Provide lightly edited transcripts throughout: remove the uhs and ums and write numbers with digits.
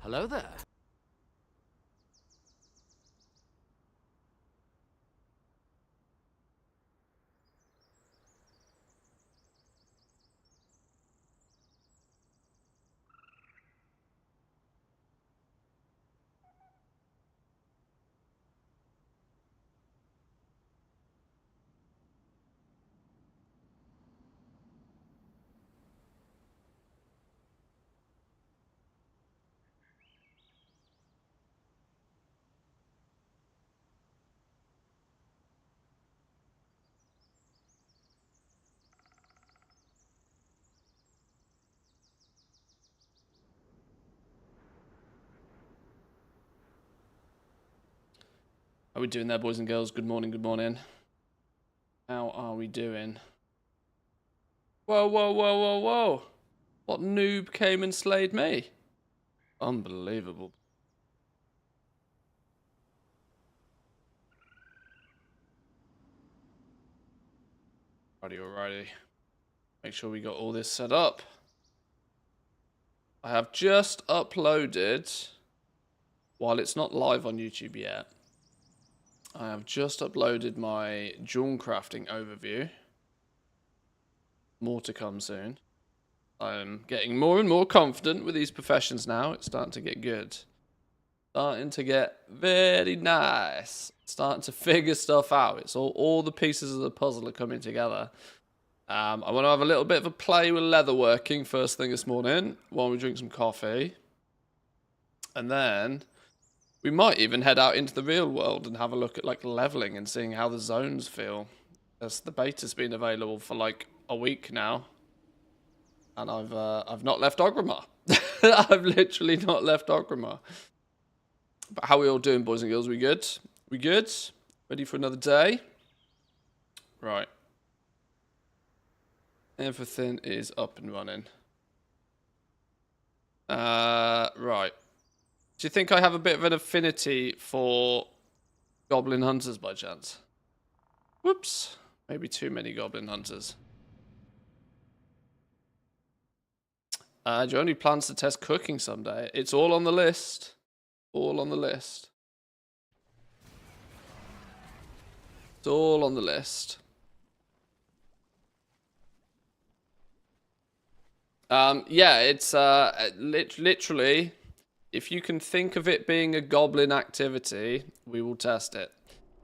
Hello there. How are we doing there, boys and girls? Good morning, good morning. How are we doing? Whoa, whoa, whoa, whoa, whoa. What noob came and slayed me? Unbelievable. Alrighty, alrighty. Make sure we got all this set up. I have just uploaded, while it's not live on YouTube yet, I have just uploaded my jewel crafting overview. More to come soon. I'm getting more and more confident with these professions now. It's starting to get good. Starting to get very nice. Starting to figure stuff out. It's all the pieces of the puzzle are coming together. I want to have a little bit of a play with leatherworking first thing this morning while we drink some coffee. And then we might even head out into the real world and have a look at like leveling and seeing how the zones feel. As the beta's been available for like a week now. And I've not left Ogrimmar. I've literally not left Ogrimmar. But how are we all doing, boys and girls? We good? We good? Ready for another day? Right. Everything is up and running. Right. Do you think I have a bit of an affinity for goblin hunters by chance? Whoops. Maybe too many goblin hunters. Do you have any plans to test cooking someday? It's all on the list. All on the list. It's all on the list. Yeah, it's literally, if you can think of it being a goblin activity, we will test it.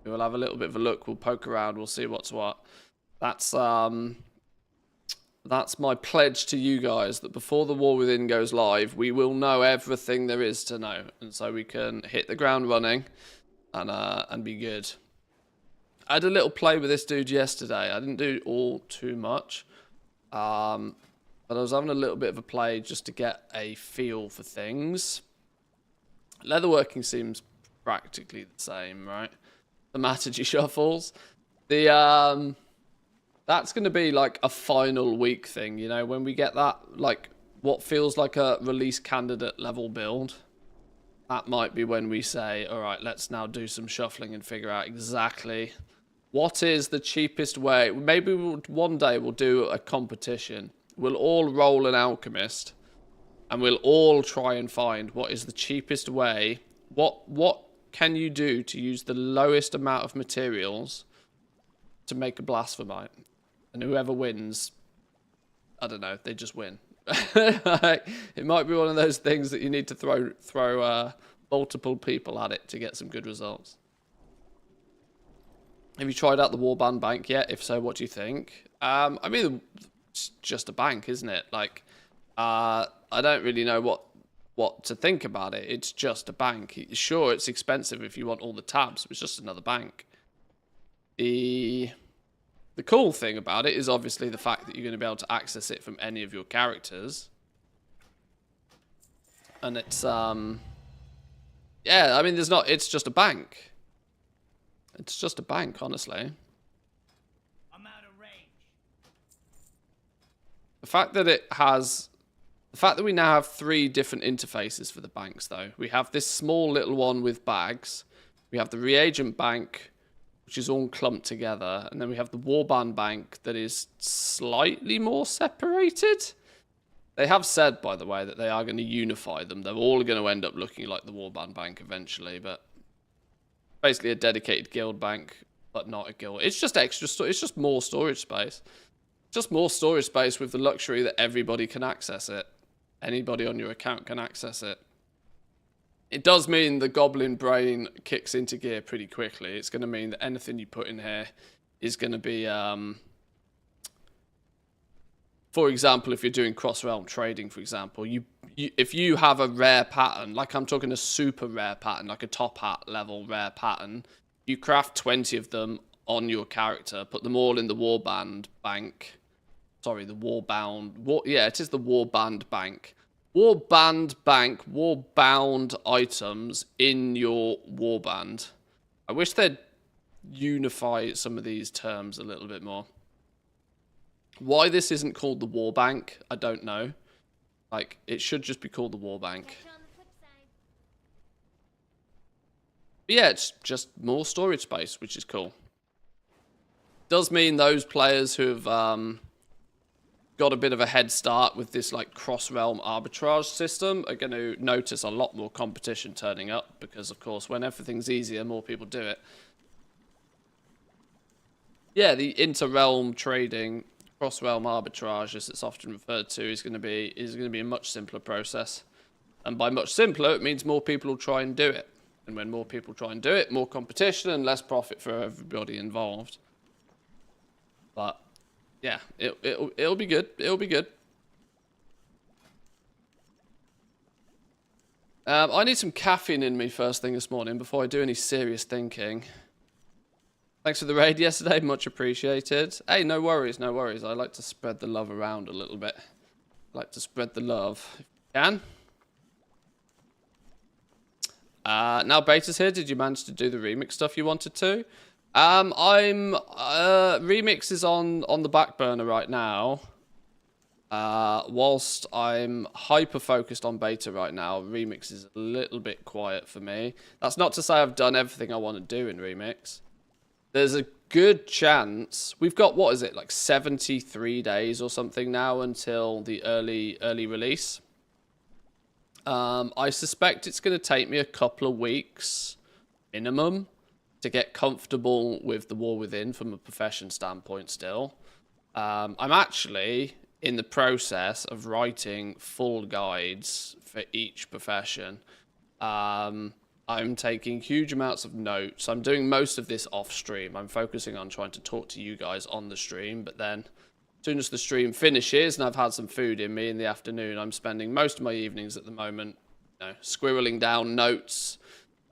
We will have a little bit of a look. We'll poke around. We'll see what's what. That's my pledge to you guys, that before the War Within goes live, we will know everything there is to know, and so we can hit the ground running and be good. I had a little play with this dude yesterday. I didn't do all too much, but I was having a little bit of a play just to get a feel for things. Leatherworking seems practically the same, right? The Mattergy shuffles. The that's going to be like a final week thing, you know, when we get that, like, what feels like a release candidate level build. That might be when we say, all right, let's now do some shuffling and figure out exactly what is the cheapest way. Maybe one day we'll do a competition. We'll all roll an alchemist and we'll all try and find what is the cheapest way. What can you do to use the lowest amount of materials to make a blasphemite? And whoever wins, I don't know, they just win. It might be one of those things that you need to throw multiple people at it to get some good results. Have you tried out the Warband bank yet? If so, what do you think? I mean, it's just a bank, isn't it? Like, I don't really know what to think about it. It's just a bank. Sure, it's expensive if you want all the tabs, but it's just another bank. The cool thing about it is obviously the fact that you're going to be able to access it from any of your characters. And it's, yeah, I mean, it's just a bank. It's just a bank, honestly. I'm out of range. The fact that we now have 3 different interfaces for the banks, though. We have this small little one with bags. We have the reagent bank, which is all clumped together. And then we have the Warband bank that is slightly more separated. They have said, by the way, that they are going to unify them. They're all going to end up looking like the Warband bank eventually, but basically a dedicated guild bank, but not a guild. It's just extra. It's just more storage space. Just more storage space with the luxury that everybody can access it. Anybody on your account can access it. It does mean the Goblin Brain kicks into gear pretty quickly. It's going to mean that anything you put in here is going to be, for example, if you're doing cross-realm trading, for example, if you have a rare pattern, like I'm talking a super rare pattern, like a top hat level rare pattern, you craft 20 of them on your character, put them all in the Warband bank. Sorry, the Warbound. Yeah, it is the Warband bank. Warband bank, Warbound items in your Warband. I wish they'd unify some of these terms a little bit more. Why this isn't called the War Bank, I don't know. Like, it should just be called the War Bank. But yeah, it's just more storage space, which is cool. Does mean those players who've got a bit of a head start with this like cross-realm arbitrage system are going to notice a lot more competition turning up, because of course when everything's easier, more people do it. Yeah, the inter-realm trading, cross-realm arbitrage, as it's often referred to, is going to be a much simpler process. And by much simpler, it means more people will try and do it. And when more people try and do it, more competition and less profit for everybody involved. But yeah, it'll be good. It'll be good. I need some caffeine in me first thing this morning before I do any serious thinking. Thanks for the raid yesterday, much appreciated. Hey, no worries, no worries. I like to spread the love around a little bit. I like to spread the love if you can. Now beta's here. Did you manage to do the remix stuff you wanted to? Remix is on the back burner right now. Whilst I'm hyper focused on beta right now, remix is a little bit quiet for me. That's not to say I've done everything I want to do in remix. There's a good chance we've got, what is it, like 73 days or something now until the early release. I suspect it's going to take me a couple of weeks minimum to get comfortable with the War Within from a profession standpoint still. I'm actually in the process of writing full guides for each profession. I'm taking huge amounts of notes. I'm doing most of this off stream. I'm focusing on trying to talk to you guys on the stream, but then as soon as the stream finishes and I've had some food in me in the afternoon, I'm spending most of my evenings at the moment, squirreling down notes,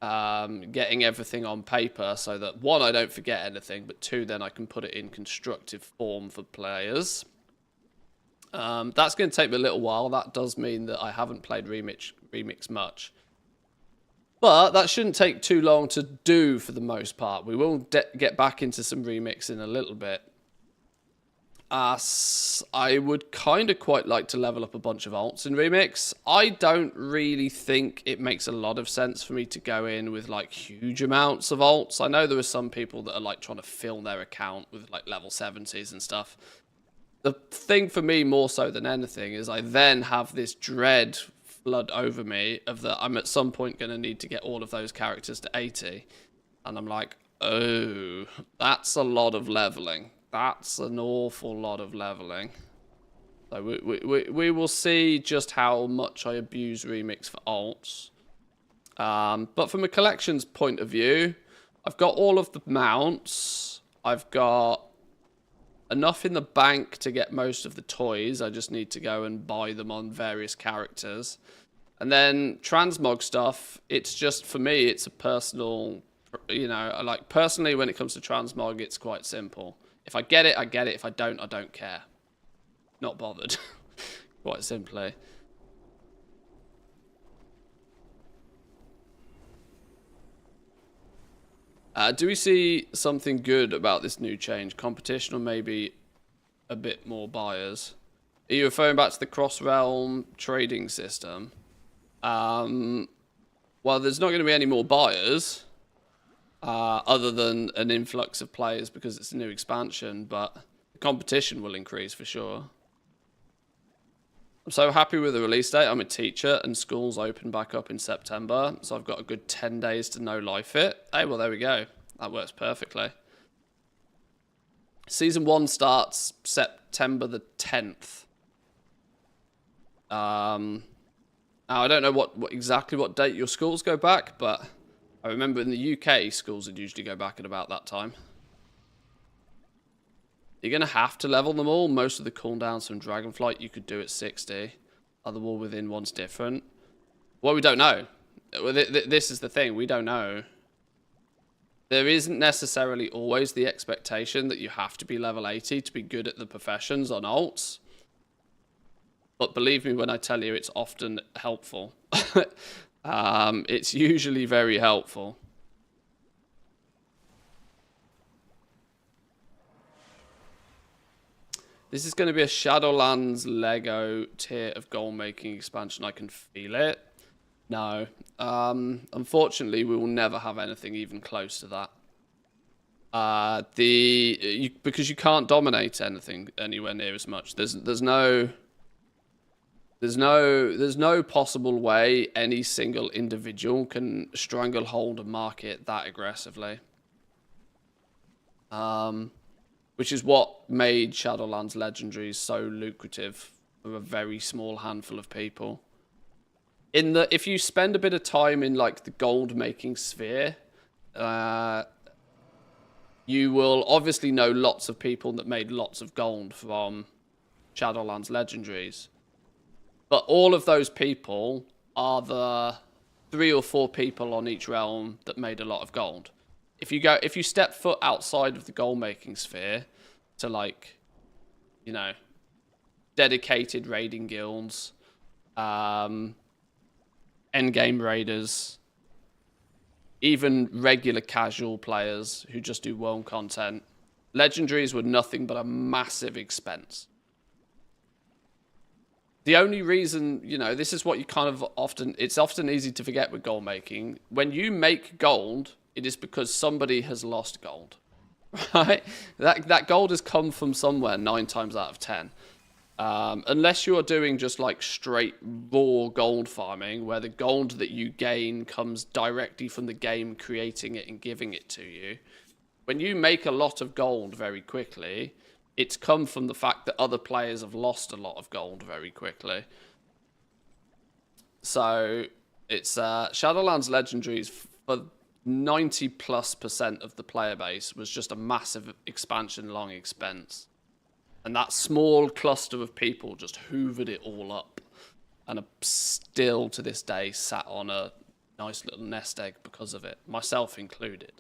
getting everything on paper so that, one, I don't forget anything, but two, then I can put it in constructive form for players. That's going to take me a little while. That does mean that I haven't played remix much. But that shouldn't take too long to do for the most part. We will get back into some remix in a little bit. I would kind of quite like to level up a bunch of alts in remix. I don't really think it makes a lot of sense for me to go in with like huge amounts of alts. I know there are some people that are like trying to fill their account with like level 70s and stuff. The thing for me more so than anything is I then have this dread flood over me of that I'm at some point going to need to get all of those characters to 80. And I'm like, oh, that's a lot of leveling. That's an awful lot of leveling. So we will see just how much I abuse remix for alts. But from a collections point of view, I've got all of the mounts. I've got enough in the bank to get most of the toys. I just need to go and buy them on various characters. And then transmog stuff, it's just, for me, it's a personal, like personally when it comes to transmog, it's quite simple. If I get it, I get it. If I don't care. Not bothered. Quite simply. Do we see something good about this new change? Competition or maybe a bit more buyers? Are you referring back to the cross-realm trading system? Well, there's not going to be any more buyers. Other than an influx of players because it's a new expansion, but the competition will increase for sure. I'm so happy with the release date. I'm a teacher and schools open back up in September. So I've got a good 10 days to no life it. Hey, well, there we go. That works perfectly. Season 1 starts September the 10th. Now, I don't know exactly what date your schools go back, but I remember in the UK, schools would usually go back at about that time. You're going to have to level them all. Most of the cooldowns from Dragonflight you could do at 60. Other War Within one's different. Well, we don't know. This is the thing. We don't know. There isn't necessarily always the expectation that you have to be level 80 to be good at the professions on alts. But believe me when I tell you, it's often helpful. It's usually very helpful. This is going to be a Shadowlands Lego tier of goal making expansion. I can feel it. No. Unfortunately, we will never have anything even close to that. Because you can't dominate anything anywhere near as much. There's no possible way any single individual can stranglehold a market that aggressively. Which is what made Shadowlands Legendaries so lucrative for a very small handful of people. If you spend a bit of time in like the gold making sphere, you will obviously know lots of people that made lots of gold from Shadowlands Legendaries. But all of those people are the 3 or 4 people on each realm that made a lot of gold. If you step foot outside of the gold making sphere to like, you know, dedicated raiding guilds, endgame raiders, even regular casual players who just do world content, legendaries were nothing but a massive expense. The only reason, you know, this is what you kind of it's often easy to forget with gold making. When you make gold, it is because somebody has lost gold, right? That gold has come from somewhere 9 times out of 10. Unless you are doing just like straight raw gold farming, where the gold that you gain comes directly from the game creating it and giving it to you. When you make a lot of gold very quickly, it's come from the fact that other players have lost a lot of gold very quickly. So it's Shadowlands Legendaries for 90+% of the player base was just a massive expansion long expense. And that small cluster of people just hoovered it all up. And are still to this day sat on a nice little nest egg because of it, myself included.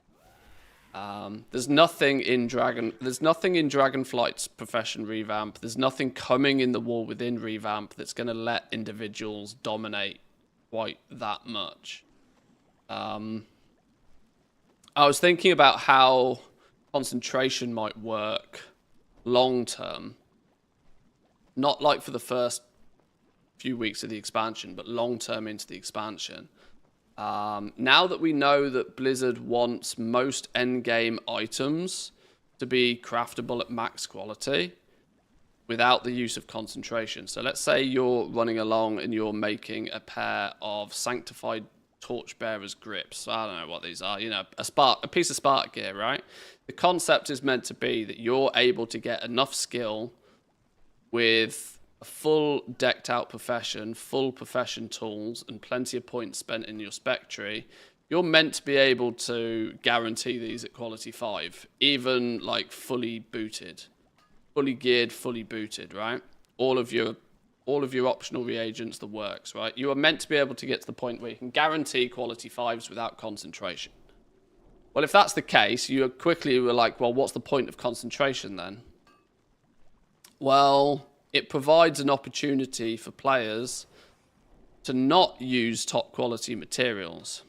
There's nothing in Dragonflight's profession revamp. There's nothing coming in the War Within revamp that's going to let individuals dominate quite that much. I was thinking about how concentration might work long term. Not like for the first few weeks of the expansion, but long term into the expansion. Now that we know that Blizzard wants most endgame items to be craftable at max quality without the use of concentration. So let's say you're running along and you're making a pair of sanctified torchbearer's grips. I don't know what these are, you know, a piece of Spark gear, right? The concept is meant to be that you're able to get enough skill with a full decked out profession, full profession tools, and plenty of points spent in your spec tree. You're meant to be able to guarantee these at quality 5, even like fully booted, fully geared, fully booted, right? All of your optional reagents, the works, right? You are meant to be able to get to the point where you can guarantee quality 5s without concentration. Well, if that's the case, you quickly were like, well, what's the point of concentration then? Well, it provides an opportunity for players to not use top quality materials.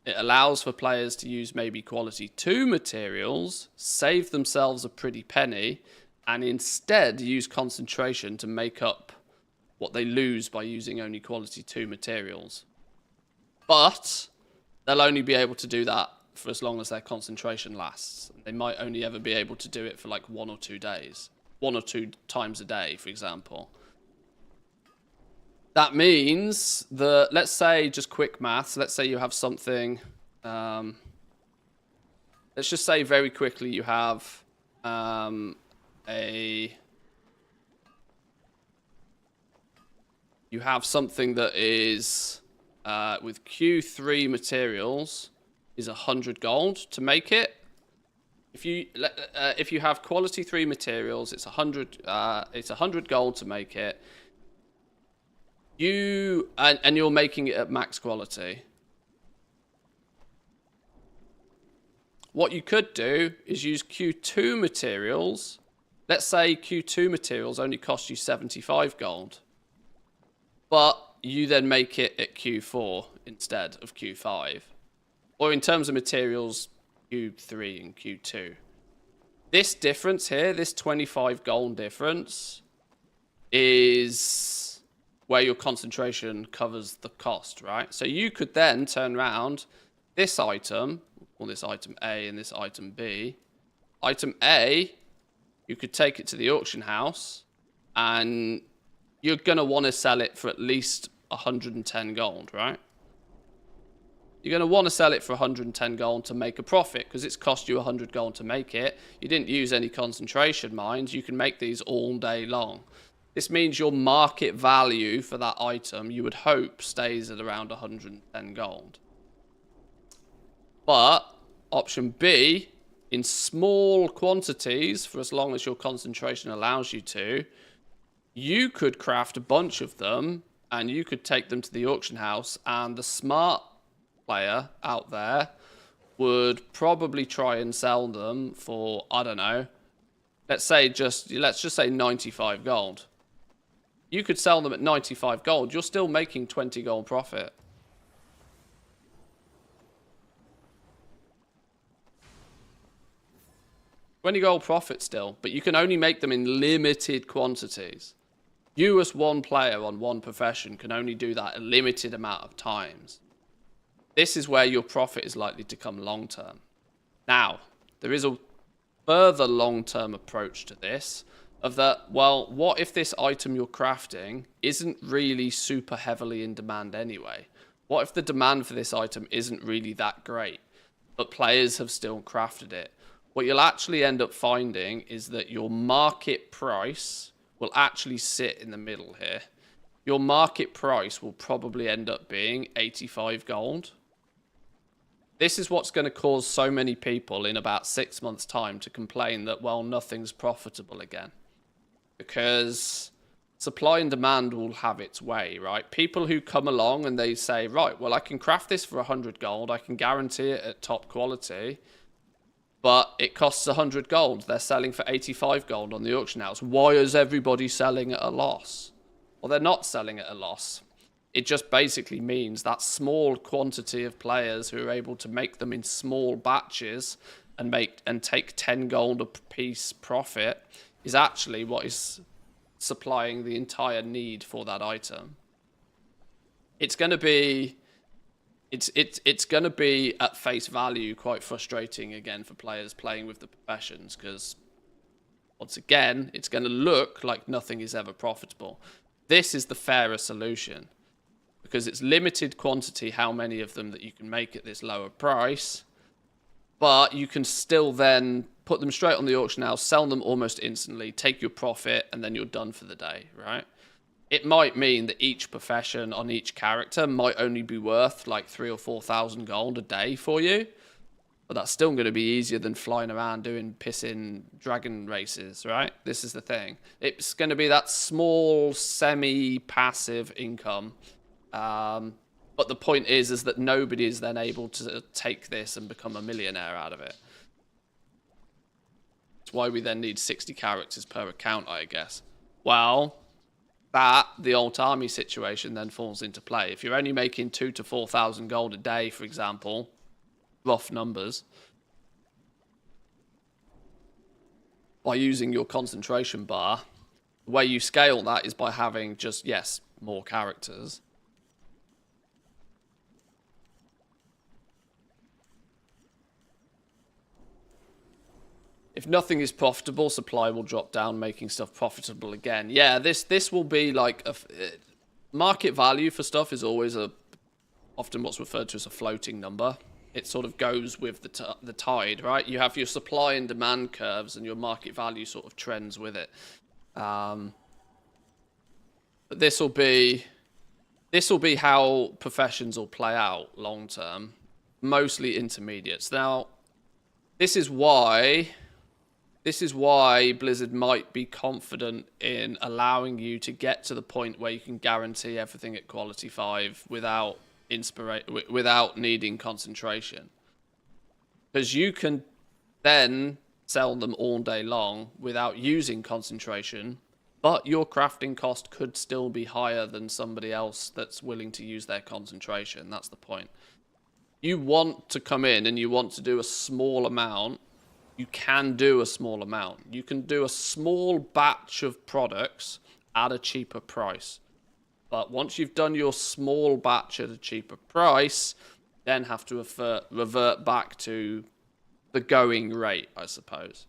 It allows for players to use maybe quality 2 materials, save themselves a pretty penny, and instead use concentration to make up what they lose by using only quality 2 materials. But they'll only be able to do that for as long as their concentration lasts. They might only ever be able to do it for like 1 or 2 days. 1 or 2 times a day, for example. That means that, let's say, just quick maths, let's say you have something, let's just say very quickly you have something that is, with Q3 materials, is 100 gold to make it. If you have quality 3 materials, it's 100 gold to make it. And you're making it at max quality. What you could do is use Q2 materials. Let's say Q2 materials only cost you 75 gold. But you then make it at Q4 instead of Q5. Or in terms of materials, Q3 and Q2. This difference here, this 25 gold difference, is where your concentration covers the cost, right? So you could then turn around this item, or this item A and this item B. Item A, you could take it to the auction house, and you're going to want to sell it for at least 110 gold, right? You're going to want to sell it for 110 gold to make a profit, because it's cost you 100 gold to make it. You didn't use any concentration mines. You can make these all day long. This means your market value for that item, you would hope, stays at around 110 gold. But option B, in small quantities, for as long as your concentration allows you to, you could craft a bunch of them and you could take them to the auction house, and the smart player out there would probably try and sell them for, I don't know, let's just say 95 gold. You could sell them at 95 gold. You're still making 20 gold profit. $20 profit still, but you can only make them in limited quantities. You as one player on one profession can only do that a limited amount of times. This is where your profit is likely to come long term. Now, there is a further long-term approach to this, of that, well, what if this item you're crafting isn't really super heavily in demand anyway? What if the demand for this item isn't really that great, but players have still crafted it? What you'll actually end up finding is that your market price will actually sit in the middle here. Your market price will probably end up being 85 gold. This is what's going to cause so many people in about 6 months' time to complain that, well, nothing's profitable again. Because supply and demand will have its way, right? People who come along and they say, right, well, I can craft this for 100 gold. I can guarantee it at top quality. But it costs 100 gold. They're selling for 85 gold on the auction house. Why is everybody selling at a loss? Well, they're not selling at a loss. It just basically means that small quantity of players who are able to make them in small batches and take 10 gold a piece profit is actually what is supplying the entire need for that item. It's going to be at face value quite frustrating again for players playing with the professions, because once again it's going to look like nothing is ever profitable. This is the fairer solution, because it's limited quantity how many of them that you can make at this lower price, but you can still then put them straight on the auction house, sell them almost instantly, take your profit, and then you're done for the day, right? It might mean that each profession on each character might only be worth like 3,000 or 4,000 gold a day for you, but that's still going to be easier than flying around doing pissing dragon races, right? This is the thing. It's going to be that small, semi-passive income. But the point is that nobody is then able to take this and become a millionaire out of it. That's why we then need 60 characters per account, I guess. Well, the alt army situation then falls into play. If you're only making 2,000 to 4,000 gold a day, for example, rough numbers, by using your concentration bar, the way you scale that is by having just, yes, more characters. If nothing is profitable, supply will drop down, making stuff profitable again. Yeah, this will be like market value for stuff is always often what's referred to as a floating number. It sort of goes with the tide, right? You have your supply and demand curves, and your market value sort of trends with it. But this will be how professions will play out long term, mostly intermediates. Now, this is why Blizzard might be confident in allowing you to get to the point where you can guarantee everything at quality 5 without needing concentration, because you can then sell them all day long without using concentration, but your crafting cost could still be higher than somebody else that's willing to use their concentration. That's the point. You want to come in and you want to do a small amount, you can do a small amount. You can do a small batch of products at a cheaper price. But once you've done your small batch at a cheaper price, then have to revert back to the going rate, I suppose.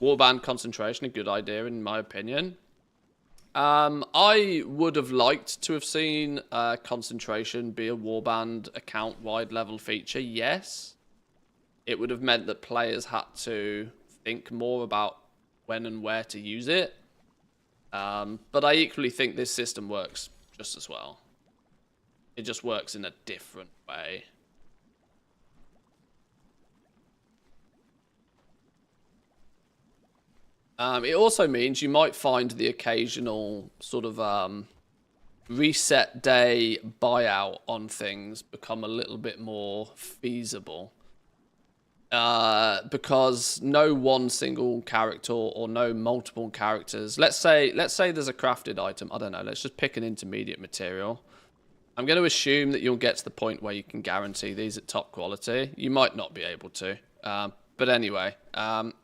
Warband concentration, a good idea in my opinion. I would have liked to have seen concentration be a Warband account-wide level feature, yes. It would have meant that players had to think more about when and where to use it. But I equally think this system works just as well. It just works in a different way. It also means you might find the occasional sort of reset day buyout on things become a little bit more feasible. Because no one single character or no multiple characters. Let's say there's a crafted item. I don't know. Let's just pick an intermediate material. I'm going to assume that you'll get to the point where you can guarantee these at top quality. You might not be able to. But anyway,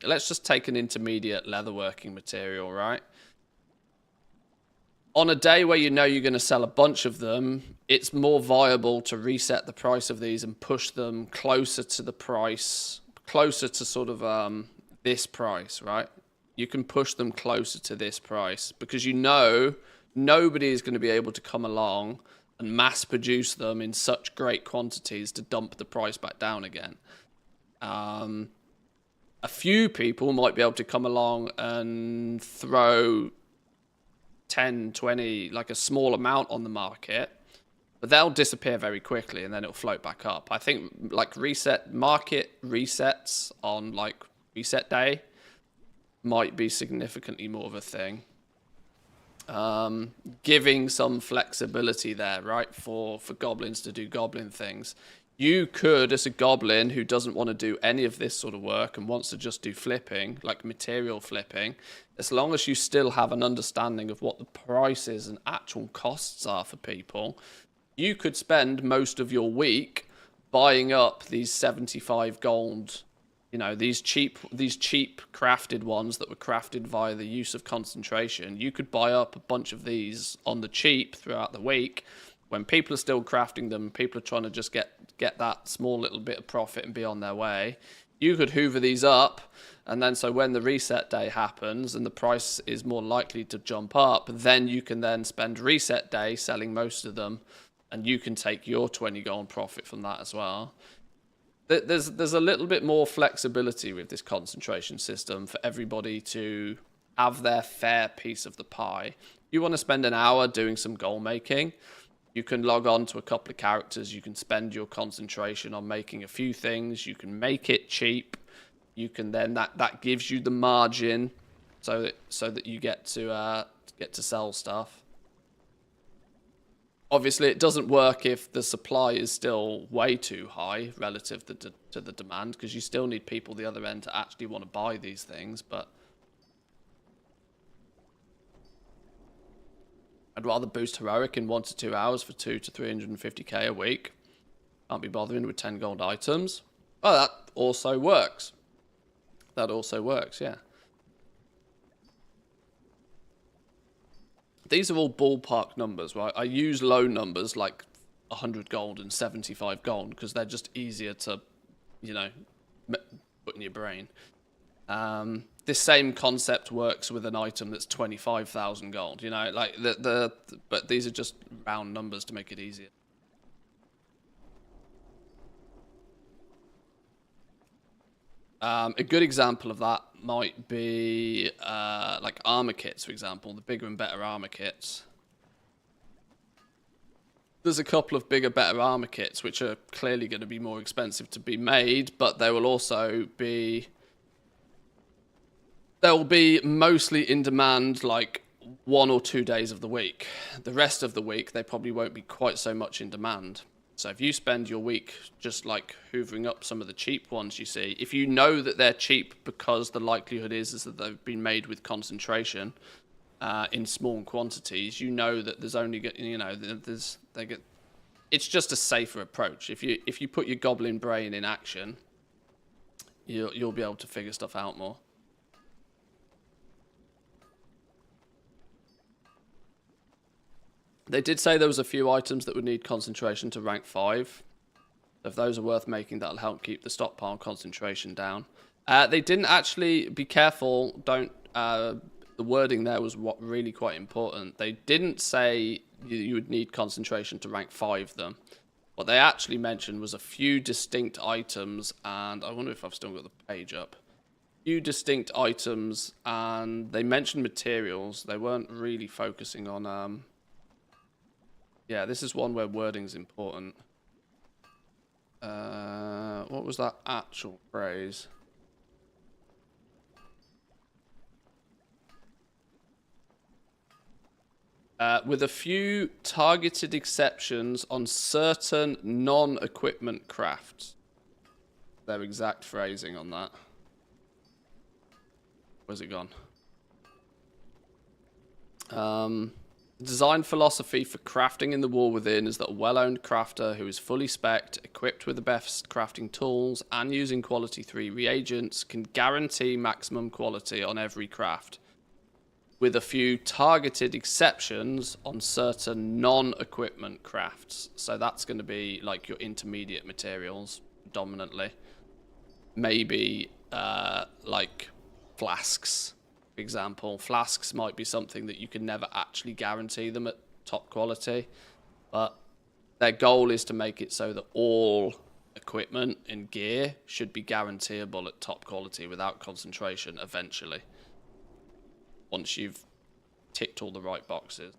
let's just take an intermediate leatherworking material, right? On a day where you know you're going to sell a bunch of them, it's more viable to reset the price of these and push them closer to the price, closer to sort of this price, right? You can push them closer to this price because you know nobody is going to be able to come along and mass produce them in such great quantities to dump the price back down again. A few people might be able to come along and throw 10, 20, like a small amount on the market, but they'll disappear very quickly and then it'll float back up. I think like market resets on like reset day might be significantly more of a thing. Giving some flexibility there, right, for goblins to do goblin things. You could, as a goblin who doesn't want to do any of this sort of work and wants to just do flipping, like material flipping, as long as you still have an understanding of what the prices and actual costs are for people, you could spend most of your week buying up these 75 gold, you know, these cheap crafted ones that were crafted via the use of concentration. You could buy up a bunch of these on the cheap throughout the week. When people are still crafting them, people are trying to just get that small little bit of profit and be on their way. You could hoover these up, and then so when the reset day happens and the price is more likely to jump up, then you can then spend reset day selling most of them, and you can take your 20 gold profit from that as well. There's a little bit more flexibility with this concentration system for everybody to have their fair piece of the pie. You want to spend an hour doing some goal making, you can log on to a couple of characters, you can spend your concentration on making a few things, you can make it cheap, you can then, that gives you the margin so that you get to sell stuff. Obviously, it doesn't work if the supply is still way too high relative to the demand, because you still need people at the other end to actually want to buy these things, but I'd rather boost Heroic in 1 to 2 hours for 2 to 350k a week. Can't be bothering with 10 gold items. Oh, that also works. That also works, yeah. These are all ballpark numbers, right? I use low numbers like 100 gold and 75 gold because they're just easier to, you know, put in your brain. This same concept works with an item that's 25,000 gold. You know, like but these are just round numbers to make it easier. A good example of that might be like armor kits, for example, the bigger and better armor kits. There's a couple of bigger, better armor kits which are clearly going to be more expensive to be made, but they will also be... They'll be mostly in demand like 1 or 2 days of the week. The rest of the week, they probably won't be quite so much in demand. So if you spend your week just like hoovering up some of the cheap ones you see, if you know that they're cheap because the likelihood is that they've been made with concentration in small quantities, you know that there's only, you know, it's just a safer approach. If you put your goblin brain in action, you'll be able to figure stuff out more. They did say there was a few items that would need concentration to rank 5. If those are worth making, that'll help keep the stockpile concentration down. They didn't actually, be careful, don't, the wording there was what really quite important. They didn't say you would need concentration to rank 5 them. What they actually mentioned was a few distinct items, and I wonder if I've still got the page up. Few distinct items, and they mentioned materials. They weren't really focusing on, yeah, this is one where wording's important. What was that actual phrase? With a few targeted exceptions on certain non-equipment crafts. Their exact phrasing on that. Where's it gone? Design philosophy for crafting in the War Within is that a well-owned crafter who is fully spec'd, equipped with the best crafting tools, and using quality 3 reagents can guarantee maximum quality on every craft, with a few targeted exceptions on certain non-equipment crafts. So that's going to be like your intermediate materials, dominantly. Maybe like flasks. For example, flasks might be something that you can never actually guarantee them at top quality, but their goal is to make it so that all equipment and gear should be guaranteeable at top quality without concentration eventually, once you've ticked all the right boxes.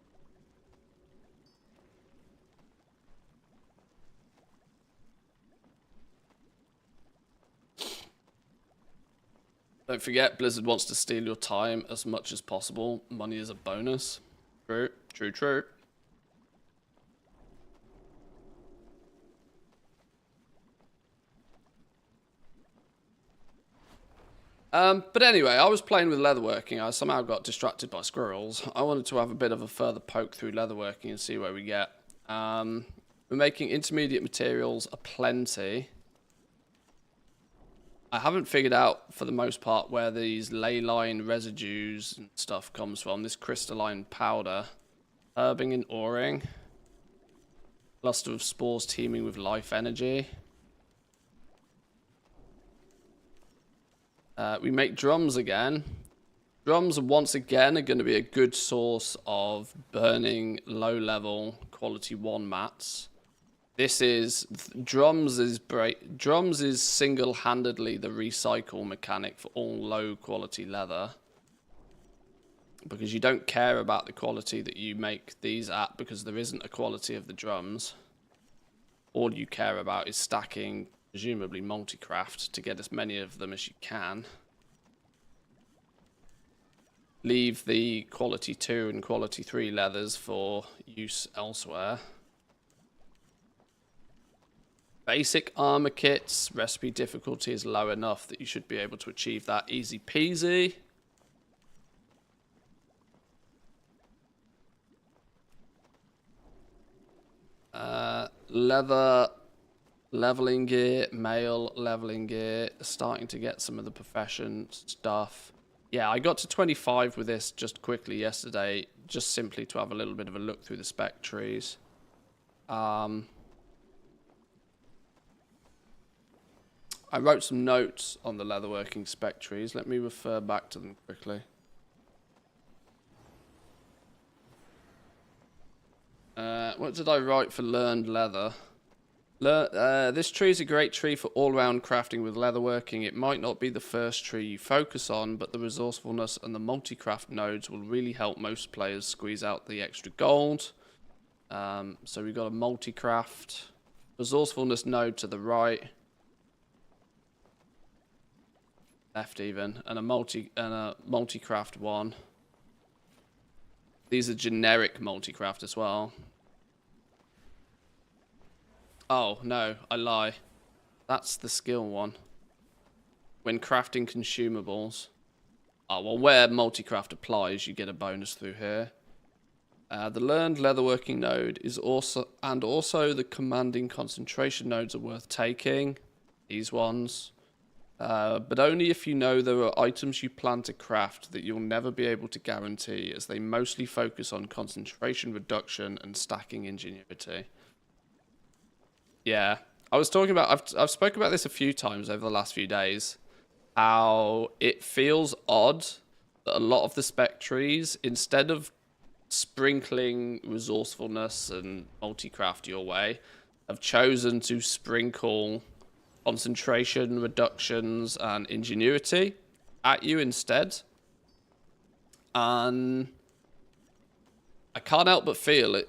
Don't forget, Blizzard wants to steal your time as much as possible. Money is a bonus. True, true, true. But anyway, I was playing with leatherworking. I somehow got distracted by squirrels. I wanted to have a bit of a further poke through leatherworking and see where we get. We're making intermediate materials aplenty. I haven't figured out, for the most part, where these ley line residues and stuff comes from. This crystalline powder. Herbing and oring. Cluster of spores teeming with life energy. We make drums again. Drums, once again, are going to be a good source of burning low-level quality 1 mats. This is... Drums is single-handedly the recycle mechanic for all low-quality leather. Because you don't care about the quality that you make these at, because there isn't a quality of the drums. All you care about is stacking, presumably multi-craft, to get as many of them as you can. Leave the quality 2 and quality 3 leathers for use elsewhere. Basic armor kits, recipe difficulty is low enough that you should be able to achieve that easy peasy. Leather leveling gear, male leveling gear, starting to get some of the profession stuff. Yeah, I got to 25 with this just quickly yesterday, just simply to have a little bit of a look through the spec trees. I wrote some notes on the leatherworking spec trees. Let me refer back to them quickly. What did I write for learned leather? This tree is a great tree for all-round crafting with leatherworking. It might not be the first tree you focus on, but the resourcefulness and the multi-craft nodes will really help most players squeeze out the extra gold. So we've got a multi-craft resourcefulness node to the right, left even, and a multi-craft one. These are generic multi-craft as well. Oh, no, I lie. That's the skill one. When crafting consumables. Oh, well, where multi-craft applies, you get a bonus through here. The learned leatherworking node is also the commanding concentration nodes are worth taking. These ones. But only if you know there are items you plan to craft that you'll never be able to guarantee, as they mostly focus on concentration reduction and stacking ingenuity. Yeah, I was talking about, I've spoken about this a few times over the last few days, how it feels odd that a lot of the spec trees, instead of sprinkling resourcefulness and multi-craft your way, have chosen to sprinkle concentration reductions and ingenuity at you instead. And I can't help but feel it,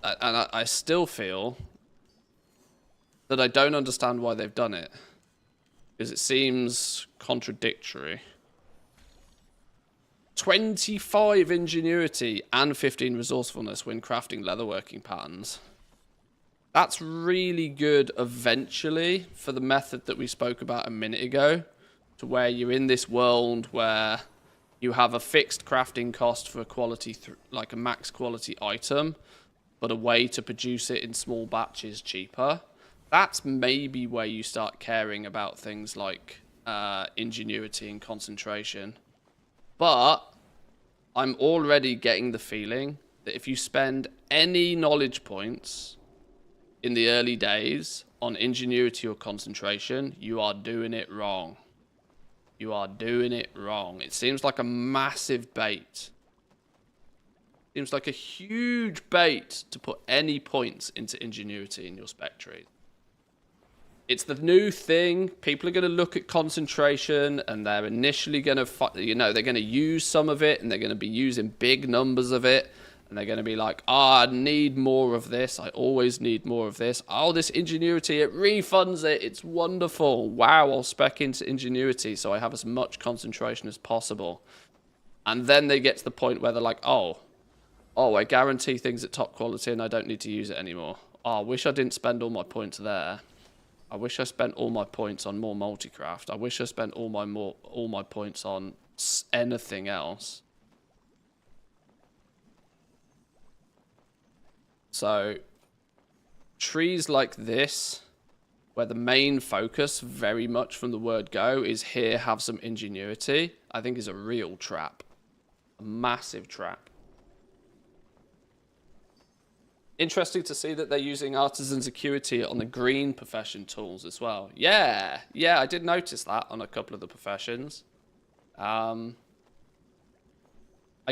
and I still feel that I don't understand why they've done it, because it seems contradictory. 25 ingenuity and 15 resourcefulness when crafting leatherworking patterns. That's really good eventually for the method that we spoke about a minute ago, to where you're in this world where you have a fixed crafting cost for a quality, like a max quality item, but a way to produce it in small batches cheaper. That's maybe where you start caring about things like ingenuity and concentration. But I'm already getting the feeling that if you spend any knowledge points in the early days on ingenuity or concentration, you are doing it wrong. You are doing it wrong. It seems like a massive bait. Seems like a huge bait to put any points into ingenuity in your spec tree. It's the new thing. People are going to look at concentration, and they're initially going to, they're going to use some of it, and they're going to be using big numbers of it, and they're going to be like, I need more of this. I always need more of this. Oh, this ingenuity, it refunds it. It's wonderful. Wow, I'll spec into ingenuity so I have as much concentration as possible. And then they get to the point where they're like, oh, I guarantee things at top quality, and I don't need to use it anymore. Oh, I wish I didn't spend all my points there. I wish I spent all my points on more multicraft. I wish I spent all my points on anything else. So, trees like this, where the main focus, very much from the word go, is here, have some ingenuity, I think is a real trap. A massive trap. Interesting to see that they're using Artisan's Acuity on the green profession tools as well. Yeah, I did notice that on a couple of the professions. I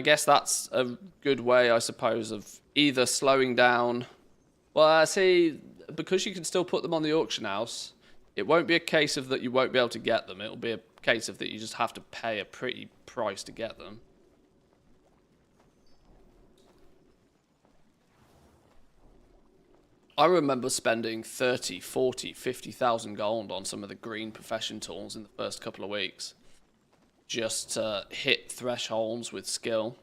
guess that's a good way, I suppose, of either slowing down. Well, I see, because you can still put them on the auction house, it won't be a case of that you won't be able to get them. It'll be a case of that you just have to pay a pretty price to get them. I remember spending 30, 40, 50,000 gold on some of the green profession tools in the first couple of weeks. Just to hit thresholds with skill.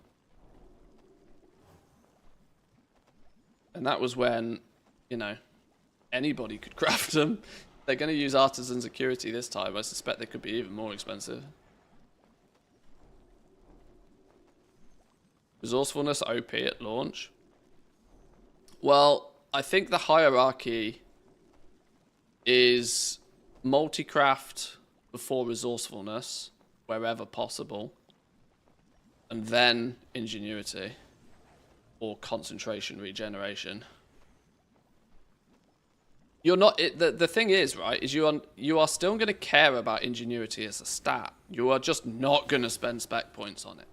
And that was when, anybody could craft them. They're going to use Artisan's Acuity this time. I suspect they could be even more expensive. Resourcefulness OP at launch. Well, I think the hierarchy is multi-craft before resourcefulness, wherever possible, and then ingenuity or concentration regeneration. You're not. The thing is, right, is you are still going to care about ingenuity as a stat. You are just not going to spend spec points on it.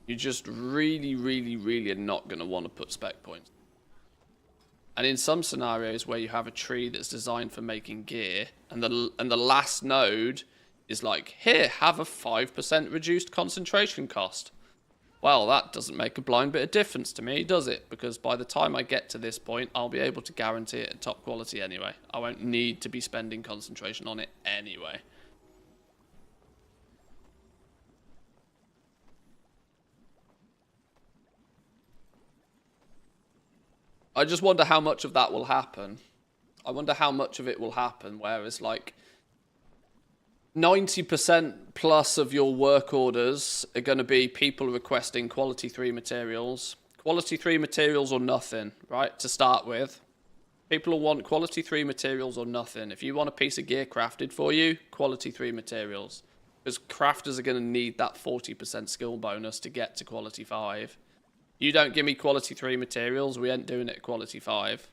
You just really, really, really are not going to want to put spec points. And in some scenarios where you have a tree that's designed for making gear, and the last node is like, here, have a 5% reduced concentration cost. Well, that doesn't make a blind bit of difference to me, does it? Because by the time I get to this point, I'll be able to guarantee it at top quality anyway. I won't need to be spending concentration on it anyway. I just wonder how much of that will happen. I wonder how much of it will happen, whereas like 90% plus of your work orders are going to be people requesting quality 3 materials. Quality 3 materials or nothing, right, to start with. People will want quality 3 materials or nothing. If you want a piece of gear crafted for you, quality 3 materials. Because crafters are going to need that 40% skill bonus to get to quality 5. You don't give me quality 3 materials, we ain't doing it at quality 5.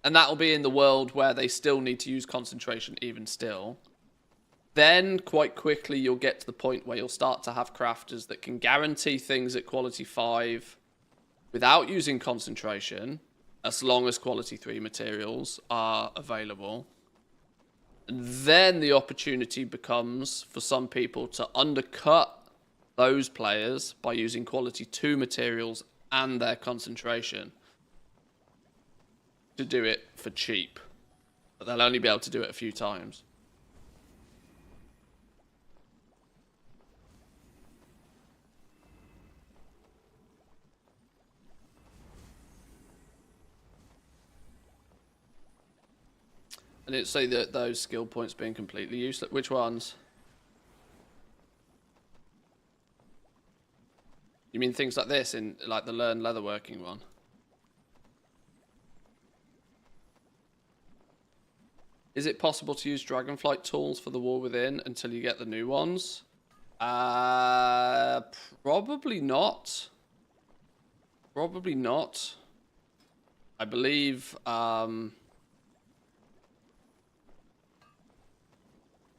And that'll be in the world where they still need to use concentration even still. Then, quite quickly, you'll get to the point where you'll start to have crafters that can guarantee things at quality 5 without using concentration, as long as quality 3 materials are available. And then the opportunity becomes for some people to undercut those players by using quality 2 materials and their concentration to do it for cheap. But they'll only be able to do it a few times. And it say that those skill points being completely useless. Which ones? You mean things like this in like the learn leatherworking one? Is it possible to use dragonflight tools for the War Within until you get the new ones? Probably not. Probably not. I believe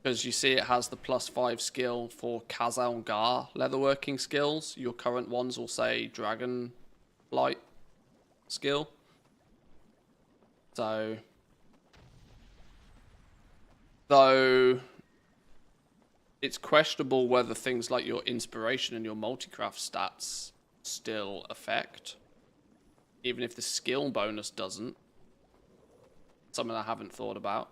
because you see it has the +5 skill for Kazalgar leatherworking skills. Your current ones will say Dragonflight skill. So, though it's questionable whether things like your inspiration and your multicraft stats still affect, even if the skill bonus doesn't. Something I haven't thought about.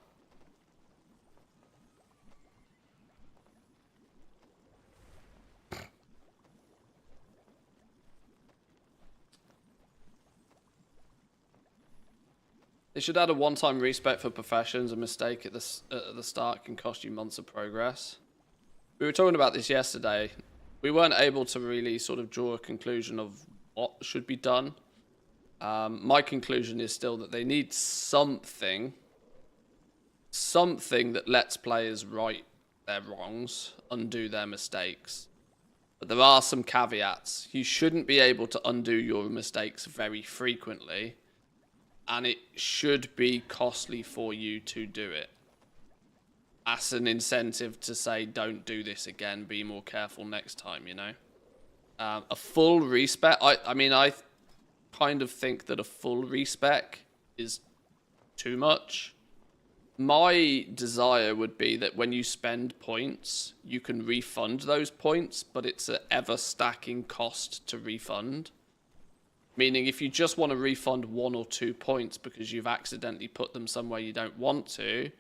They should add a one-time respec for professions. A mistake at the start can cost you months of progress. We were talking about this yesterday. We weren't able to really sort of draw a conclusion of what should be done. My conclusion is still that they need something that lets players right their wrongs, undo their mistakes. But there are some caveats. You shouldn't be able to undo your mistakes very frequently. And it should be costly for you to do it. As an incentive to say, don't do this again, be more careful next time, you know? A full respec, I mean, I kind of think that a full respec is too much. My desire would be that when you spend points, you can refund those points, but it's an ever-stacking cost to refund. Meaning if you just want to refund 1 or 2 points because you've accidentally put them somewhere you don't want to,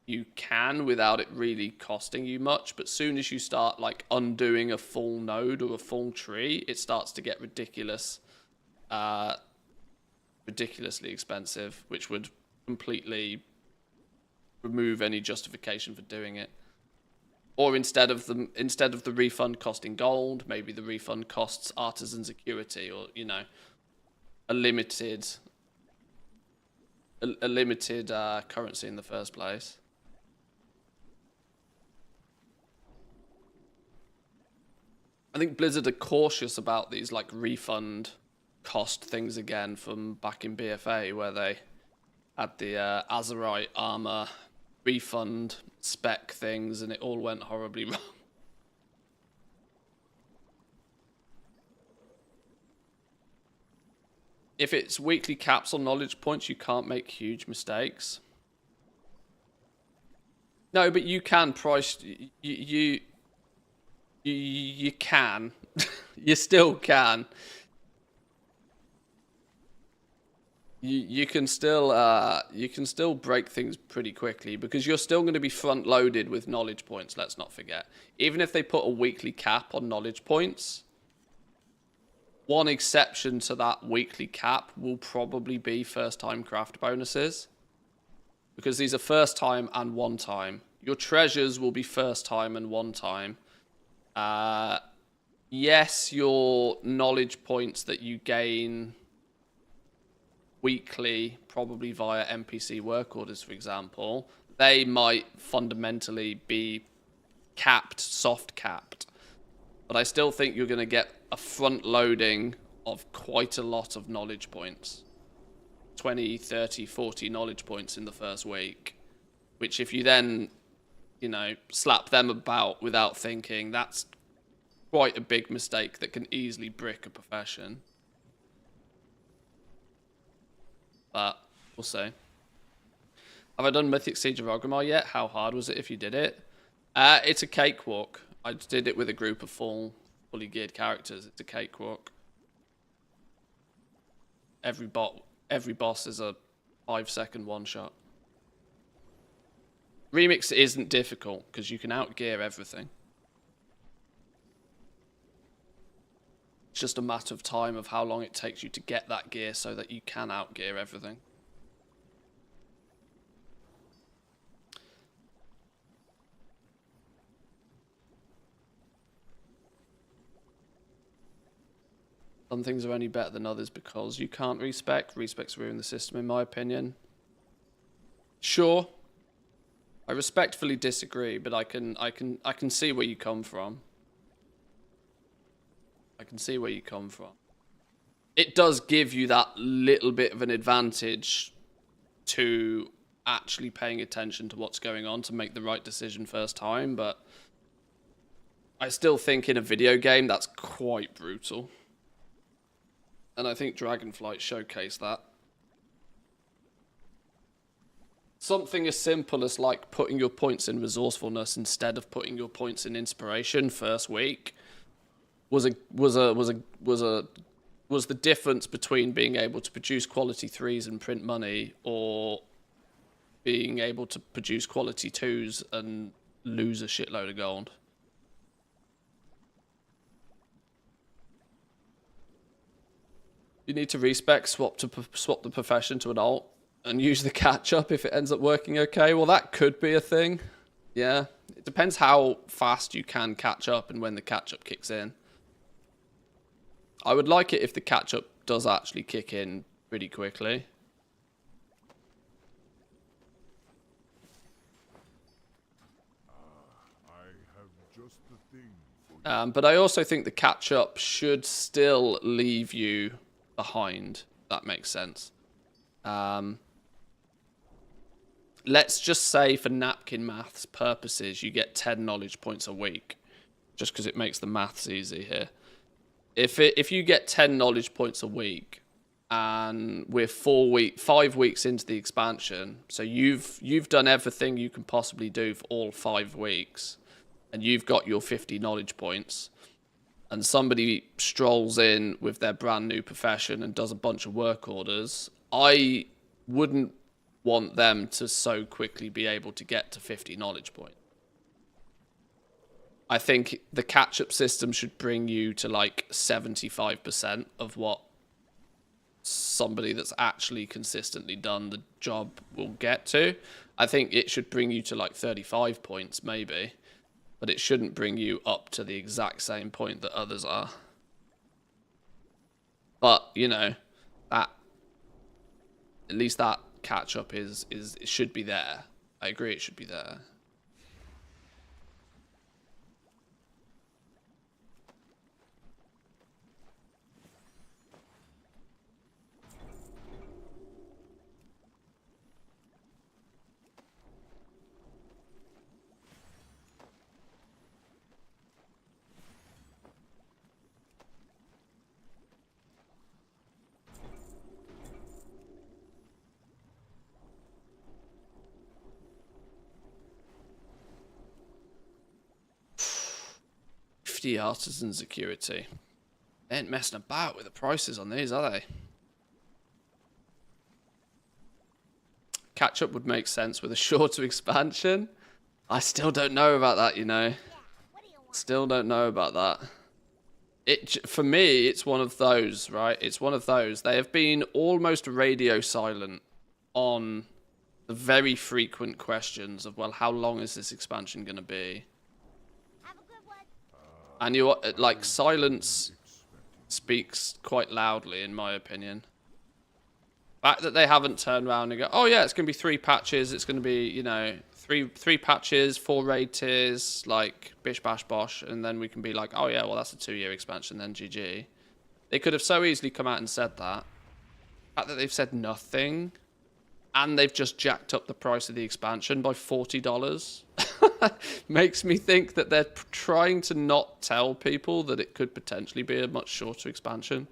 you can without it really costing you much. But soon as you start like undoing a full node or a full tree, it starts to get ridiculously expensive, which would completely remove any justification for doing it. Or instead of the refund costing gold, maybe the refund costs artisan security, or you know, a limited currency in the first place. I think Blizzard are cautious about these like refund cost things again from back in BFA, where they had the Azerite armor refund spec things, and it all went horribly wrong. If it's weekly caps on knowledge points, you can't make huge mistakes. No, but you can price. You can. You still can. You can still break things pretty quickly because you're still going to be front loaded with knowledge points. Let's not forget. Even if they put a weekly cap on knowledge points, one exception to that weekly cap will probably be first time craft bonuses, because these are first time and one time. Your treasures will be first time and one time. Yes, your knowledge points that you gain weekly, probably via NPC work orders, for example, they might fundamentally be capped, soft capped. But I still think you're going to get a front loading of quite a lot of knowledge points. 20, 30, 40 knowledge points in the first week. Which if you then, you know, slap them about without thinking, that's quite a big mistake that can easily brick a profession. But we'll see. Have I done Mythic Siege of Orgrimmar yet? How hard was it if you did it? It's a cakewalk. I did it with a group of fully geared characters. It's a cakewalk. Every boss is a 5-second one-shot. Remix isn't difficult because you can outgear everything. It's just a matter of time of how long it takes you to get that gear so that you can outgear everything. Some things are only better than others because you can't respec. Respecs ruin the system, in my opinion. Sure, I respectfully disagree, but I can see where you come from. I can see where you come from. It does give you that little bit of an advantage to actually paying attention to what's going on to make the right decision first time, but I still think in a video game that's quite brutal. And I think Dragonflight showcased that. Something as simple as like putting your points in resourcefulness instead of putting your points in inspiration first week was the difference between being able to produce quality 3s and print money or being able to produce quality 2s and lose a shitload of gold. You need to respec, swap the profession to an alt, and use the catch-up if it ends up working okay. Well, that could be a thing. Yeah. It depends how fast you can catch up and when the catch-up kicks in. I would like it if the catch-up does actually kick in pretty quickly. But I also think the catch-up should still leave you behind. That makes sense. Let's just say for napkin maths purposes, you get 10 knowledge points a week, just because it makes the maths easy here. If you get 10 knowledge points a week, and we're 5 weeks into the expansion, so you've done everything you can possibly do for all 5 weeks, and you've got your 50 knowledge points, and somebody strolls in with their brand new profession and does a bunch of work orders, I wouldn't want them to so quickly be able to get to 50 knowledge points. I think the catch-up system should bring you to like 75% of what somebody that's actually consistently done the job will get to. I think it should bring you to like 35 points maybe, but it shouldn't bring you up to the exact same point that others are. But, you know, that at least that catch-up it should be there. I agree it should be there. 50 artisan security. They ain't messing about with the prices on these, are they? Catchup would make sense with a shorter expansion. I still don't know about that, you know. Still don't know about that. For me, it's one of those, right? It's one of those. They have been almost radio silent on the very frequent questions of, well, how long is this expansion going to be? Have a good one. And you like, silence speaks quite loudly, in my opinion. The fact that they haven't turned around and go, oh yeah, it's going to be 3 patches. It's going to be, you know, three patches, 4 raid tiers, like bish bash bosh, and then we can be like, oh yeah, well that's a 2-year expansion, then GG. They could have so easily come out and said that. The fact that they've said nothing, and they've just jacked up the price of the expansion by $40, makes me think that they're trying to not tell people that it could potentially be a much shorter expansion.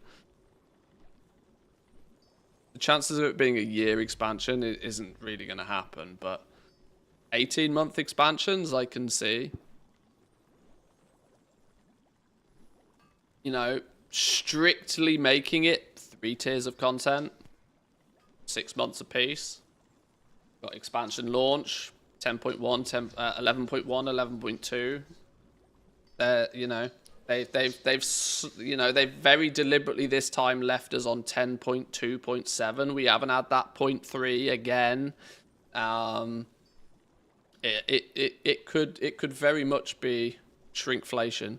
The chances of it being a year expansion isn't really going to happen, but 18-month expansions I can see. You know, strictly making it 3 tiers of content, 6 months apiece. Got expansion launch, 10.1, 11.1, 11.2. You know, they've very deliberately this time left us on 10.2.7. We haven't had that 0.3 again. It could very much be shrinkflation.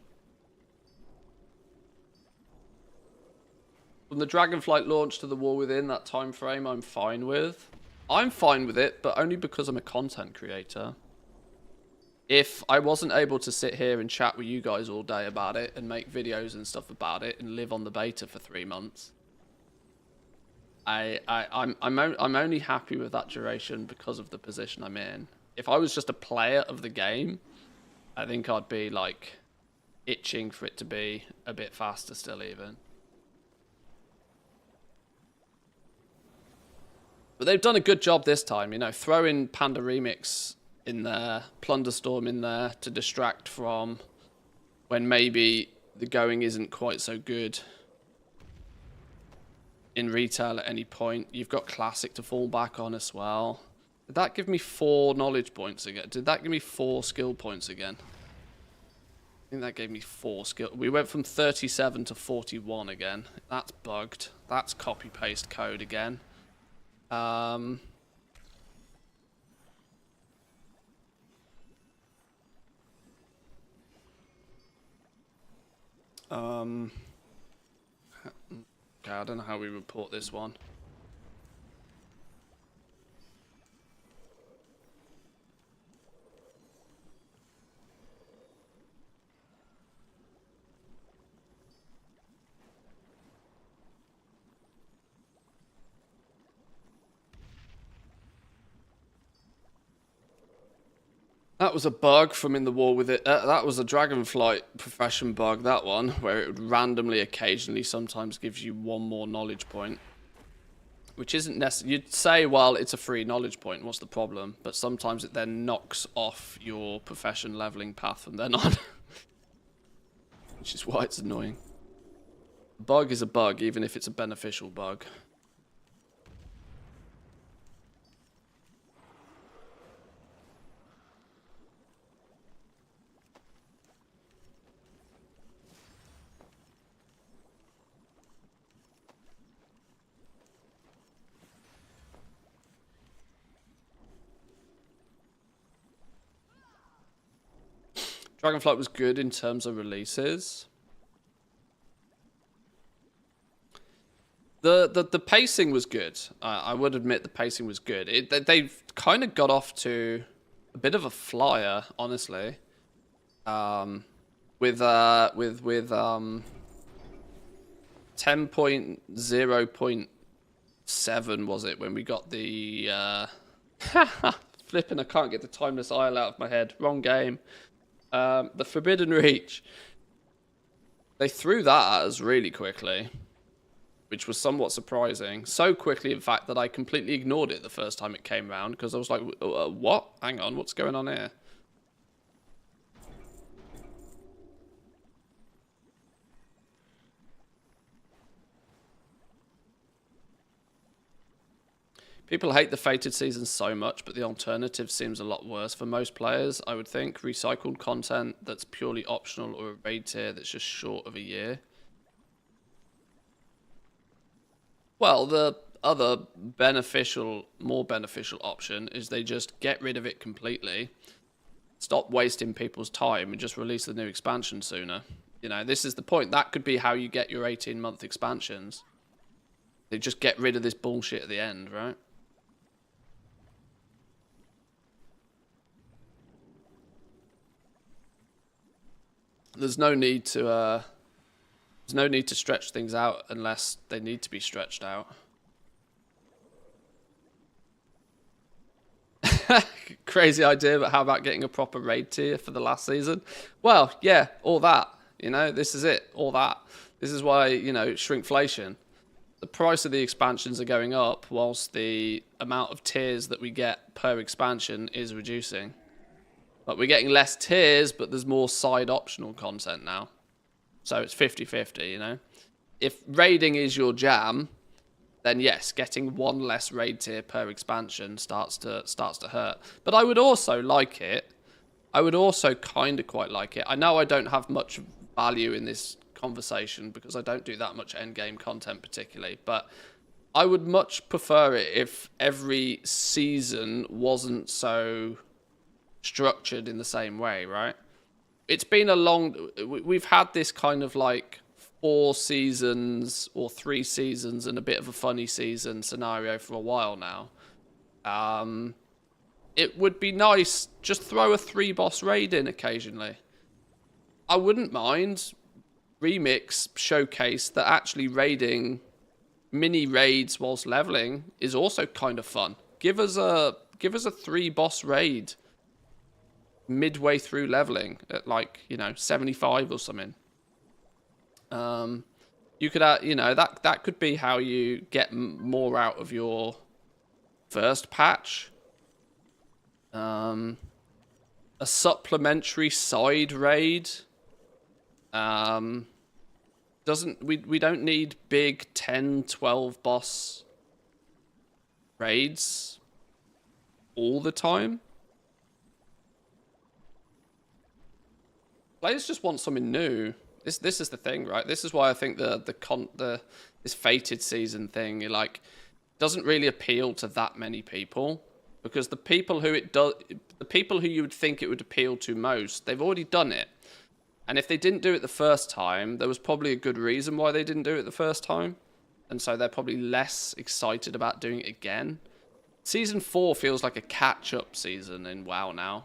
From the Dragonflight launch to the War Within, that time frame I'm fine with. I'm fine with it, but only because I'm a content creator. If I wasn't able to sit here and chat with you guys all day about it and make videos and stuff about it and live on the beta for 3 months, I'm only happy with that duration because of the position I'm in. If I was just a player of the game, I think I'd be like itching for it to be a bit faster still even. But they've done a good job this time, you know, throwing Panda Remix in there, Plunderstorm in there to distract from when maybe the going isn't quite so good in retail at any point. You've got Classic to fall back on as well. Did that give me 4 knowledge points again? Did that give me 4 skill points again? I think that gave me 4 skill. We went from 37 to 41 again. That's bugged. That's copy-paste code again. Okay, I don't know how we report this one. That was a bug from in the War with it. That was a Dragonflight profession bug, that one, where it would randomly, occasionally, sometimes gives you 1 more knowledge point. Which isn't necessary. You'd say, well, it's a free knowledge point, what's the problem? But sometimes it then knocks off your profession leveling path from then on. Which is why it's annoying. A bug is a bug, even if it's a beneficial bug. Dragonflight was good in terms of releases. The pacing was good. I would admit the pacing was good. They've kind of got off to a bit of a flyer, honestly. With 10.0.7 was it when we got the flipping, I can't get the Timeless Isle out of my head. Wrong game. The Forbidden Reach. They threw that at us really quickly, which was somewhat surprising. So quickly, in fact, that I completely ignored it the first time it came around, because I was like, what? Hang on, what's going on here? People hate the fated season so much, but the alternative seems a lot worse for most players, I would think. Recycled content that's purely optional or a raid tier that's just short of a year. Well, the other more beneficial option is they just get rid of it completely, stop wasting people's time, and just release the new expansion sooner. You know, this is the point. That could be how you get your 18-month expansions. They just get rid of this bullshit at the end, right? There's no need to stretch things out unless they need to be stretched out. Crazy idea, but how about getting a proper raid tier for the last season? Well, yeah, all that. You know, this is it, all that. This is why, you know, shrinkflation. The price of the expansions are going up whilst the amount of tiers that we get per expansion is reducing. But we're getting less tiers, but there's more side optional content now. So it's 50-50, you know. If raiding is your jam, then yes, getting one less raid tier per expansion starts to hurt. But I would also like it. I would also kind of quite like it. I know I don't have much value in this conversation because I don't do that much endgame content particularly, but I would much prefer it if every season wasn't so structured in the same way, right? It's been we've had this kind of like 4 seasons or 3 seasons and a bit of a funny season scenario for a while now. It would be nice, just throw a 3-boss raid in occasionally. I wouldn't mind. Remix showcase that actually raiding mini raids whilst leveling is also kind of fun. Give us a 3-boss raid midway through leveling at, like, you know, 75 or something. You could, you know, that could be how you get more out of your first patch. A supplementary side raid. We don't need big 10-12 boss raids all the time. Players just want something new. This is the thing, right? This is why I think this fated season thing, like, doesn't really appeal to that many people, because the people who you would think it would appeal to most, they've already done it. And if they didn't do it the first time, there was probably a good reason why they didn't do it the first time. And so they're probably less excited about doing it again. Season 4 feels like a catch-up season in WoW now.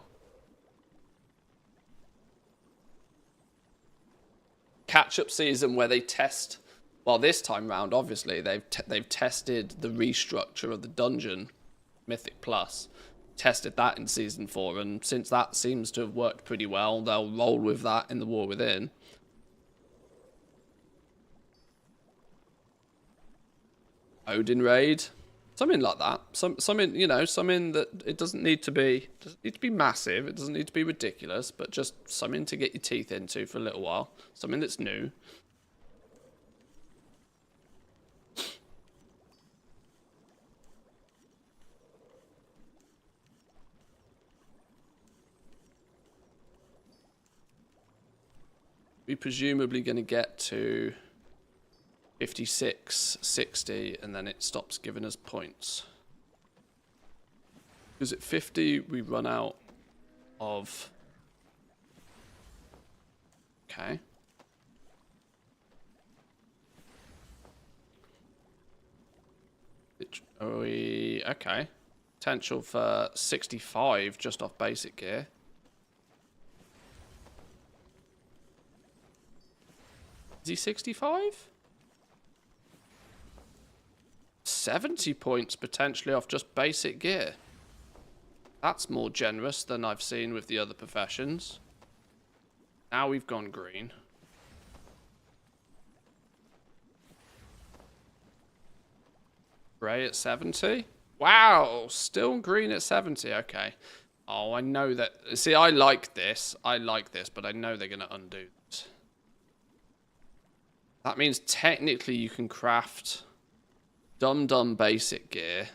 Catch-up season where they test... Well, this time round, obviously, they've tested the restructure of the dungeon, Mythic Plus. Tested that in Season 4, and since that seems to have worked pretty well, they'll roll with that in the War Within. Odin Raid. Something like that. Something, you know, something that it doesn't need to be massive, it doesn't need to be ridiculous, but just something to get your teeth into for a little while. Something that's new. We're presumably going to get to 56, 60, and then it stops giving us points. Because at 50, we run out of... Okay. Okay. Potential for 65 just off basic gear. Is he 65? 70 points potentially off just basic gear. That's more generous than I've seen with the other professions. Now we've gone green. Grey at 70? Wow, still green at 70, okay. Oh, I know that. See, I like this, but I know they're going to undo this. That means technically you can craft dumb basic gear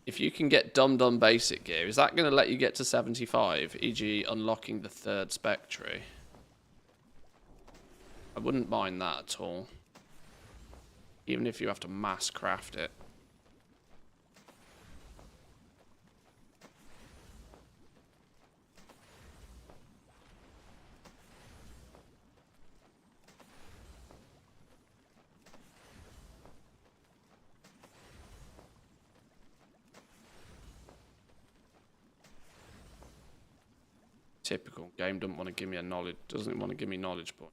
if you can get Dum basic gear, is that going to let you get to 75, e.g. unlocking the 3rd spec tree? I wouldn't mind that at all. Even if you have to mass craft it. Typical game doesn't want to give me doesn't want to give me knowledge point.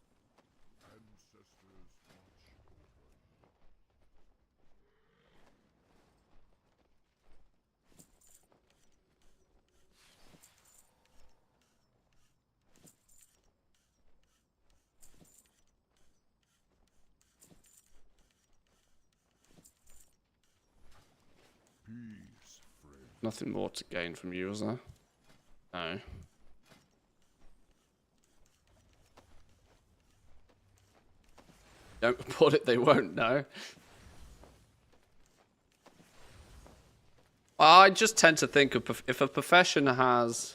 Nothing more to gain from you, is there? No. Don't report it, they won't know. I just tend to think of if a profession has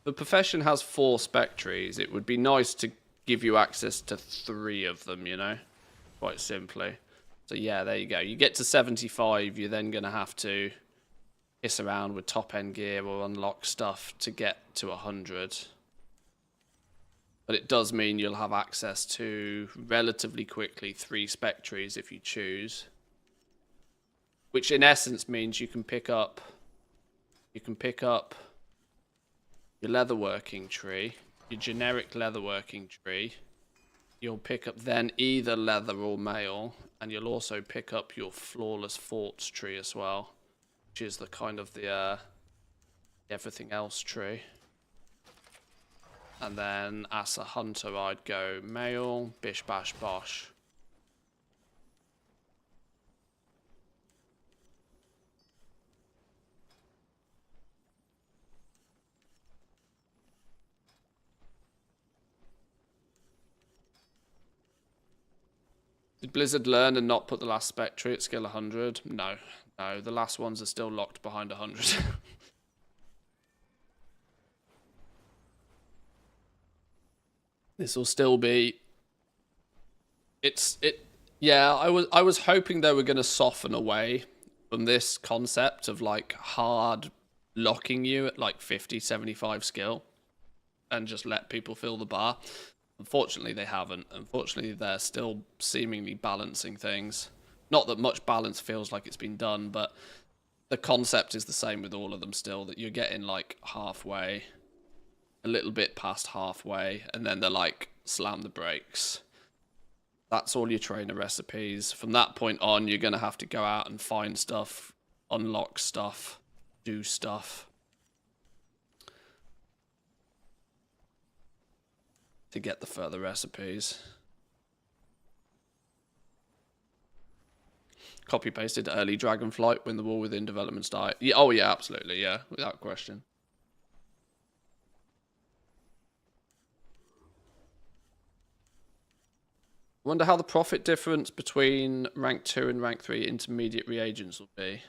4 spec trees, it would be nice to give you access to 3 of them, you know? Quite simply. So yeah, there you go. You get to 75, you're then going to have to piss around with top end gear or unlock stuff to get to 100. But it does mean you'll have access to relatively quickly 3 spec trees if you choose. Which in essence means you can pick up your leatherworking tree, your generic leatherworking tree. You'll pick up then either leather or mail, and you'll also pick up your flawless forts tree as well, which is the kind of the everything else tree. And then as a hunter, I'd go mail, bish bash bosh. Did Blizzard learn and not put the last spec tree at skill 100? No. No, the last ones are still locked behind 100. This will still be... Yeah, I was hoping they were going to soften away from this concept of like hard locking you at like 50, 75 skill and just let people fill the bar. Unfortunately, they haven't. Unfortunately, they're still seemingly balancing things. Not that much balance feels like it's been done, but the concept is the same with all of them still, that you're getting like halfway, a little bit past halfway, and then they're like, slam the brakes. That's all your trainer recipes. From that point on, you're going to have to go out and find stuff, unlock stuff, do stuff to get the further recipes. Copy pasted early Dragonflight when the War Within developments die. Yeah, oh yeah, absolutely, yeah, without question. Wonder how the profit difference between rank 2 and rank 3 intermediate reagents will be.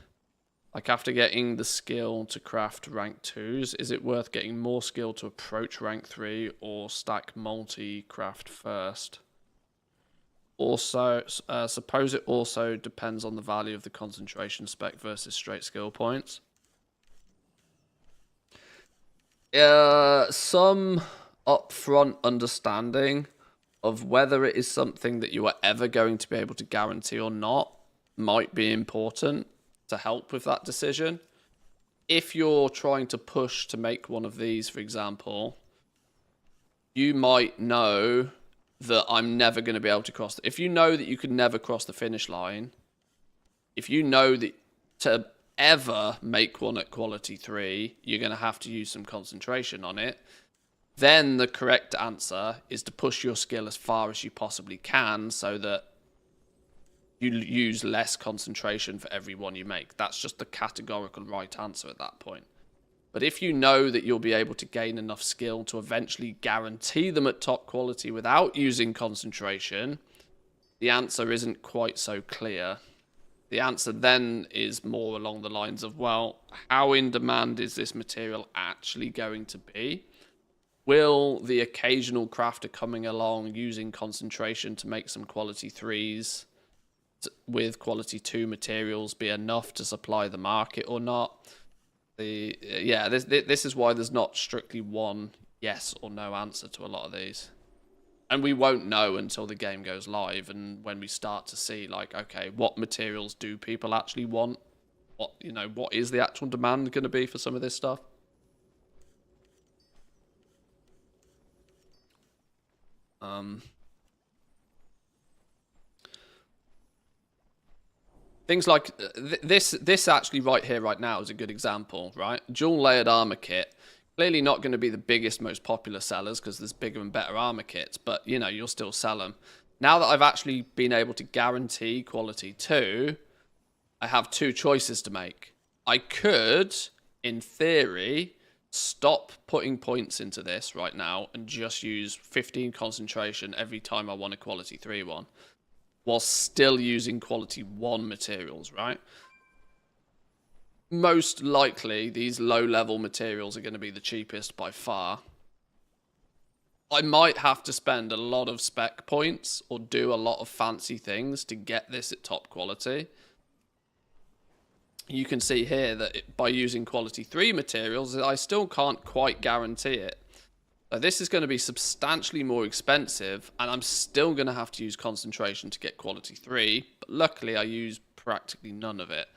Like after getting the skill to craft rank 2s, is it worth getting more skill to approach rank 3 or stack multi-craft first? Also, suppose it also depends on the value of the concentration spec versus straight skill points. Some upfront understanding of whether it is something that you are ever going to be able to guarantee or not might be important to help with that decision. If you're trying to push to make one of these, for example, you might know that I'm never going to be able to cross. If you know that you could never cross the finish line, if you know that to ever make one at quality 3, you're going to have to use some concentration on it, then the correct answer is to push your skill as far as you possibly can so that you use less concentration for every one you make. That's just the categorical right answer at that point. But if you know that you'll be able to gain enough skill to eventually guarantee them at top quality without using concentration, the answer isn't quite so clear. The answer then is more along the lines of, well, how in demand is this material actually going to be? Will the occasional crafter coming along using concentration to make some quality 3s with quality 2 materials be enough to supply the market or not? This is why there's not strictly one yes or no answer to a lot of these. And we won't know until the game goes live and when we start to see, like, okay, what materials do people actually want? What is the actual demand going to be for some of this stuff? Things like this actually right here, right now is a good example, right? Dual layered armor kit. Clearly not going to be the biggest, most popular sellers because there's bigger and better armor kits, but, you'll still sell them. Now that I've actually been able to guarantee quality 2, I have 2 choices to make. I could, in theory, stop putting points into this right now and just use 15 concentration every time I want a quality 3 one, while still using quality 1 materials, right? Most likely, these low-level materials are going to be the cheapest by far. I might have to spend a lot of spec points or do a lot of fancy things to get this at top quality. You can see here that by using quality 3 materials, I still can't quite guarantee it. So this is going to be substantially more expensive, and I'm still going to have to use concentration to get quality 3, but luckily I use practically none of it.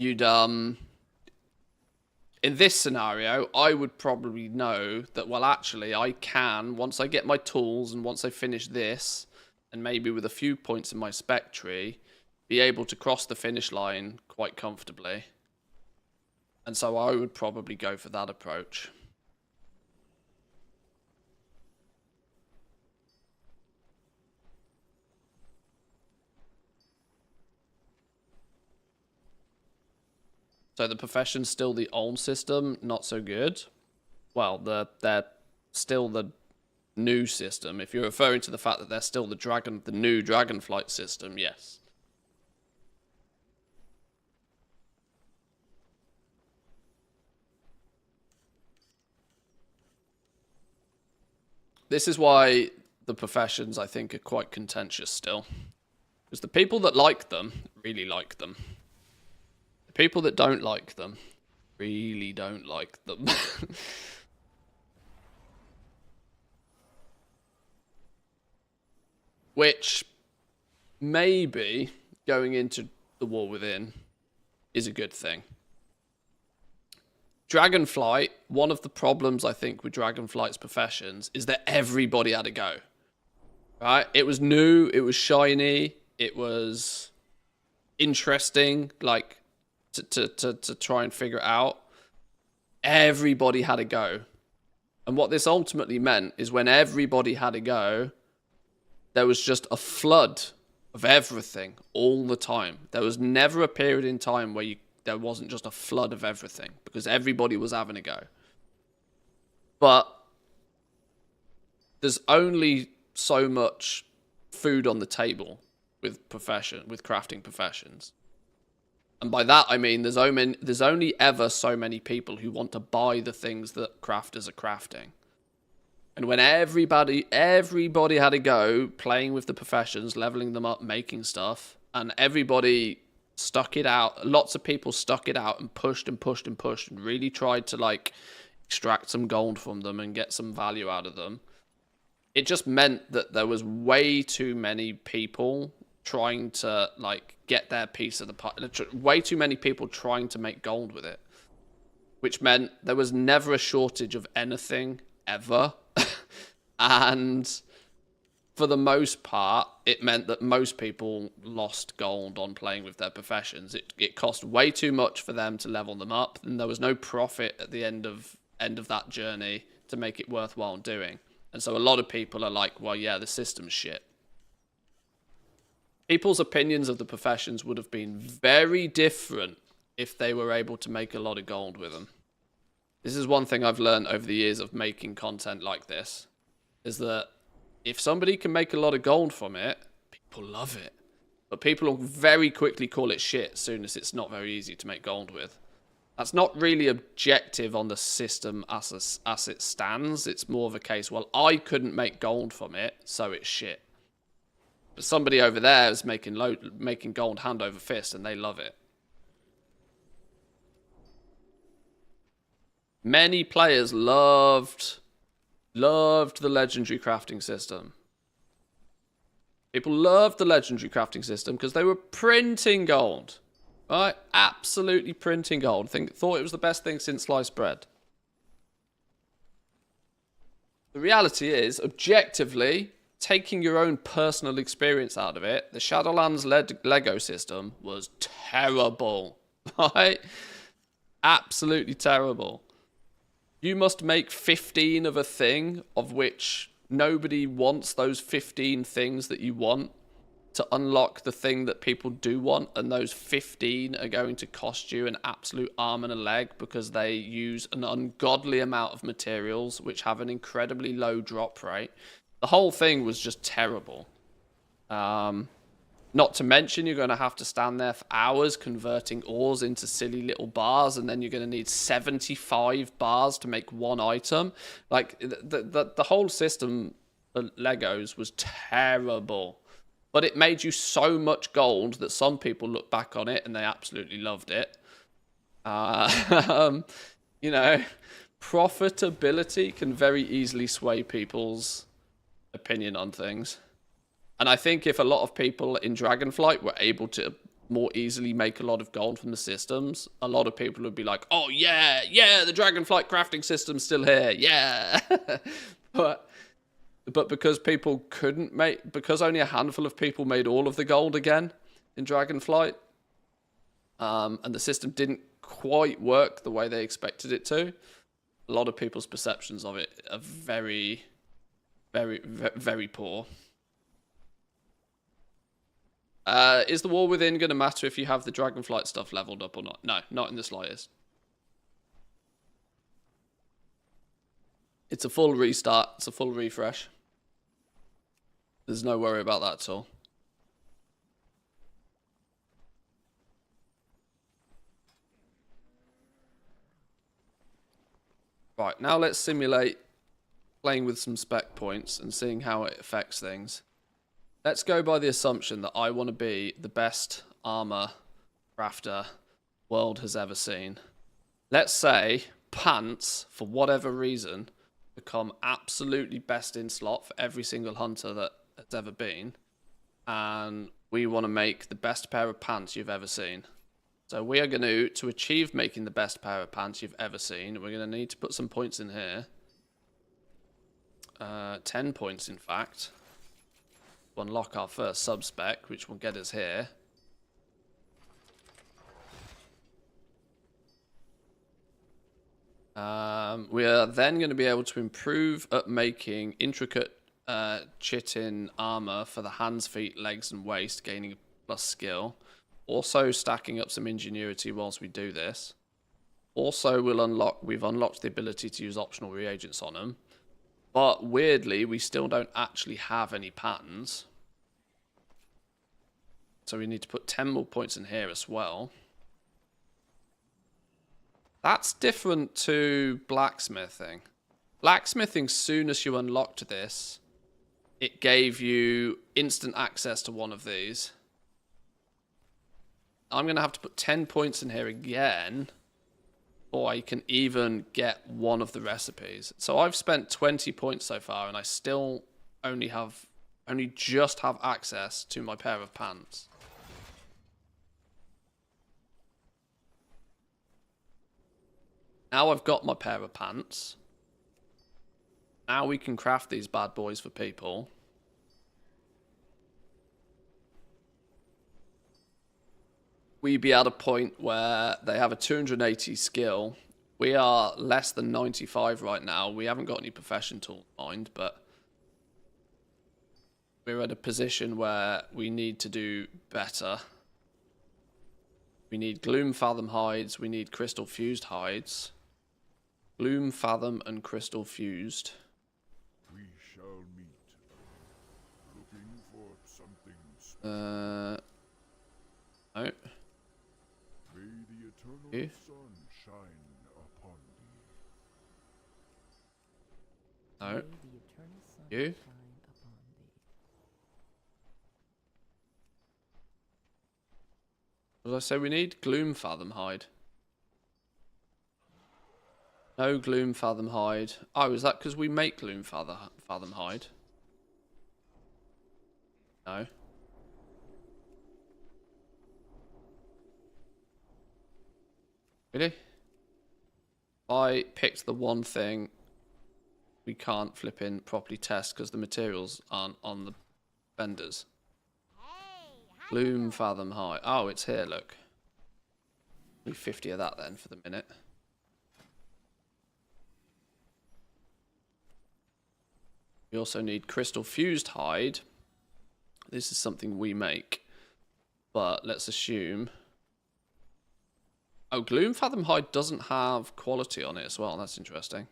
In this scenario, I would probably know that, well, actually, I can, once I get my tools and once I finish this, and maybe with a few points in my spec tree, be able to cross the finish line quite comfortably. And so I would probably go for that approach. So the profession's still the old system, not so good. Well, they're still the new system. If you're referring to the fact that they're still the new Dragonflight system, yes. This is why the professions, I think, are quite contentious still. Because the people that like them really like them. The people that don't like them really don't like them. Which, maybe, going into the War Within, is a good thing. Dragonflight, one of the problems, I think, with Dragonflight's professions is that everybody had a go. Right? It was new, it was shiny, it was interesting, like, to try and figure it out. Everybody had a go. And what this ultimately meant is when everybody had a go, there was just a flood of everything all the time. There was never a period in time where there wasn't just a flood of everything because everybody was having a go. But there's only so much food on the table with crafting professions. And by that, I mean there's only ever so many people who want to buy the things that crafters are crafting. And when everybody had a go playing with the professions, leveling them up, making stuff, and everybody stuck it out, lots of people stuck it out and pushed and pushed and pushed and really tried to, like, extract some gold from them and get some value out of them. It just meant that there was way too many people trying to, like, get their piece of the pie. Way too many people trying to make gold with it. Which meant there was never a shortage of anything, ever. And for the most part, it meant that most people lost gold on playing with their professions. It cost way too much for them to level them up, and there was no profit at the end of that journey to make it worthwhile doing. And so a lot of people are like, well, yeah, the system's shit. People's opinions of the professions would have been very different if they were able to make a lot of gold with them. This is one thing I've learned over the years of making content like this, is that if somebody can make a lot of gold from it, people love it. But people will very quickly call it shit as soon as it's not very easy to make gold with. That's not really objective on the system as it stands. It's more of a case, well, I couldn't make gold from it, so it's shit. But somebody over there is making gold hand over fist, and they love it. Many players loved the legendary crafting system. People loved the legendary crafting system because they were printing gold. Right? Absolutely printing gold. Thought it was the best thing since sliced bread. The reality is, objectively, taking your own personal experience out of it, the Shadowlands Lego system was terrible. Right? Absolutely terrible. You must make 15 of a thing, of which nobody wants those 15 things that you want to unlock the thing that people do want, and those 15 are going to cost you an absolute arm and a leg because they use an ungodly amount of materials which have an incredibly low drop rate. The whole thing was just terrible. Not to mention, you're going to have to stand there for hours converting ores into silly little bars, and then you're going to need 75 bars to make one item. Like, the whole system of Legos was terrible. But it made you so much gold that some people look back on it and they absolutely loved it. You know, profitability can very easily sway people's opinion on things. And I think if a lot of people in Dragonflight were able to more easily make a lot of gold from the systems, a lot of people would be like, oh yeah, the Dragonflight crafting system's still here, yeah. But because people couldn't make, because only a handful of people made all of the gold again in Dragonflight, and the system didn't quite work the way they expected it to, a lot of people's perceptions of it are very, very, very poor. Is the War Within going to matter if you have the Dragonflight stuff leveled up or not? No, not in the slightest. It's a full restart. It's a full refresh. There's no worry about that at all. Right, now let's simulate playing with some spec points and seeing how it affects things. Let's go by the assumption that I want to be the best armor crafter world has ever seen. Let's say pants, for whatever reason, become absolutely best in slot for every single hunter that has ever been. And we want to make the best pair of pants you've ever seen. So we are going to achieve making the best pair of pants you've ever seen, we're going to need to put some points in here. 10 points, in fact. Unlock our first sub-spec, which will get us here. We are then going to be able to improve at making intricate chitin armor for the hands, feet, legs, and waist, gaining plus skill. Also stacking up some ingenuity whilst we do this. Also, we've unlocked the ability to use optional reagents on them. But weirdly, we still don't actually have any patterns. So we need to put 10 more points in here as well. That's different to blacksmithing. Blacksmithing, soon as you unlocked this, it gave you instant access to one of these. I'm going to have to put 10 points in here again, or I can even get one of the recipes. So I've spent 20 points so far, and I still only just have access to my pair of pants. Now I've got my pair of pants. Now we can craft these bad boys for people. We be at a point where they have a 280 skill. We are less than 95 right now. We haven't got any profession tool in mind, but we're at a position where we need to do better. We need Gloom Fathom hides. We need Crystal Fused hides. Gloom Fathom and Crystal Fused. We shall meet. Looking for something No. You? What did I say we need? Gloom Fathom Hide. No Gloom Fathom Hide. Oh, is that because we make Gloom Fathom Hide? No. Really? I picked the one thing we can't flip in properly test because the materials aren't on the vendors. Gloom Fathom High. Oh, it's here, look. Need 50 of that then for the minute. We also need Crystal Fused Hide. This is something we make. But let's assume... Oh, Gloom Fathom Hide doesn't have quality on it as well. That's interesting.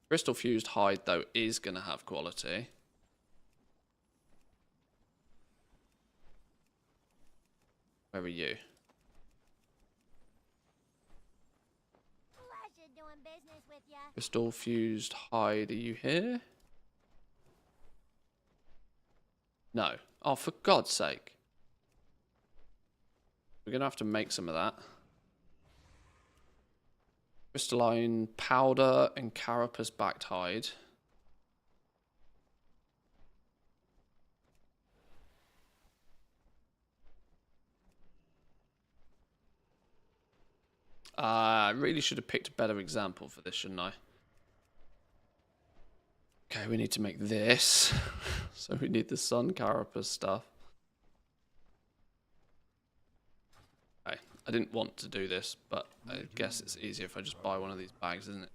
Crystal Fused Hide, though, is going to have quality. Where are you? Pleasure doing business with ya. Crystal Fused Hide, are you here? No. Oh, for God's sake. We're going to have to make some of that. Crystalline Powder and Carapace Backed Hide. I really should have picked a better example for this, shouldn't I? Okay, we need to make this. So we need the Sun Carapace stuff. Okay, I didn't want to do this, but I guess it's easier if I just buy one of these bags, isn't it?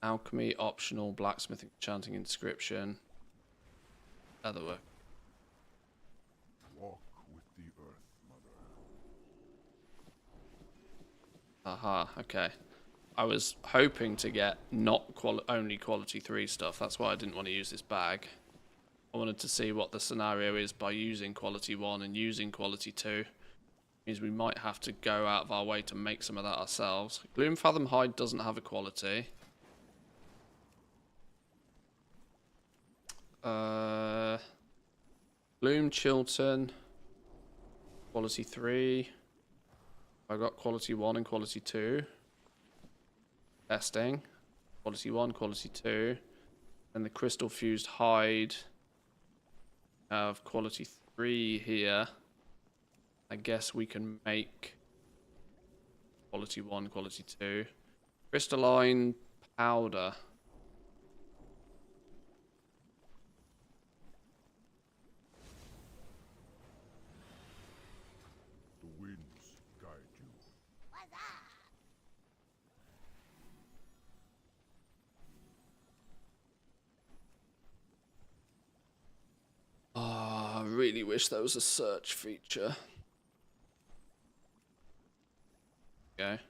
Alchemy, optional, blacksmithing, enchanting, inscription, leatherwork. Walk with the earth, mother. Aha, okay. I was hoping to get not only quality 3 stuff. That's why I didn't want to use this bag. I wanted to see what the scenario is by using quality 1 and using quality 2. Means we might have to go out of our way to make some of that ourselves. Gloom Fathom Hide doesn't have a quality. Gloom Chilton. Quality 3. I got quality 1 and quality 2. Testing. Quality 1, quality 2. And the Crystal Fused Hide. Have quality 3 here. I guess we can make quality 1, quality 2. Crystalline Powder. The winds guide you. What's up? Oh, I really wish there was a search feature. Okay.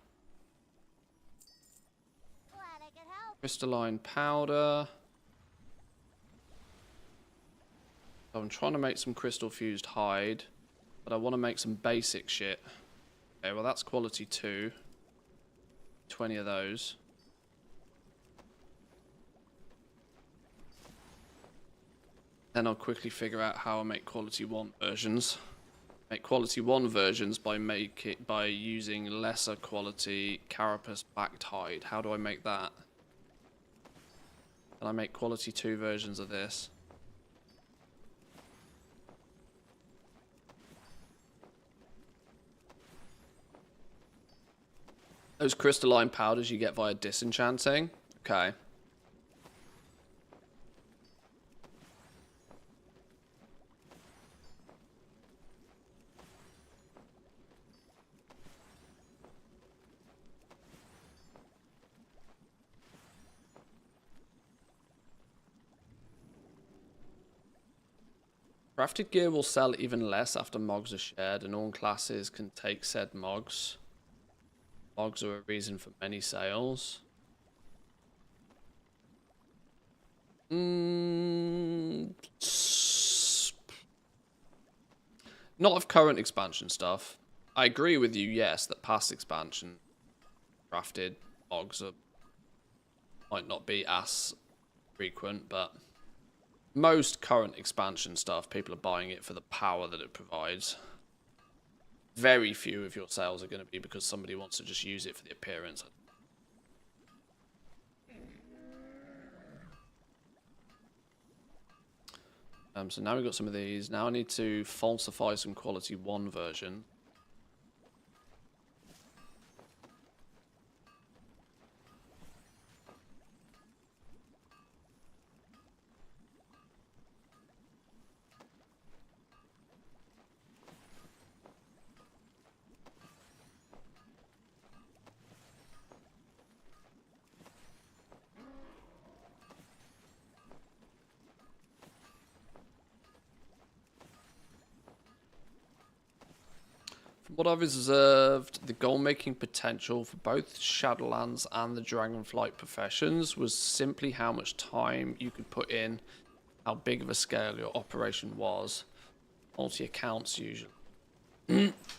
Glad I could help. Crystalline Powder. So I'm trying to make some Crystal Fused Hide, but I want to make some basic shit. Okay, well that's quality 2. 20 of those. Then I'll quickly figure out how I make quality 1 versions. Make quality 1 versions by using lesser quality carapace backed hide. How do I make that? Can I make quality 2 versions of this? Those crystalline powders you get via disenchanting. Okay. Crafted gear will sell even less after mogs are shared, and all classes can take said mogs. Mogs are a reason for many sales. Not of current expansion stuff. I agree with you, yes, that past expansion crafted mogs are might not be as frequent, but most current expansion stuff, people are buying it for the power that it provides. Very few of your sales are going to be because somebody wants to just use it for the appearance. So now we've got some of these. Now I need to falsify some quality 1 version. From what I've observed, the goal-making potential for both Shadowlands and the Dragonflight professions was simply how much time you could put in, how big of a scale your operation was. Multi-accounts usually.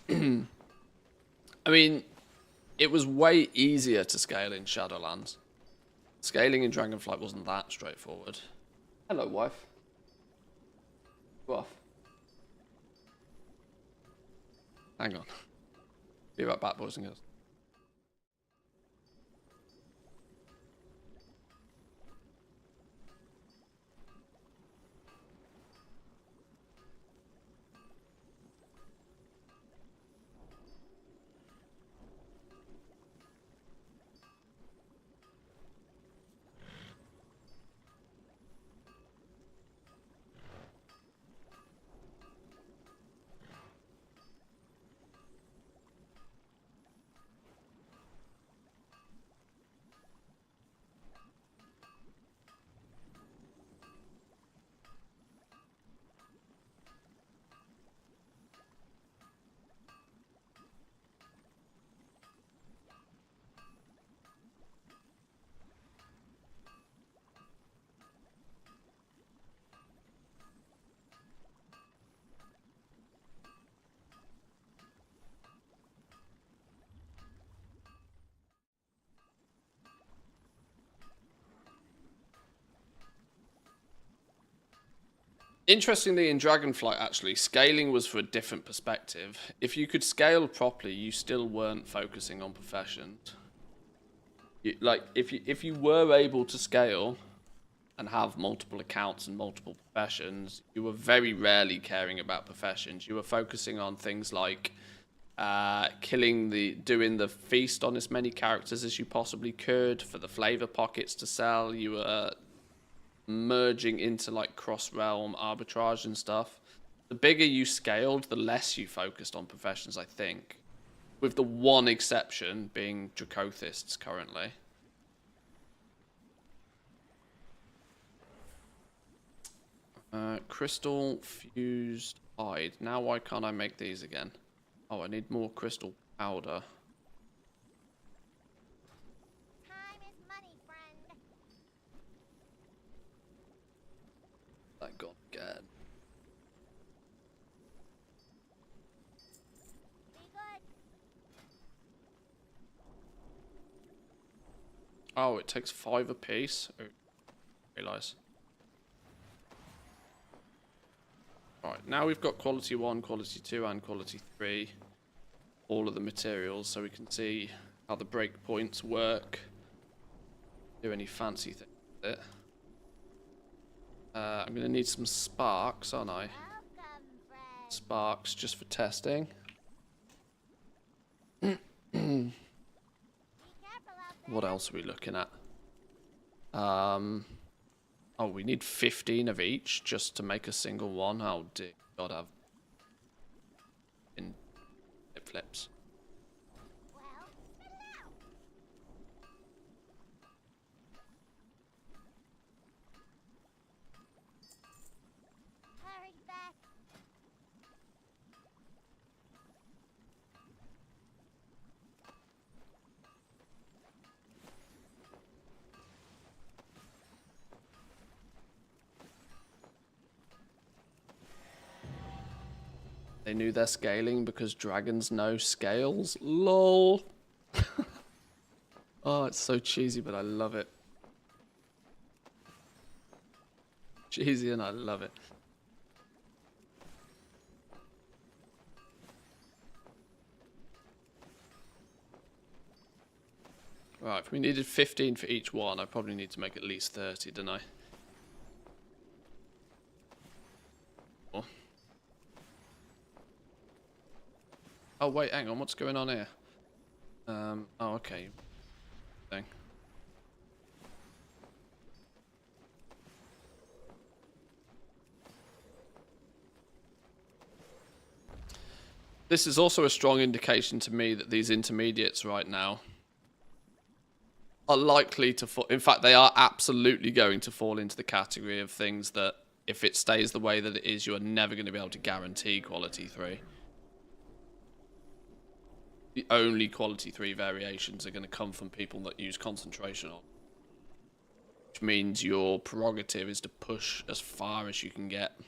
I mean, it was way easier to scale in Shadowlands. Scaling in Dragonflight wasn't that straightforward. Hello, wife. Go off. Hang on. Be right back, boys and girls. Interestingly, in Dragonflight, actually, scaling was for a different perspective. If you could scale properly, you still weren't focusing on professions. If you were able to scale and have multiple accounts and multiple professions, you were very rarely caring about professions. You were focusing on things like doing the feast on as many characters as you possibly could for the flavor pockets to sell. You were merging into like cross-realm arbitrage and stuff. The bigger you scaled, the less you focused on professions, I think. With the one exception being Dracothists currently. Crystal fused hide. Now why can't I make these again? Oh, I need more crystal powder. Time is money, friend. That got good. Be good. Oh, it takes 5 apiece. Oh, realise. Right, now we've got quality 1, quality 2, and quality 3. All of the materials, so we can see how the breakpoints work. Do any fancy things with it. I'm going to need some sparks, aren't I? Welcome, friend. Sparks, just for testing. Be careful out there. What else are we looking at? Oh, we need 15 of each just to make a single one. Oh dear God, I've in it flips. Well, spit it out. Hurry back. They knew their scaling because dragons know scales. LOL. Oh, it's so cheesy, but I love it. cheesy and I love it. Right, if we needed 15 for each one, I probably need to make at least 30, don't I? Oh, wait, hang on, what's going on here? Oh, okay. Thing. This is also a strong indication to me that these intermediates right now are likely to fall. In fact, they are absolutely going to fall into the category of things that, if it stays the way that it is, you are never going to be able to guarantee quality 3. The only quality 3 variations are going to come from people that use concentration on. Which means your prerogative is to push as far as you can get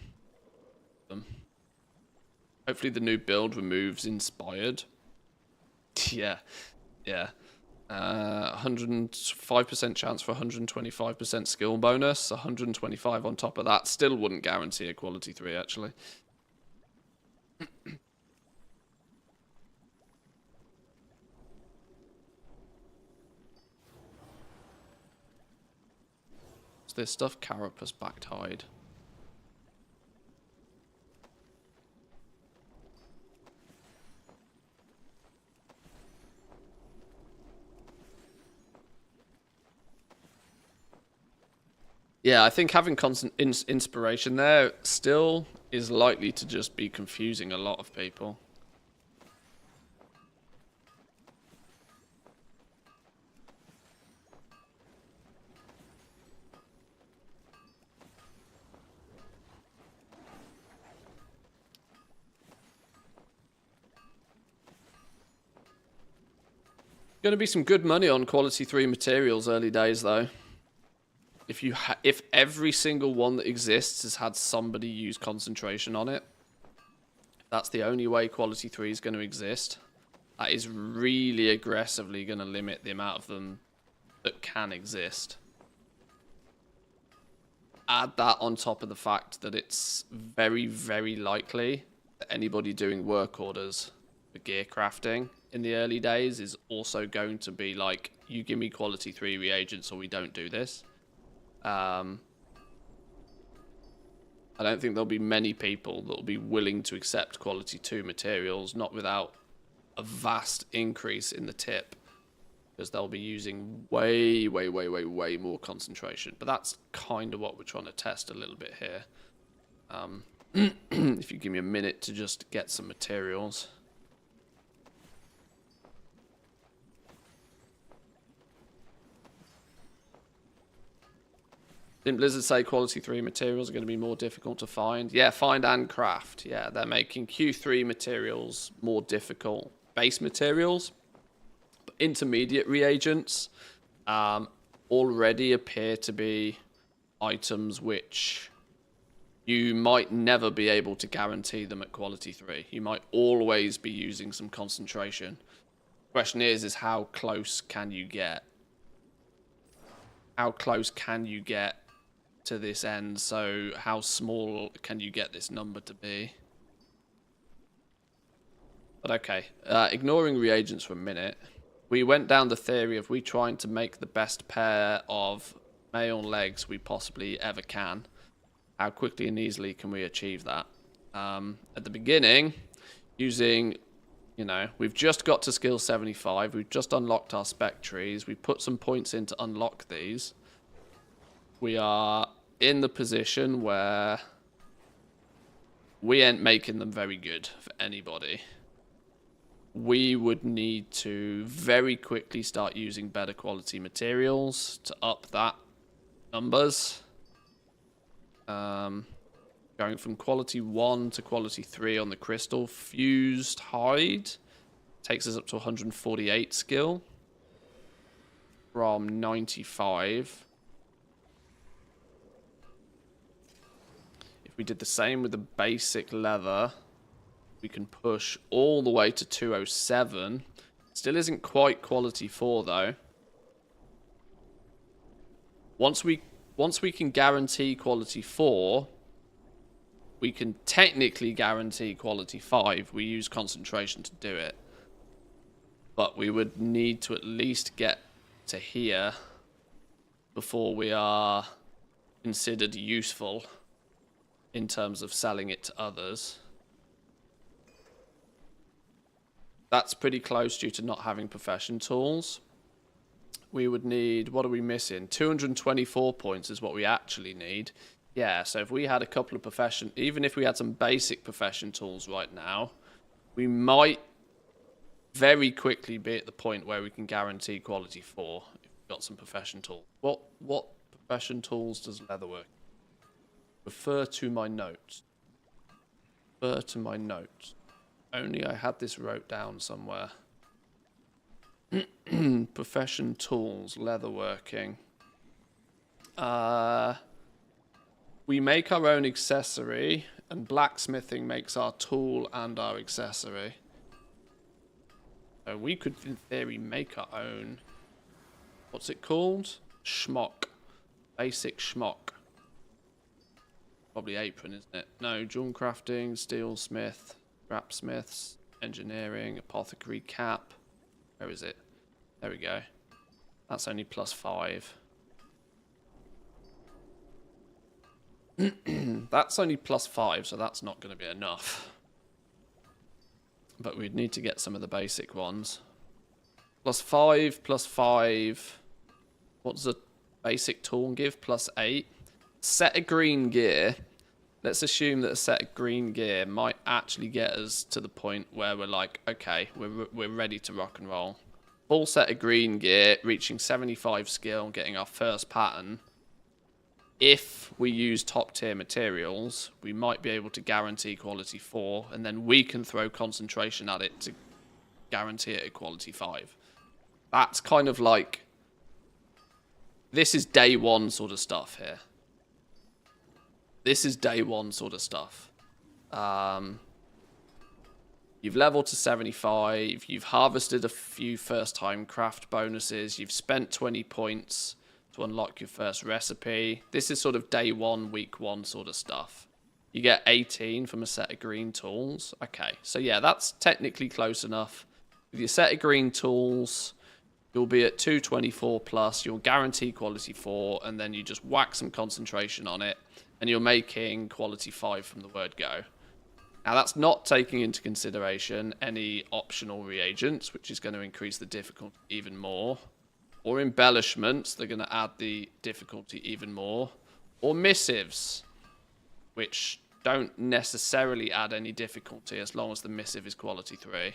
them. Hopefully the new build removes inspired. Yeah. 105% chance for 125% skill bonus. 125 on top of that still wouldn't guarantee a quality 3, actually. What's this stuff? Carapace backed hide. Yeah, I think having constant inspiration there still is likely to just be confusing a lot of people. Going to be some good money on quality 3 materials early days, though. If every single one that exists has had somebody use concentration on it, that's the only way quality 3 is going to exist. That is really aggressively going to limit the amount of them that can exist. Add that on top of the fact that it's very, very likely that anybody doing work orders for gear crafting in the early days is also going to be like, you give me quality 3 reagents or we don't do this. I don't think there'll be many people that will be willing to accept quality 2 materials, not without a vast increase in the tip, because they'll be using way more concentration. But that's kind of what we're trying to test a little bit here. If you give me a minute to just get some materials. Didn't Blizzard say quality 3 materials are going to be more difficult to find? Yeah, find and craft. Yeah, they're making Q3 materials more difficult. Base materials, but intermediate reagents already appear to be items which you might never be able to guarantee them at quality 3. You might always be using some concentration. The question is how close can you get? How close can you get to this end? So how small can you get this number to be? But okay, ignoring reagents for a minute, we went down the theory of we trying to make the best pair of male legs we possibly ever can. How quickly and easily can we achieve that? At the beginning, using, we've just got to skill 75, we've just unlocked our spec trees, we put some points in to unlock these. We are in the position where we ain't making them very good for anybody. We would need to very quickly start using better quality materials to up that numbers. Going from quality 1 to quality 3 on the crystal fused hide takes us up to 148 skill from 95. If we did the same with the basic leather, we can push all the way to 207. Still isn't quite quality 4 though. Once we once we can guarantee quality 4, we can technically guarantee quality 5. We use concentration to do it. But we would need to at least get to here before we are considered useful in terms of selling it to others. That's pretty close due to not having profession tools. We would need, what are we missing? 224 points is what we actually need. Yeah, so if we had a couple of profession, even if we had some basic profession tools right now, we might very quickly be at the point where we can guarantee quality 4 if we've got some profession tools. What profession tools does Leatherwork? Refer to my notes. Refer to my notes. Only I had this wrote down somewhere. Profession tools, leatherworking. We make our own accessory, and blacksmithing makes our tool and our accessory. So we could, in theory, make our own. What's it called? Schmock. Basic schmock. Probably apron, isn't it? No, jewel crafting, steelsmith, scrapsmiths, engineering, apothecary cap. Where is it? There we go. That's only +5. That's only +5, so that's not going to be enough. But we'd need to get some of the basic ones. +5, +5. What does a basic tool give? +8. Set of green gear. Let's assume that a set of green gear might actually get us to the point where we're like, okay, we're ready to rock and roll. Full set of green gear, reaching 75 skill, getting our first pattern. If we use top tier materials, we might be able to guarantee quality 4, and then we can throw concentration at it to guarantee it at quality 5. That's kind of like, this is day one sort of stuff here. This is day one sort of stuff. You've leveled to 75. You've harvested a few first-time craft bonuses. You've spent 20 points to unlock your first recipe. This is sort of day one, week one sort of stuff. You get 18 from a set of green tools. Okay, so yeah, that's technically close enough. With your set of green tools, you'll be at 224 plus. You'll guarantee quality 4, and then you just whack some concentration on it, and you're making quality 5 from the word go. Now, that's not taking into consideration any optional reagents, which is going to increase the difficulty even more. Or embellishments, they're going to add the difficulty even more. Or missives, which don't necessarily add any difficulty as long as the missive is quality 3.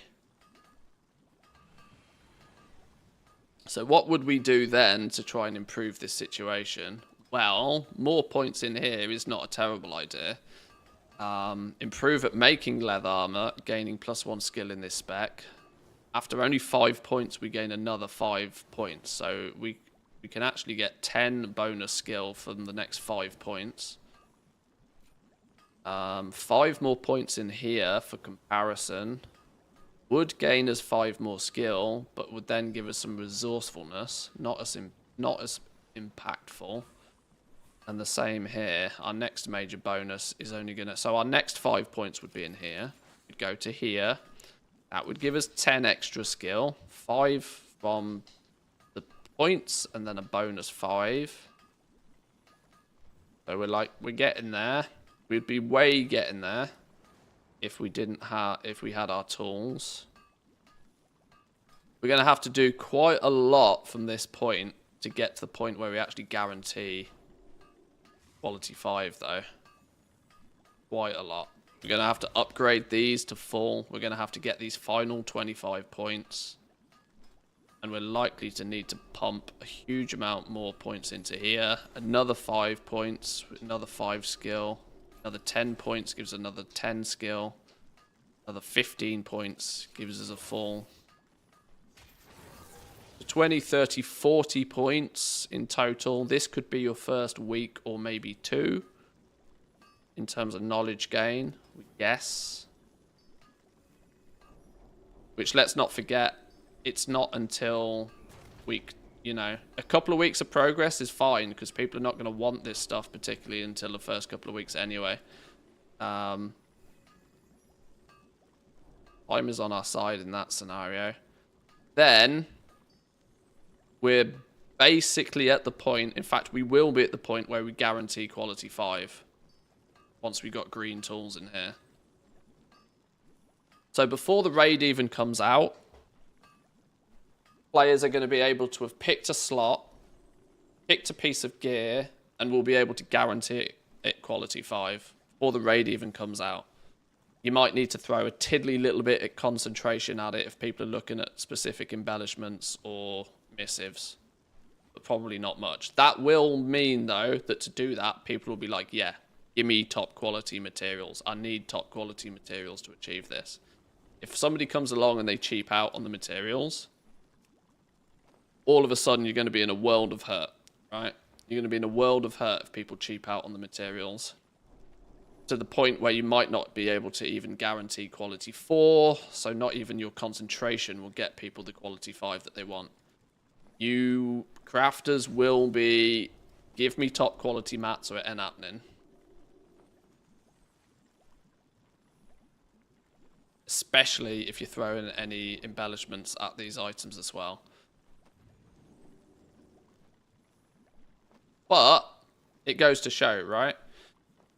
So what would we do then to try and improve this situation? Well, more points in here is not a terrible idea. Improve at making leather armor, gaining +1 skill in this spec. After only 5 points, we gain another 5 points. So we can actually get 10 bonus skill from the next 5 points. 5 more points in here for comparison. Would gain us 5 more skill, but would then give us some resourcefulness. Not as impactful. And the same here. Our next major bonus is only going to... So our next 5 points would be in here. We'd go to here. That would give us 10 extra skill. 5 from the points, and then a bonus 5. So we're getting there. We'd be way getting there if we had our tools. We're going to have to do quite a lot from this point to get to the point where we actually guarantee quality 5, though. Quite a lot. We're going to have to upgrade these to full. We're going to have to get these final 25 points. And we're likely to need to pump a huge amount more points into here. Another 5 points, another 5 skill. Another 10 points gives another 10 skill. Another 15 points gives us a full. 20, 30, 40 points in total. This could be your first week or maybe 2 in terms of knowledge gain, we guess. Which, let's not forget, it's not until week, you know, a couple of weeks of progress is fine because people are not going to want this stuff particularly until the first couple of weeks anyway. Time is on our side in that scenario. Then we're basically at the point, in fact, we will be at the point where we guarantee quality 5 once we got green tools in here. So before the raid even comes out, players are going to be able to have picked a slot, picked a piece of gear, and will be able to guarantee it quality 5 before the raid even comes out. You might need to throw a tiddly little bit of concentration at it if people are looking at specific embellishments or missives. But probably not much. That will mean, though, that to do that, people will be like, yeah, give me top quality materials. I need top quality materials to achieve this. If somebody comes along and they cheap out on the materials, all of a sudden you're going to be in a world of hurt, right? You're going to be in a world of hurt if people cheap out on the materials. To the point where you might not be able to even guarantee quality 4, so not even your concentration will get people the quality 5 that they want. You crafters will be, give me top quality mats or it ain't happening. Especially if you throw in any embellishments at these items as well. But it goes to show, right?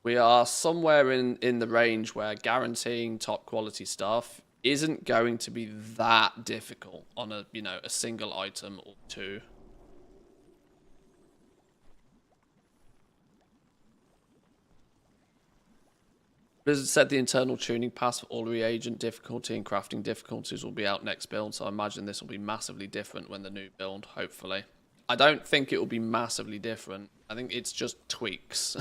We are somewhere in the range where guaranteeing top quality stuff isn't going to be that difficult on a, you know, a single item or two. Blizzard said the internal tuning pass for all reagent difficulty and crafting difficulties will be out next build, so I imagine this will be massively different when the new build, hopefully. I don't think it will be massively different. I think it's just tweaks.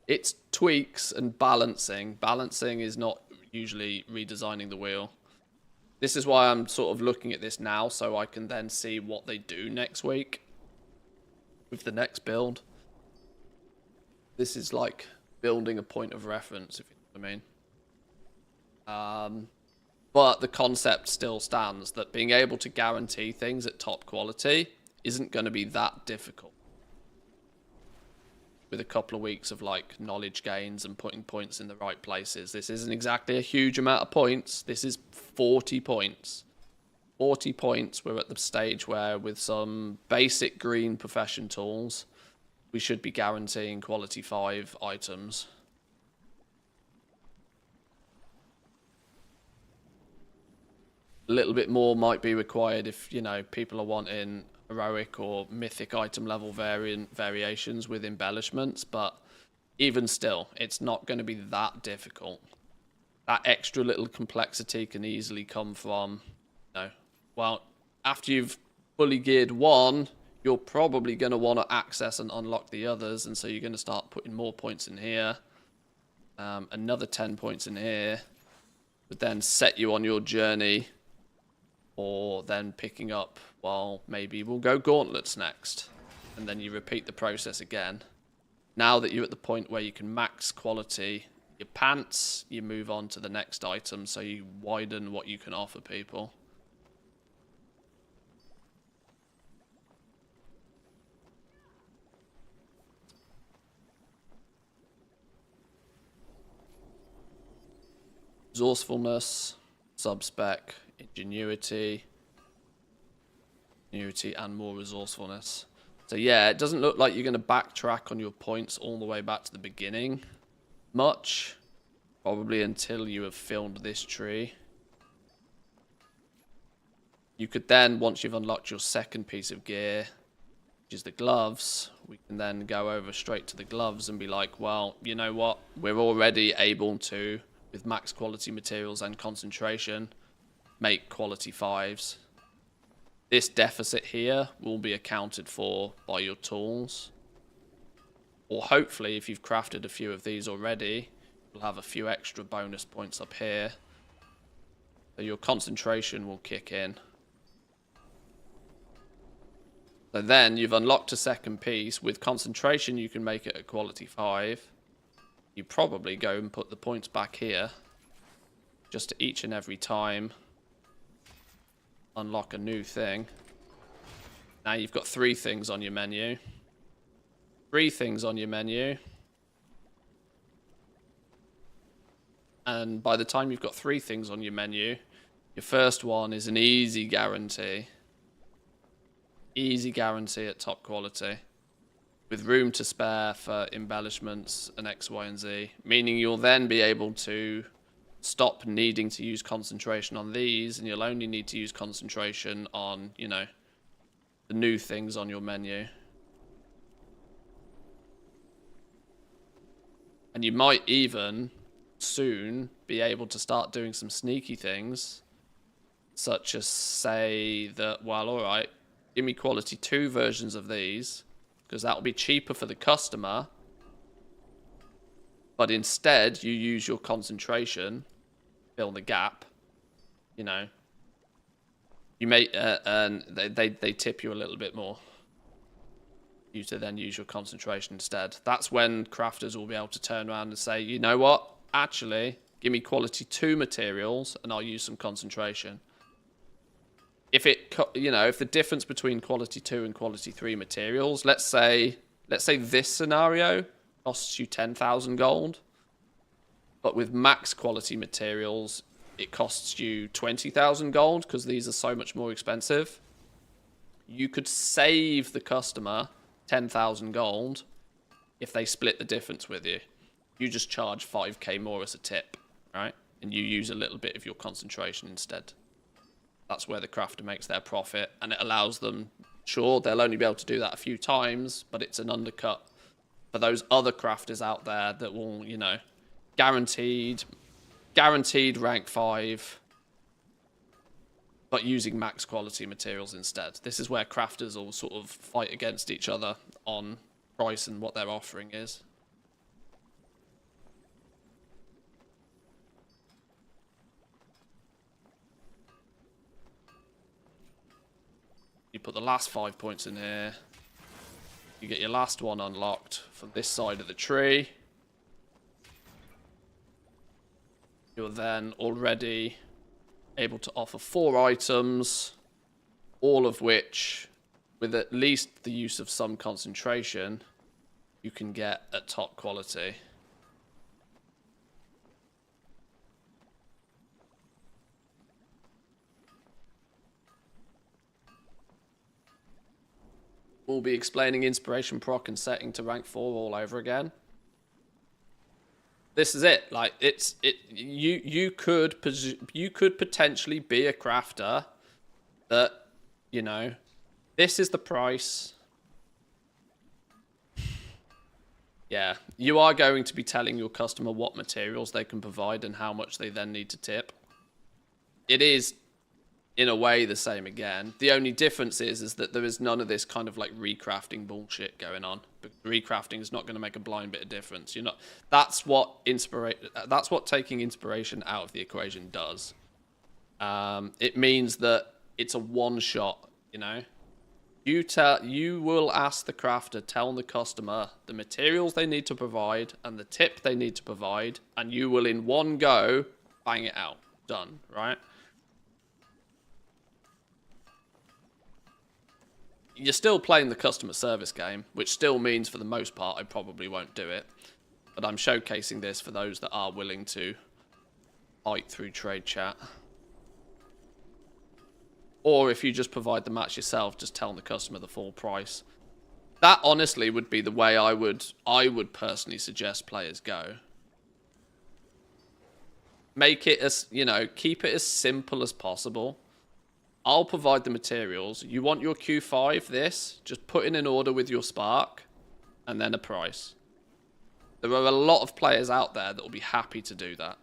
It's tweaks and balancing. Balancing is not usually redesigning the wheel. This is why I'm sort of looking at this now, so I can then see what they do next week with the next build. This is like building a point of reference, if you know what I mean. But the concept still stands that being able to guarantee things at top quality isn't going to be that difficult. With a couple of weeks of like knowledge gains and putting points in the right places. This isn't exactly a huge amount of points. This is 40 points. 40 points. We're at the stage where with some basic green profession tools, we should be guaranteeing quality 5 items. A little bit more might be required if, you know, people are wanting heroic or mythic item level variations with embellishments, but even still, it's not going to be that difficult. That extra little complexity can easily come from, you know, well, after you've fully geared one, you're probably going to want to access and unlock the others, and so you're going to start putting more points in here. Another 10 points in here would then set you on your journey, or then picking up, well, maybe we'll go gauntlets next, and then you repeat the process again. Now that you're at the point where you can max quality your pants, you move on to the next item, so you widen what you can offer people. Resourcefulness, sub-spec, ingenuity and more resourcefulness. So yeah, it doesn't look like you're going to backtrack on your points all the way back to the beginning much, probably until you have filled this tree. You could then, once you've unlocked your second piece of gear, which is the gloves, we can then go over straight to the gloves and be like, well, you know what, we're already able to, with max quality materials and concentration, make quality 5s. This deficit here will be accounted for by your tools. Or hopefully, if you've crafted a few of these already, you'll have a few extra bonus points up here. So your concentration will kick in. So then you've unlocked a second piece. With concentration, you can make it a quality 5. You probably go and put the points back here. Just to each and every time unlock a new thing. Now you've got 3 things on your menu. 3 things on your menu. And by the time you've got 3 things on your menu, your first one is an easy guarantee. Easy guarantee at top quality. With room to spare for embellishments and X, Y, and Z. Meaning you'll then be able to stop needing to use concentration on these, and you'll only need to use concentration on, you know, the new things on your menu. And you might even soon be able to start doing some sneaky things, such as say that, well, all right, give me quality 2 versions of these, because that'll be cheaper for the customer, but instead you use your concentration, fill the gap, you know, you may and they tip you a little bit more. You to then use your concentration instead. That's when crafters will be able to turn around and say, you know what, actually, give me quality 2 materials and I'll use some concentration. If if the difference between quality 2 and quality 3 materials, let's say this scenario costs you 10,000 gold, but with max quality materials, it costs you 20,000 gold because these are so much more expensive. You could save the customer 10,000 gold if they split the difference with you. You just charge 5k more as a tip, right? And you use a little bit of your concentration instead. That's where the crafter makes their profit, and it allows them, sure, they'll only be able to do that a few times, but it's an undercut for those other crafters out there that will, you know, guaranteed rank 5, but using max quality materials instead. This is where crafters will sort of fight against each other on price and what their offering is. You put the last 5 points in here. You get your last one unlocked from this side of the tree. You're then already able to offer 4 items, all of which, with at least the use of some concentration, you can get at top quality. We'll be explaining inspiration proc and setting to rank 4 all over again. This is it. Like you could potentially be a crafter that, you know, this is the price. Yeah, you are going to be telling your customer what materials they can provide and how much they then need to tip. It is, in a way, the same again. The only difference is that there is none of this kind of like recrafting bullshit going on. But recrafting is not going to make a blind bit of difference. You're not. That's what taking inspiration out of the equation does. It means that it's a one shot. You know, you will ask the crafter, tell the customer the materials they need to provide and the tip they need to provide, and you will in one go bang it out. Done. Right. You're still playing the customer service game, which still means for the most part I probably won't do it. But I'm showcasing this for those that are willing to fight through trade chat. Or if you just provide the match yourself, just tell the customer the full price. That honestly would be the way I would personally suggest players go. Make it as, you know, keep it as simple as possible. I'll provide the materials. You want your Q5, this, just put in an order with your spark, and then a price. There are a lot of players out there that will be happy to do that.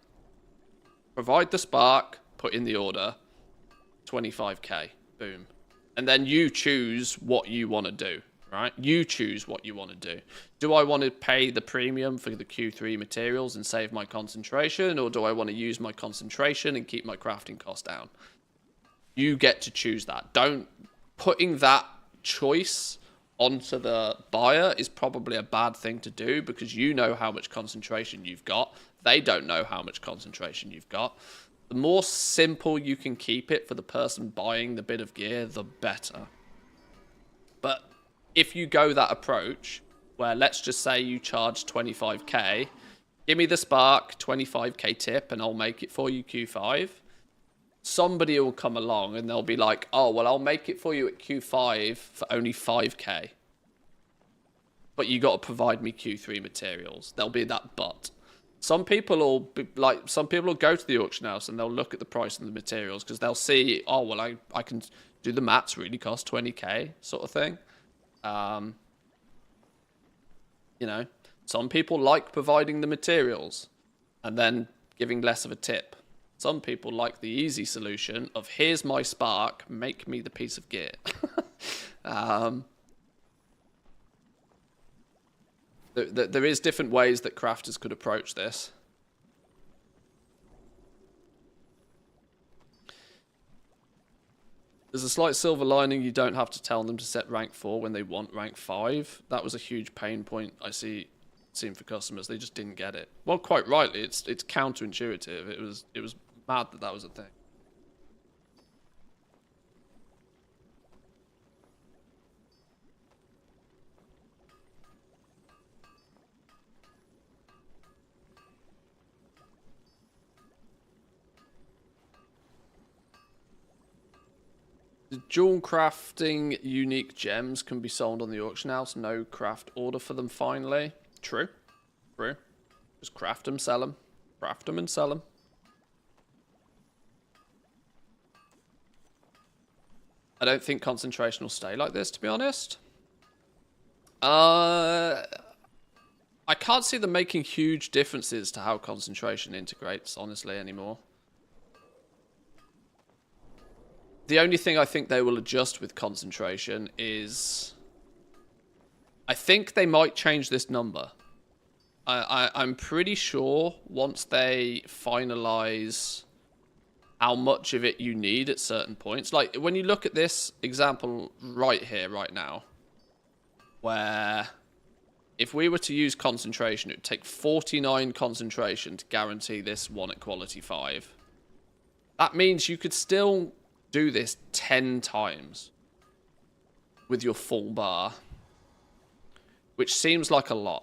Provide the spark, put in the order, 25k, boom. And then you choose what you want to do, right? You choose what you want to do. Do I want to pay the premium for the Q3 materials and save my concentration, or do I want to use my concentration and keep my crafting cost down? You get to choose that. Putting that choice onto the buyer is probably a bad thing to do, because you know how much concentration you've got. They don't know how much concentration you've got. The more simple you can keep it for the person buying the bit of gear, the better. But if you go that approach, where let's just say you charge 25k, give me the spark, 25k tip, and I'll make it for you Q5. Somebody will come along and they'll be like, oh, well, I'll make it for you at Q5 for only 5k. But you got to provide me Q3 materials. There'll be that but. Some people will go to the auction house and they'll look at the price of the materials because they'll see, oh, well, I can do the mats really cost 20k sort of thing. You know, some people like providing the materials and then giving less of a tip. Some people like the easy solution of here's my spark, make me the piece of gear. There is different ways that crafters could approach this. There's a slight silver lining. You don't have to tell them to set rank 4 when they want rank 5. That was a huge pain point I seen for customers. They just didn't get it. Well, quite rightly. It's counterintuitive. It was mad that was a thing. The dual crafting unique gems can be sold on the auction house. No craft order for them finally. True. True. Just craft them, sell them. Craft them and sell them. I don't think concentration will stay like this, to be honest. I can't see them making huge differences to how concentration integrates, honestly, anymore. The only thing I think they will adjust with concentration is... I think they might change this number. I'm pretty sure once they finalize how much of it you need at certain points. Like, when you look at this example right here, right now, where if we were to use concentration, it would take 49 concentration to guarantee this one at quality 5. That means you could still do this 10 times with your full bar, which seems like a lot.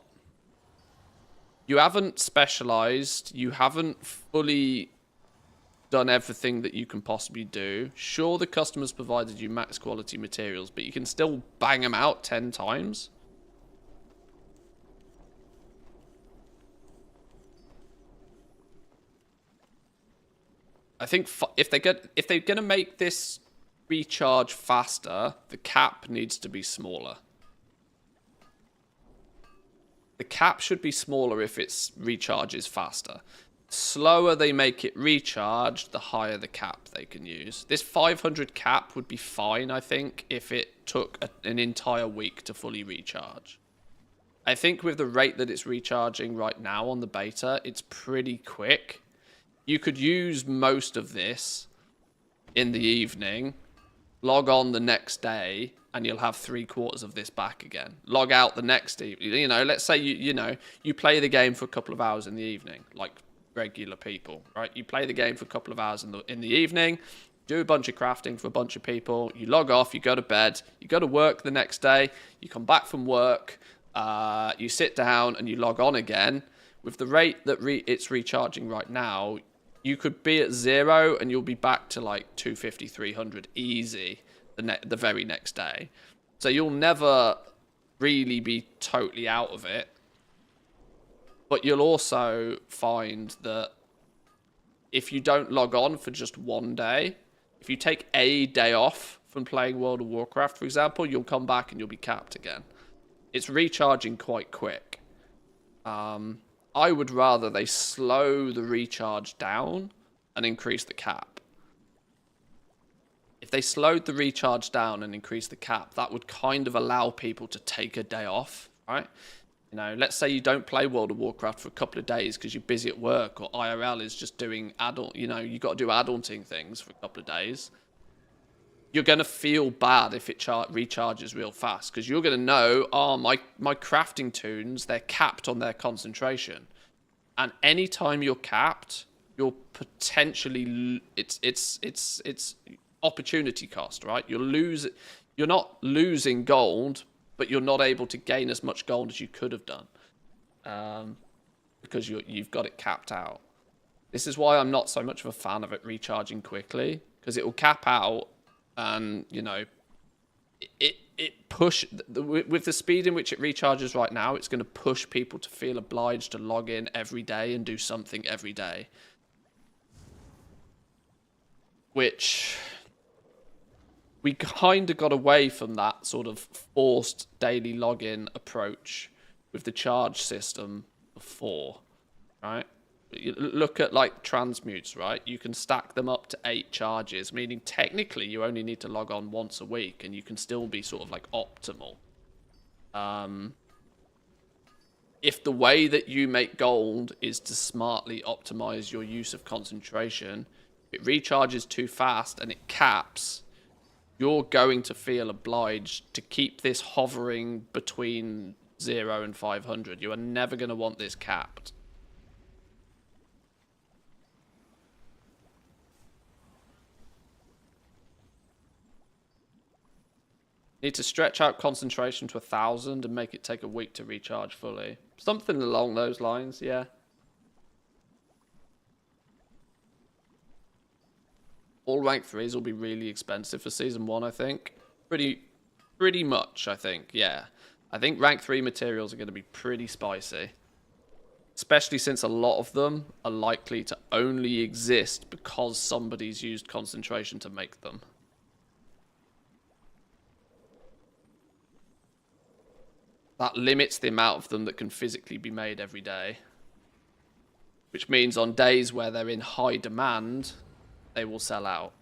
You haven't specialized, you haven't fully done everything that you can possibly do. Sure, the customer's provided you max quality materials, but you can still bang them out 10 times. I think if they're gonna make this recharge faster, the cap needs to be smaller. The cap should be smaller if its recharges faster. Slower they make it recharge, the higher the cap they can use. This 500 cap would be fine, I think, if it took an entire week to fully recharge. I think with the rate that it's recharging right now on the beta, it's pretty quick. You could use most of this in the evening, log on the next day, and you'll have 3/4 of this back again. Log out the next evening. You know, let's say you play the game for a couple of hours in the evening, like regular people, right? You play the game for a couple of hours in the evening, do a bunch of crafting for a bunch of people, you log off, you go to bed, you go to work the next day, you come back from work, you sit down and you log on again. With the rate that it's recharging right now, you could be at 0 and you'll be back to like 250, 300 easy the very next day. So you'll never really be totally out of it. But you'll also find that if you don't log on for just one day, if you take a day off from playing World of Warcraft, for example, you'll come back and you'll be capped again. It's recharging quite quick. I would rather they slow the recharge down and increase the cap. If they slowed the recharge down and increased the cap, that would kind of allow people to take a day off, right? You know, let's say you don't play World of Warcraft for a couple of days because you're busy at work, or IRL is just doing you got to do adulting things for a couple of days. You're going to feel bad if it recharges real fast, because you're going to know, oh, my crafting toons, they're capped on their concentration. And anytime you're capped, you're potentially, it's opportunity cost, right? You're you're not losing gold, but you're not able to gain as much gold as you could have done, because you've got it capped out. This is why I'm not so much of a fan of it recharging quickly, because it will cap out, and you know, with the speed in which it recharges right now, it's going to push people to feel obliged to log in every day and do something every day, which we kind of got away from that sort of forced daily login approach with the charge system before, right? You look at like transmutes, right? You can stack them up to 8 charges, meaning technically you only need to log on once a week and you can still be sort of like optimal. If the way that you make gold is to smartly optimize your use of concentration, it recharges too fast and it caps, you're going to feel obliged to keep this hovering between 0 and 500. You are never going to want this capped. Need to stretch out concentration to 1,000 and make it take a week to recharge fully. Something along those lines, yeah. All rank 3s will be really expensive for Season 1, I think. Pretty much, I think, yeah. I think rank 3 materials are going to be pretty spicy. Especially since a lot of them are likely to only exist because somebody's used concentration to make them. That limits the amount of them that can physically be made every day. Which means on days where they're in high demand, they will sell out.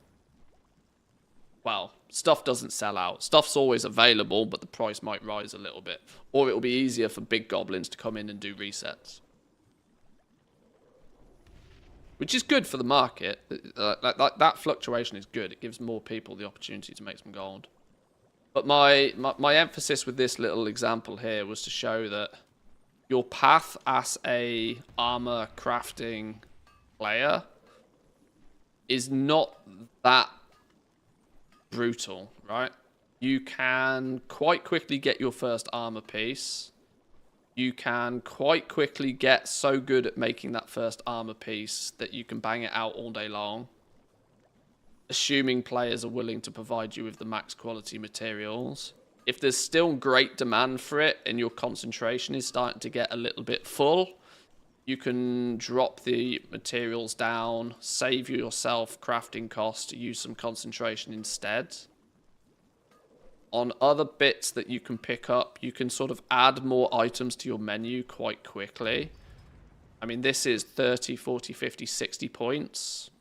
Well, stuff doesn't sell out. Stuff's always available, but the price might rise a little bit. Or it'll be easier for big goblins to come in and do resets. Which is good for the market. That fluctuation is good. It gives more people the opportunity to make some gold. But my emphasis with this little example here was to show that your path as a armor crafting player is not that brutal, right? You can quite quickly get your first armor piece. You can quite quickly get so good at making that first armor piece that you can bang it out all day long, assuming players are willing to provide you with the max quality materials. If there's still great demand for it and your concentration is starting to get a little bit full, you can drop the materials down, save yourself crafting costs to use some concentration instead. On other bits that you can pick up, you can sort of add more items to your menu quite quickly. I mean, this is 30, 40, 50, 60 points.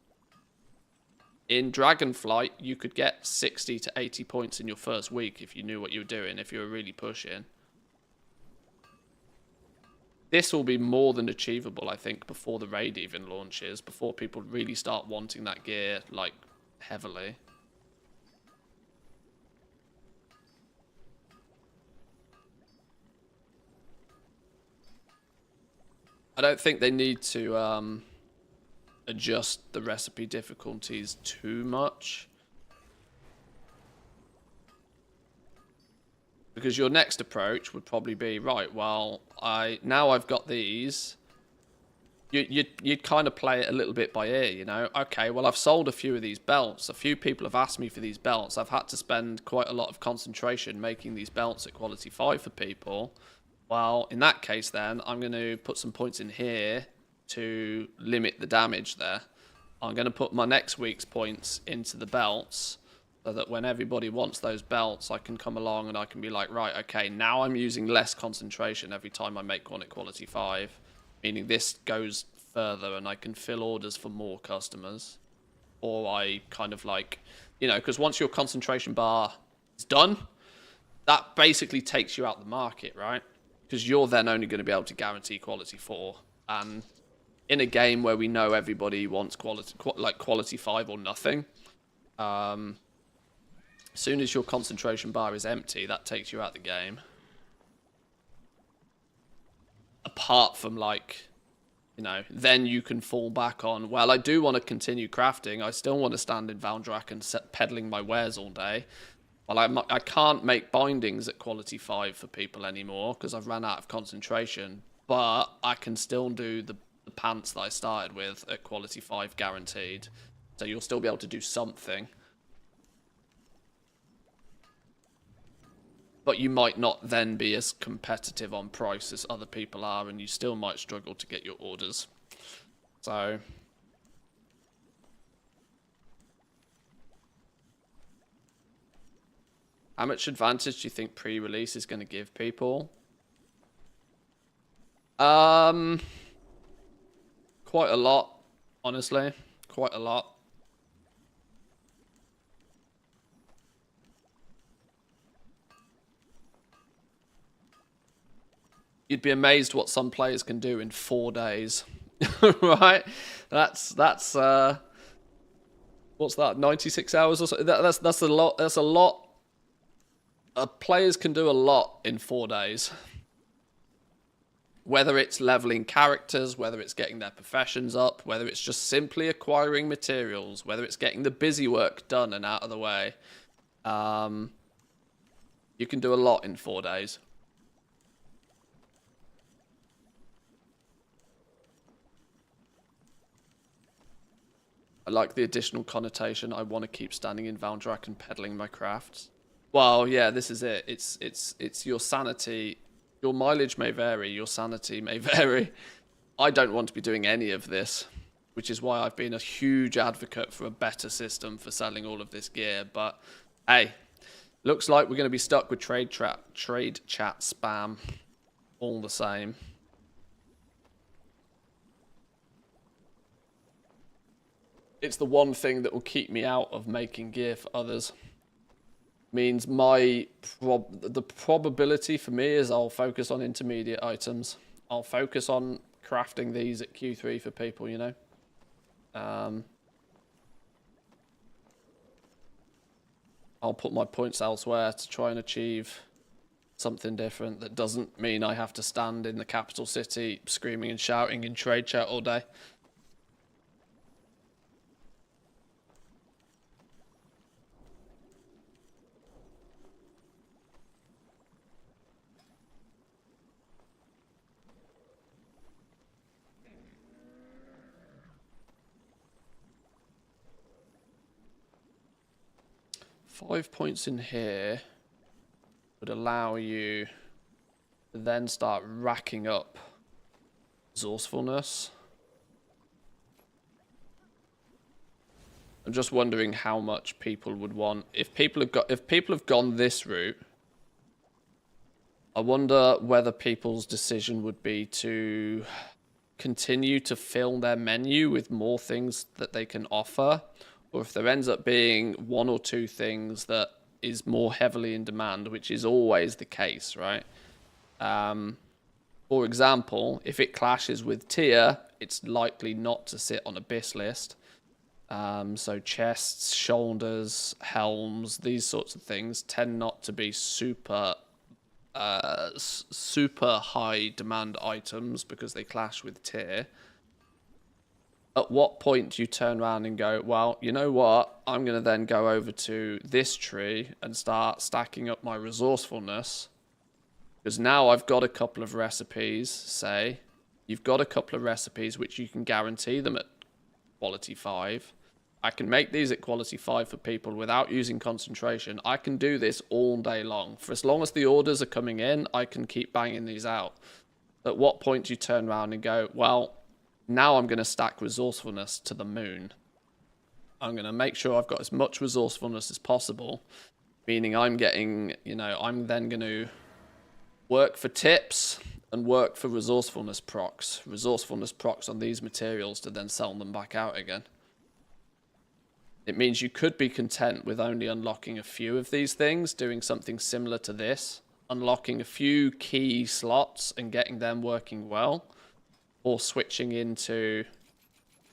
In Dragonflight, you could get 60 to 80 points in your first week if you knew what you were doing, if you were really pushing. This will be more than achievable, I think, before the raid even launches, before people really start wanting that gear, like, heavily. I don't think they need to adjust the recipe difficulties too much, because your next approach would probably be, right, well, now I've got these. You'd kind of play it a little bit by ear, you know. Okay, well, I've sold a few of these belts. A few people have asked me for these belts. I've had to spend quite a lot of concentration making these belts at quality 5 for people. Well, in that case, then, I'm going to put some points in here to limit the damage there. I'm going to put my next week's points into the belts so that when everybody wants those belts, I can come along and I can be like, right, okay, now I'm using less concentration every time I make one at quality 5, meaning this goes further and I can fill orders for more customers. Or I kind of like, you know, because once your concentration bar is done, that basically takes you out the market, right? Because you're then only going to be able to guarantee quality 4. And in a game where we know everybody wants quality 5 or nothing, as soon as your concentration bar is empty, that takes you out the game. Apart from, like, you know, then you can fall back on, well, I do want to continue crafting. I still want to stand in Valdrak and peddling my wares all day. Well, I can't make bindings at quality 5 for people anymore because I've ran out of concentration. But I can still do the pants that I started with at quality 5 guaranteed. So you'll still be able to do something. But you might not then be as competitive on price as other people are, and you still might struggle to get your orders. So... how much advantage do you think pre-release is going to give people? Quite a lot, honestly. Quite a lot. You'd be amazed what some players can do in 4 days. Right? That's what's that? 96 hours or so? That's a lot. That's a lot. Players can do a lot in 4 days. Whether it's leveling characters, whether it's getting their professions up, whether it's just simply acquiring materials, whether it's getting the busy work done and out of the way. You can do a lot in 4 days. I like the additional connotation. I want to keep standing in Valndrak and peddling my crafts. Well, yeah, this is it. It's your sanity. Your mileage may vary. Your sanity may vary. I don't want to be doing any of this, which is why I've been a huge advocate for a better system for selling all of this gear. But hey, looks like we're going to be stuck with trade chat spam all the same. It's the one thing that will keep me out of making gear for others. Means the probability for me is I'll focus on intermediate items. I'll focus on crafting these at Q3 for people, you know. I'll put my points elsewhere to try and achieve something different that doesn't mean I have to stand in the capital city screaming and shouting in trade chat all day. Five points in here would allow you to then start racking up resourcefulness. I'm just wondering how much people would want. If people have gone this route, I wonder whether people's decision would be to continue to fill their menu with more things that they can offer, or if there ends up being one or two things that is more heavily in demand, which is always the case, right? For example, if it clashes with tier, it's likely not to sit on a BIS list. So chests, shoulders, helms, these sorts of things tend not to be super high demand items because they clash with tier. At what point do you turn around and go, well, you know what? I'm going to then go over to this tree and start stacking up my resourcefulness. Because now I've got a couple of recipes, say. You've got a couple of recipes which you can guarantee them at quality 5. I can make these at quality 5 for people without using concentration. I can do this all day long. For as long as the orders are coming in, I can keep banging these out. At what point do you turn around and go, well, now I'm going to stack resourcefulness to the moon. I'm going to make sure I've got as much resourcefulness as possible. Meaning I'm getting, you know, I'm then going to work for tips and work for resourcefulness procs. Resourcefulness procs on these materials to then sell them back out again. It means you could be content with only unlocking a few of these things, doing something similar to this, unlocking a few key slots and getting them working well. Or switching into,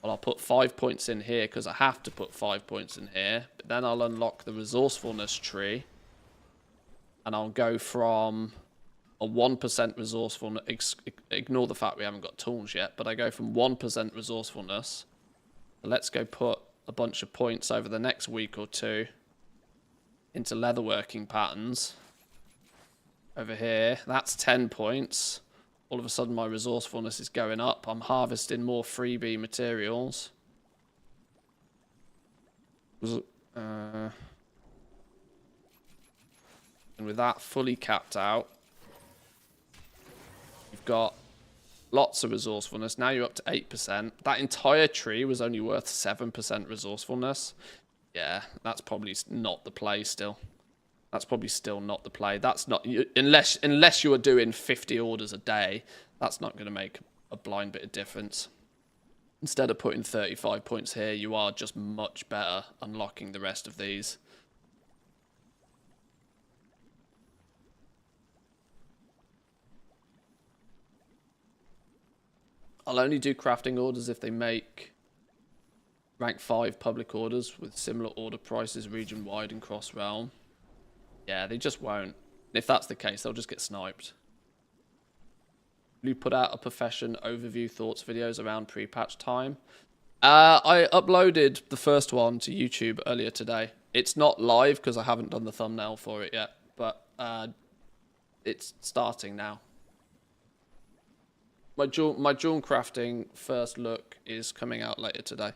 well, I'll put 5 points in here because I have to put 5 points in here. But then I'll unlock the resourcefulness tree. And I'll go from a 1% resourcefulness, ignore the fact we haven't got tools yet, but I go from 1% resourcefulness. Let's go put a bunch of points over the next week or two into leatherworking patterns over here. That's 10 points. All of a sudden my resourcefulness is going up. I'm harvesting more freebie materials. And with that fully capped out, you've got lots of resourcefulness. Now you're up to 8%. That entire tree was only worth 7% resourcefulness. Yeah, that's probably not the play still. That's probably still not the play. That's not, unless you are doing 50 orders a day, that's not going to make a blind bit of difference. Instead of putting 35 points here, you are just much better unlocking the rest of these. I'll only do crafting orders if they make rank 5 public orders with similar order prices region-wide and cross-realm. Yeah, they just won't. If that's the case, they'll just get sniped. Will you put out a profession overview thoughts videos around pre-patch time? I uploaded the first one to YouTube earlier today. It's not live because I haven't done the thumbnail for it yet, but it's starting now. My jewel crafting first look is coming out later today.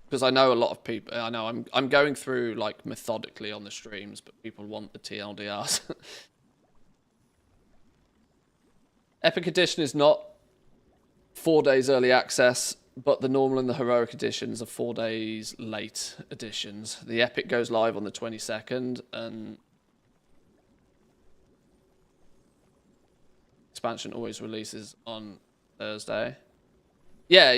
Because I know a lot of people, I know I'm going through like methodically on the streams, but people want the TLDRs. Epic Edition is not 4 days early access, but the normal and the heroic editions are 4 days late editions. The Epic goes live on the 22nd, and expansion always releases on Thursday. Yeah,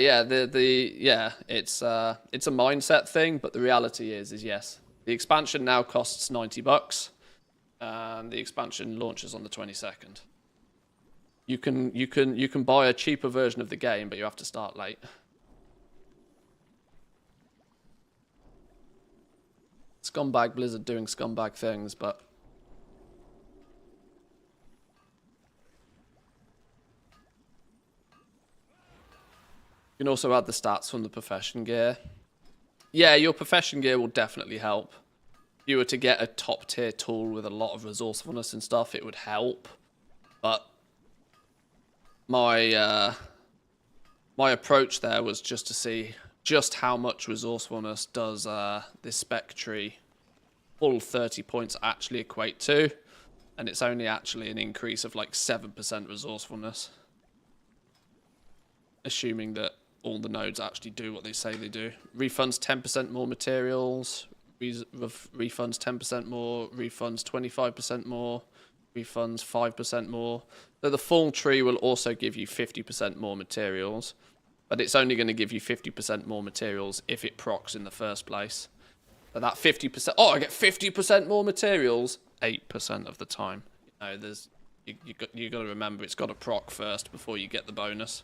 it's a mindset thing, but the reality is yes, the expansion now costs $90, and the expansion launches on the 22nd. You can buy a cheaper version of the game, but you have to start late. Scumbag Blizzard doing scumbag things, but you can also add the stats from the profession gear. Yeah, your profession gear will definitely help. If you were to get a top tier tool with a lot of resourcefulness and stuff, it would help. But my approach there was just to see just how much resourcefulness does this spec tree full 30 points actually equate to, and it's only actually an increase of like 7% resourcefulness, assuming that all the nodes actually do what they say they do. Refunds 10% more materials, refunds 10% more, refunds 25% more, refunds 5% more. So the full tree will also give you 50% more materials, but it's only going to give you 50% more materials if it procs in the first place. So that 50%, oh, I get 50% more materials 8% of the time. You know, there's you got to remember it's got to proc first before you get the bonus.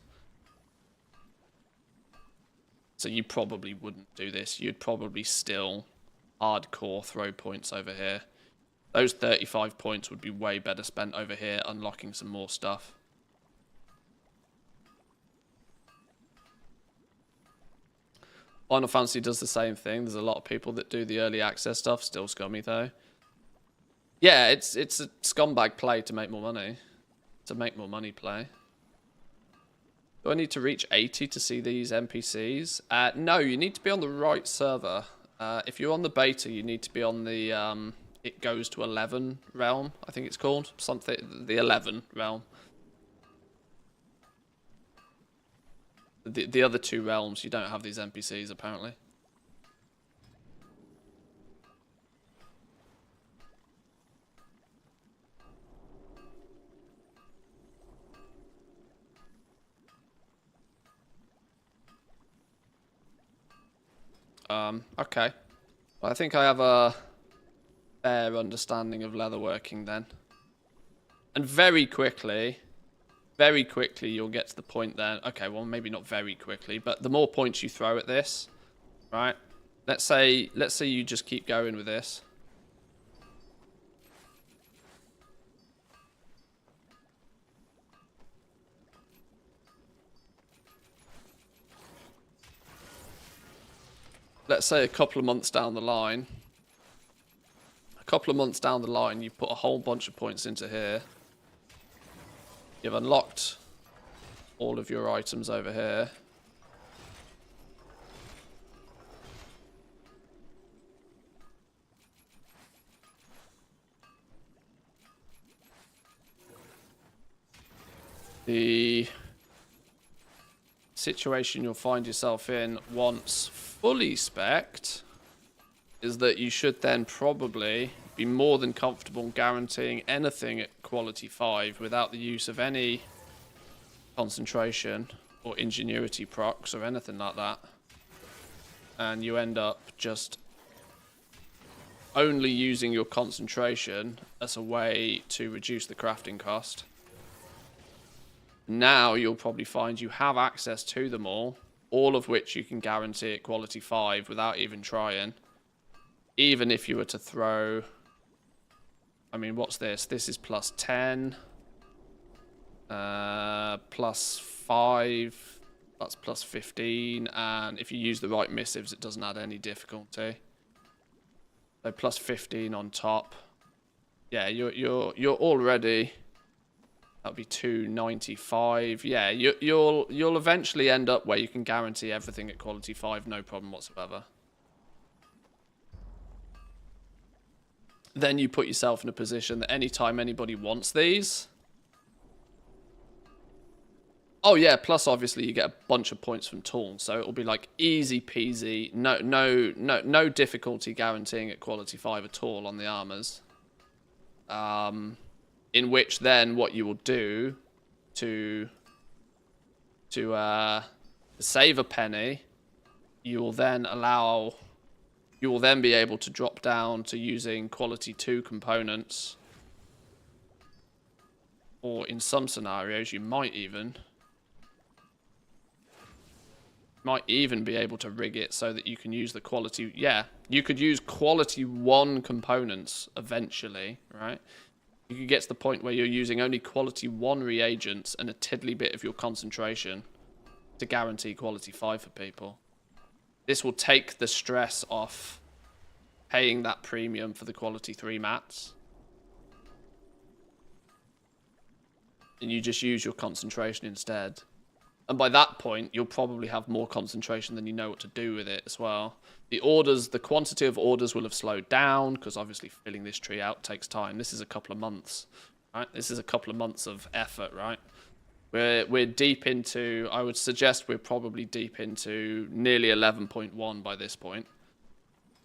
So you probably wouldn't do this. You'd probably still hardcore throw points over here. Those 35 points would be way better spent over here unlocking some more stuff. Final Fantasy does the same thing. There's a lot of people that do the early access stuff. Still scummy though. Yeah, it's a scumbag play to make more money. To make more money play. Do I need to reach 80 to see these NPCs? No, you need to be on the right server. If you're on the beta, you need to be on the it goes to 11 realm, I think it's called. Something, the 11 realm. The other two realms, you don't have these NPCs apparently. Okay. Well, I think I have a fair understanding of leatherworking then. And very quickly you'll get to the point then. Okay, well maybe not very quickly, but the more points you throw at this, right? Let's say you just keep going with this. let's say a couple of months down the line, you put a whole bunch of points into here. You've unlocked all of your items over here. The situation you'll find yourself in once fully spec'd is that you should then probably be more than comfortable guaranteeing anything at quality 5 without the use of any concentration or ingenuity procs or anything like that. And you end up just only using your concentration as a way to reduce the crafting cost. Now you'll probably find you have access to them all of which you can guarantee at quality 5 without even trying. Even if you were to throw... I mean, what's this? This is plus 10. Plus 5. That's plus 15. And if you use the right missives, it doesn't add any difficulty. So plus 15 on top. Yeah, you're already... That'll be 295. Yeah, you'll eventually end up where you can guarantee everything at quality 5, no problem whatsoever. Then you put yourself in a position that anytime anybody wants these... Oh yeah, plus obviously you get a bunch of points from tools, so it'll be like easy peasy, no difficulty guaranteeing at quality 5 at all on the armors. In which then what you will do to save a penny, you will then be able to drop down to using quality 2 components, or in some scenarios you might even be able to rig it so that you can use the quality... Yeah, you could use quality 1 components eventually, right? You could get to the point where you're using only quality 1 reagents and a tiddly bit of your concentration to guarantee quality 5 for people. This will take the stress off paying that premium for the quality 3 mats. And you just use your concentration instead. And by that point, you'll probably have more concentration than you know what to do with it as well. The quantity of orders will have slowed down, because obviously filling this tree out takes time. This is a couple of months, right? This is a couple of months of effort, right? We're deep into, I would suggest we're probably deep into nearly 11.1 by this point.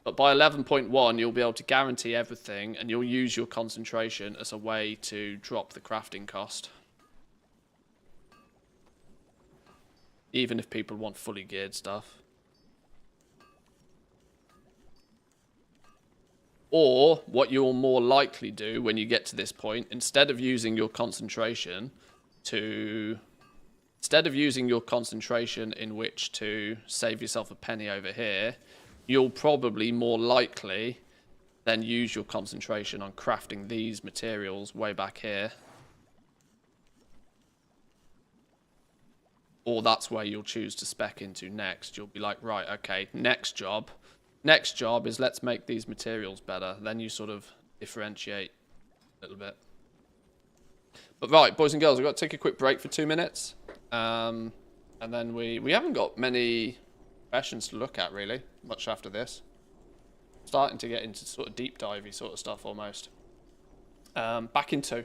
But by 11.1, you'll be able to guarantee everything, and you'll use your concentration as a way to drop the crafting cost. Even if people want fully geared stuff. Or, what you'll more likely do when you get to this point, instead of using your concentration in which to save yourself a penny over here, you'll probably more likely then use your concentration on crafting these materials way back here. Or that's where you'll choose to spec into next. You'll be like, right, okay, next job is let's make these materials better. Then you sort of differentiate a little bit. But right, boys and girls, we've got to take a quick break for 2 minutes. And then we haven't got many questions to look at, really, much after this. Starting to get into sort of deep divey sort of stuff almost. Back in 2.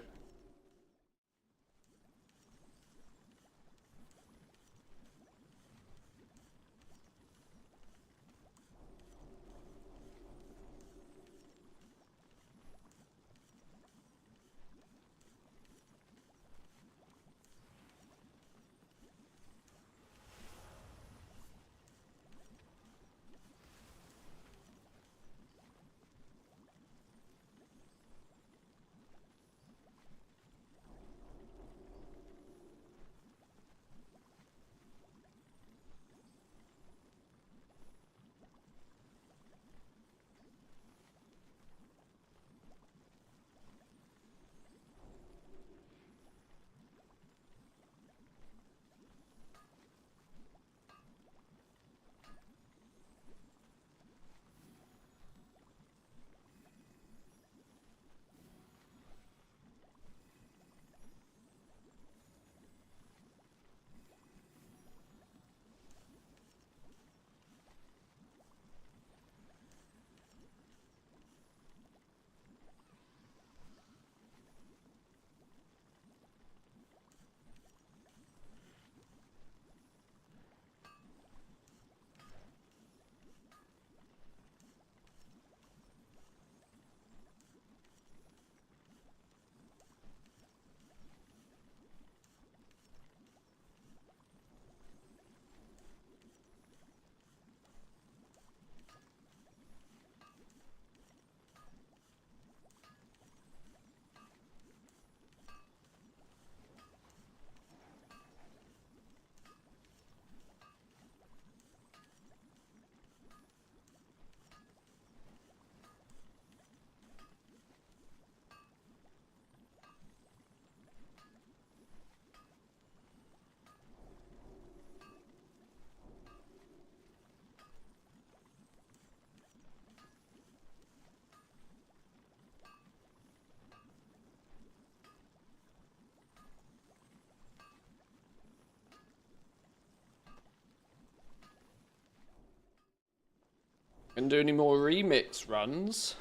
Gonna do any more remix runs?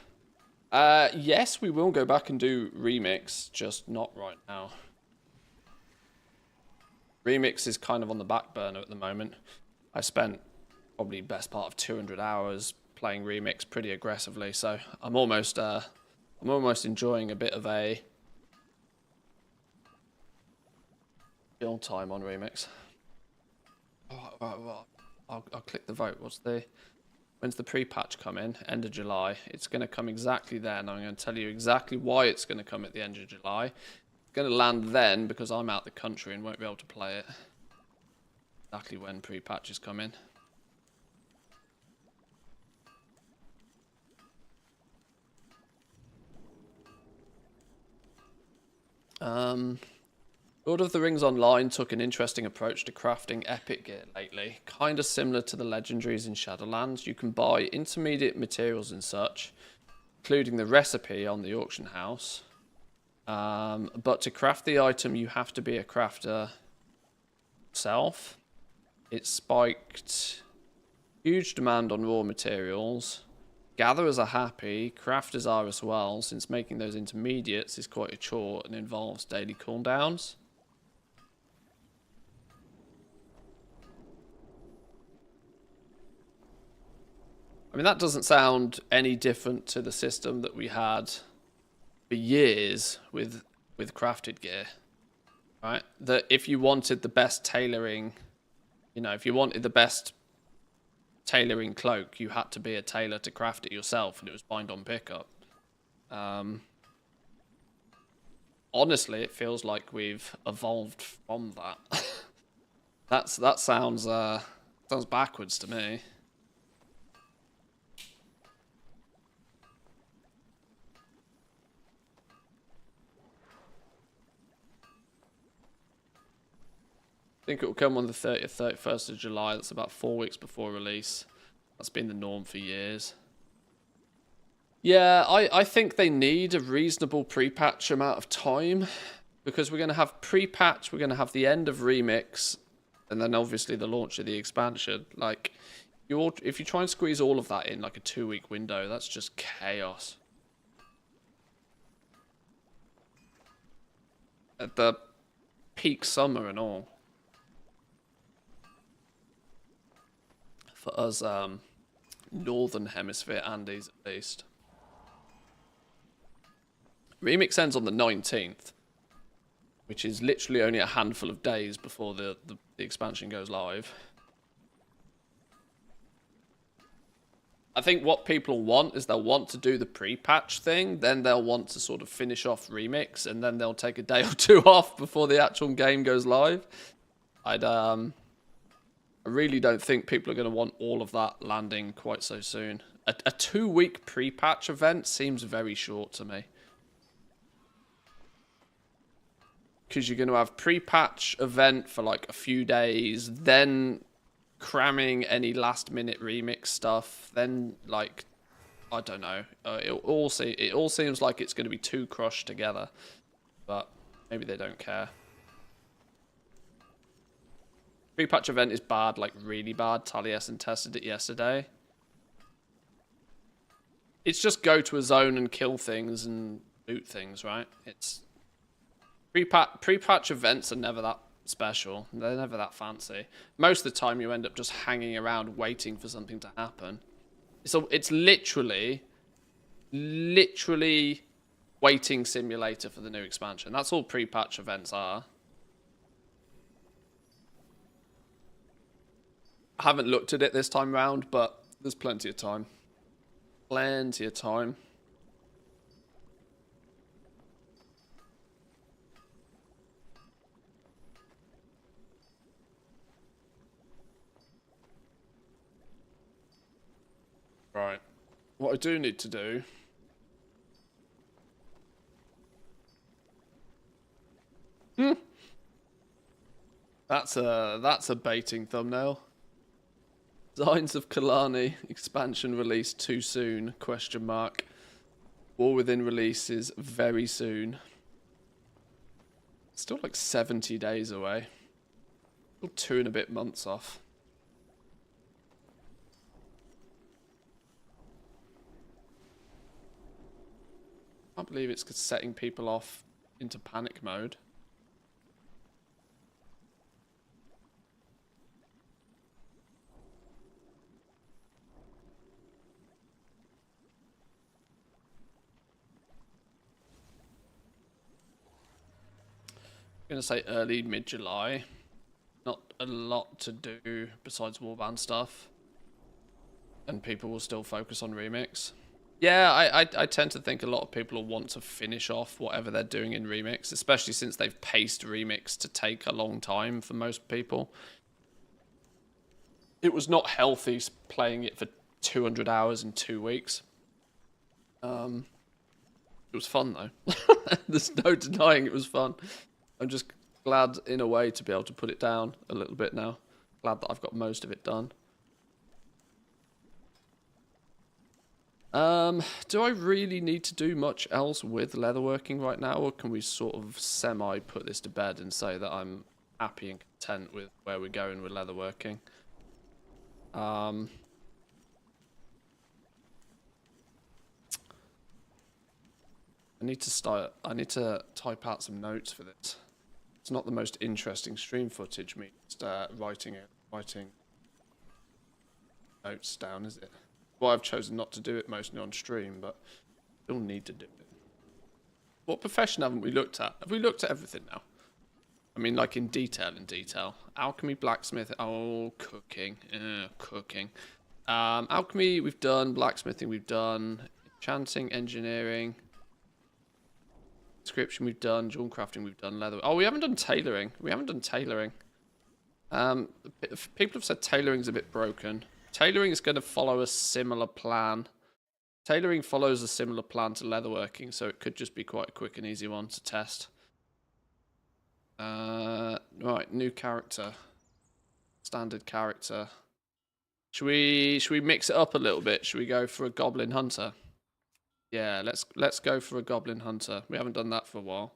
Yes, we will go back and do remix, just not right now. Remix is kind of on the back burner at the moment. I spent probably best part of 200 hours playing remix pretty aggressively, so I'm almost enjoying a bit of a chill time on remix. Oh, I'll click the vote. When's the pre-patch come in? End of July. It's going to come exactly then. I'm going to tell you exactly why it's going to come at the end of July. It's going to land then because I'm out the country and won't be able to play it. Exactly when pre-patches come in. Lord of the Rings Online took an interesting approach to crafting epic gear lately, kind of similar to the legendaries in Shadowlands. You can buy intermediate materials and such, including the recipe on the auction house. But to craft the item, you have to be a crafter yourself. It spiked huge demand on raw materials. Gatherers are happy, crafters are as well, since making those intermediates is quite a chore and involves daily cooldowns. I mean, that doesn't sound any different to the system that we had for years with crafted gear, right? That if you wanted the best tailoring, you know, if you wanted the best tailoring cloak, you had to be a tailor to craft it yourself, and it was bind on pickup. Honestly, it feels like we've evolved from that. that sounds backwards to me. I think it will come on the 30th, 31st of July. That's about 4 weeks before release. That's been the norm for years. Yeah, I think they need a reasonable pre-patch amount of time, because we're going to have pre-patch, we're going to have the end of Remix, and then obviously the launch of the expansion. Like, if you try and squeeze all of that in like a 2-week window, that's just chaos. At the peak summer and all. For us, Northern Hemisphere Andes at least. Remix ends on the 19th, which is literally only a handful of days before the expansion goes live. I think what people want is they'll want to do the pre-patch thing, then they'll want to sort of finish off Remix, and then they'll take a day or two off before the actual game goes live. I really don't think people are going to want all of that landing quite so soon. A 2-week pre-patch event seems very short to me. Because you're going to have pre-patch event for like a few days, then cramming any last-minute remix stuff, then like, I don't know. It all seems like it's going to be too crushed together, but maybe they don't care. Pre-patch event is bad, like really bad. Taliesin tested it yesterday. It's just go to a zone and kill things and loot things, right? It's pre-patch events are never that special. They're never that fancy. Most of the time you end up just hanging around waiting for something to happen. So it's literally waiting simulator for the new expansion. That's all pre-patch events are. I haven't looked at it this time round, but there's plenty of time. Plenty of time. Right. What I do need to do... That's a baiting thumbnail. Designs of Kalani expansion release too soon? Question mark. War Within releases very soon. Still like 70 days away. Still 2 and a bit months off. Can't believe it's setting people off into panic mode. I'm going to say early mid-July. Not a lot to do besides Warband stuff. And people will still focus on Remix. Yeah, I tend to think a lot of people will want to finish off whatever they're doing in Remix, especially since they've paced Remix to take a long time for most people. It was not healthy playing it for 200 hours in 2 weeks. It was fun though. There's no denying it was fun. I'm just glad in a way to be able to put it down a little bit now. Glad that I've got most of it done. Do I really need to do much else with leatherworking right now, or can we sort of semi put this to bed and say that I'm happy and content with where we're going with leatherworking? I need to type out some notes for this. It's not the most interesting stream footage, me just writing notes down, is it? Well, I've chosen not to do it mostly on stream, but still need to do it. What profession haven't we looked at? Have we looked at everything now? I mean, like in detail. Alchemy, blacksmith, oh, cooking. Cooking. Alchemy, we've done. Blacksmithing, we've done. Enchanting, engineering. Description, we've done. Jewel crafting, we've done. Leather. Oh, we haven't done tailoring. People have said tailoring's a bit broken. Tailoring is going to follow a similar plan. Tailoring follows a similar plan to leatherworking, so it could just be quite a quick and easy one to test. Right, new character. Standard character. Should we mix it up a little bit? Should we go for a goblin hunter? Yeah, let's go for a goblin hunter. We haven't done that for a while.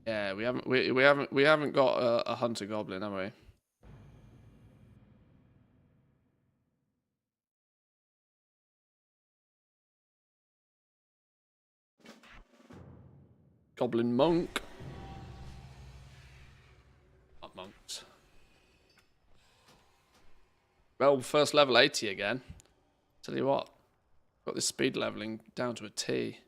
Yeah, we haven't got a hunter goblin, have we? Goblin monk. Not monks. Well, first level 80 again. Tell you what, got this speed leveling down to a T.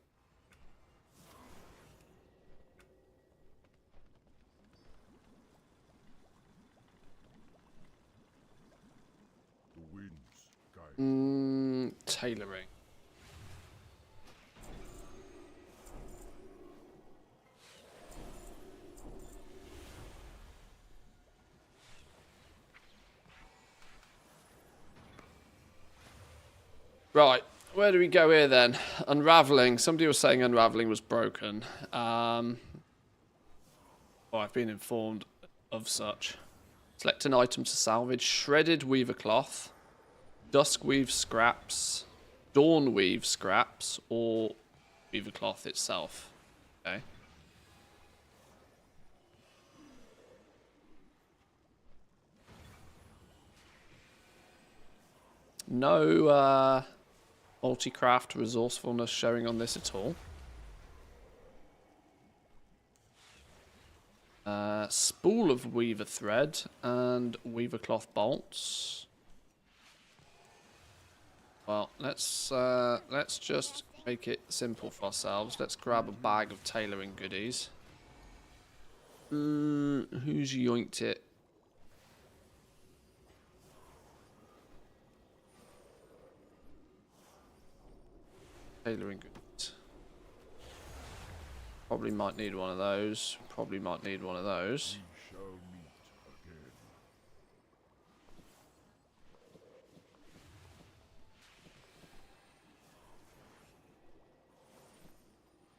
The winds guide. Tailoring. Right, where do we go here then? Unraveling. Somebody was saying Unraveling was broken. Well, I've been informed of such. Select an item to salvage. Shredded weaver cloth. Dusk weave scraps. Dawn weave scraps. Or weaver cloth itself. Okay. No multi-craft resourcefulness showing on this at all. Spool of weaver thread and weaver cloth bolts. Well, let's just make it simple for ourselves. Let's grab a bag of tailoring goodies. Who's yoinked it? Tailoring goods. Probably might need one of those. Probably might need one of those. We shall meet again.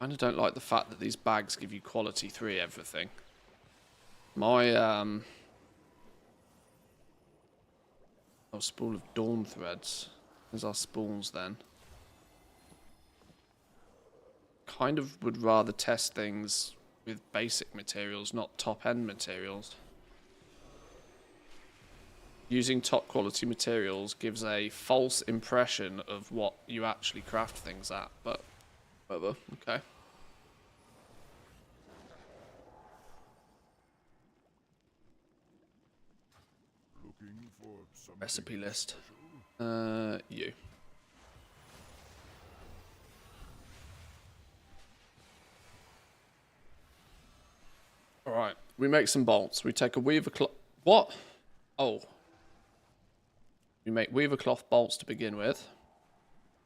I kind of don't like the fact that these bags give you quality 3 everything. My oh, spool of dawn threads. There's our spools then. Kind of would rather test things with basic materials, not top-end materials. Using top quality materials gives a false impression of what you actually craft things at, but whatever, okay. Looking for something Recipe list. special? You. Alright, we make some bolts. We take a weaver cloth. What? Oh. We make weaver cloth bolts to begin with.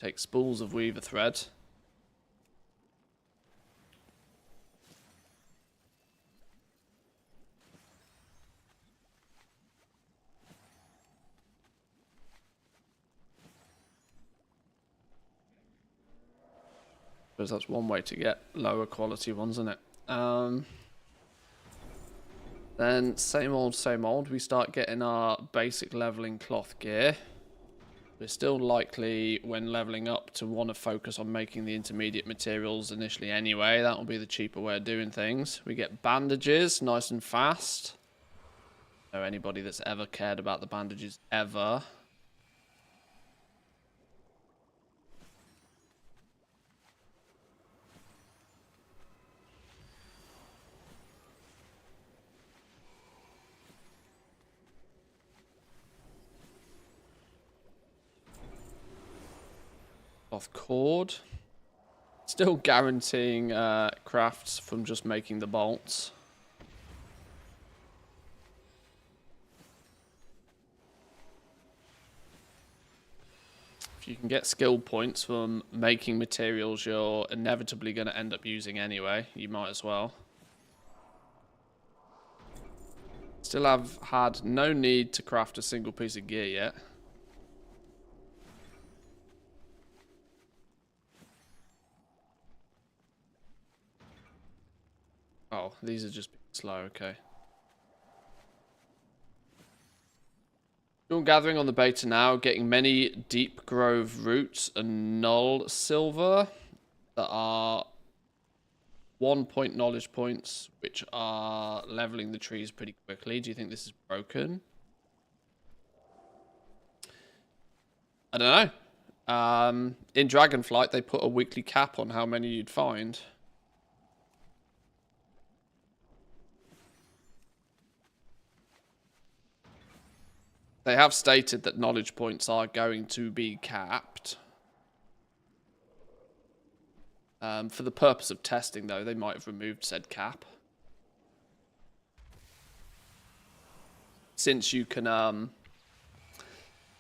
Take spools of weaver thread. Because that's one way to get lower quality ones, isn't it? Then same old, we start getting our basic leveling cloth gear. We're still likely, when leveling up, to want to focus on making the intermediate materials initially anyway. That will be the cheaper way of doing things. We get bandages, nice and fast. Know anybody that's ever cared about the bandages ever. Cloth cord. Still guaranteeing crafts from just making the bolts. If you can get skill points from making materials you're inevitably going to end up using anyway, you might as well. Still have had no need to craft a single piece of gear yet. Oh, these are just slow, okay. You're gathering on the beta now, getting many deep grove roots and null silver that are 1 point knowledge points, which are leveling the trees pretty quickly. Do you think this is broken? I don't know. In Dragonflight, they put a weekly cap on how many you'd find. They have stated that knowledge points are going to be capped. For the purpose of testing, though, they might have removed said cap. Since you can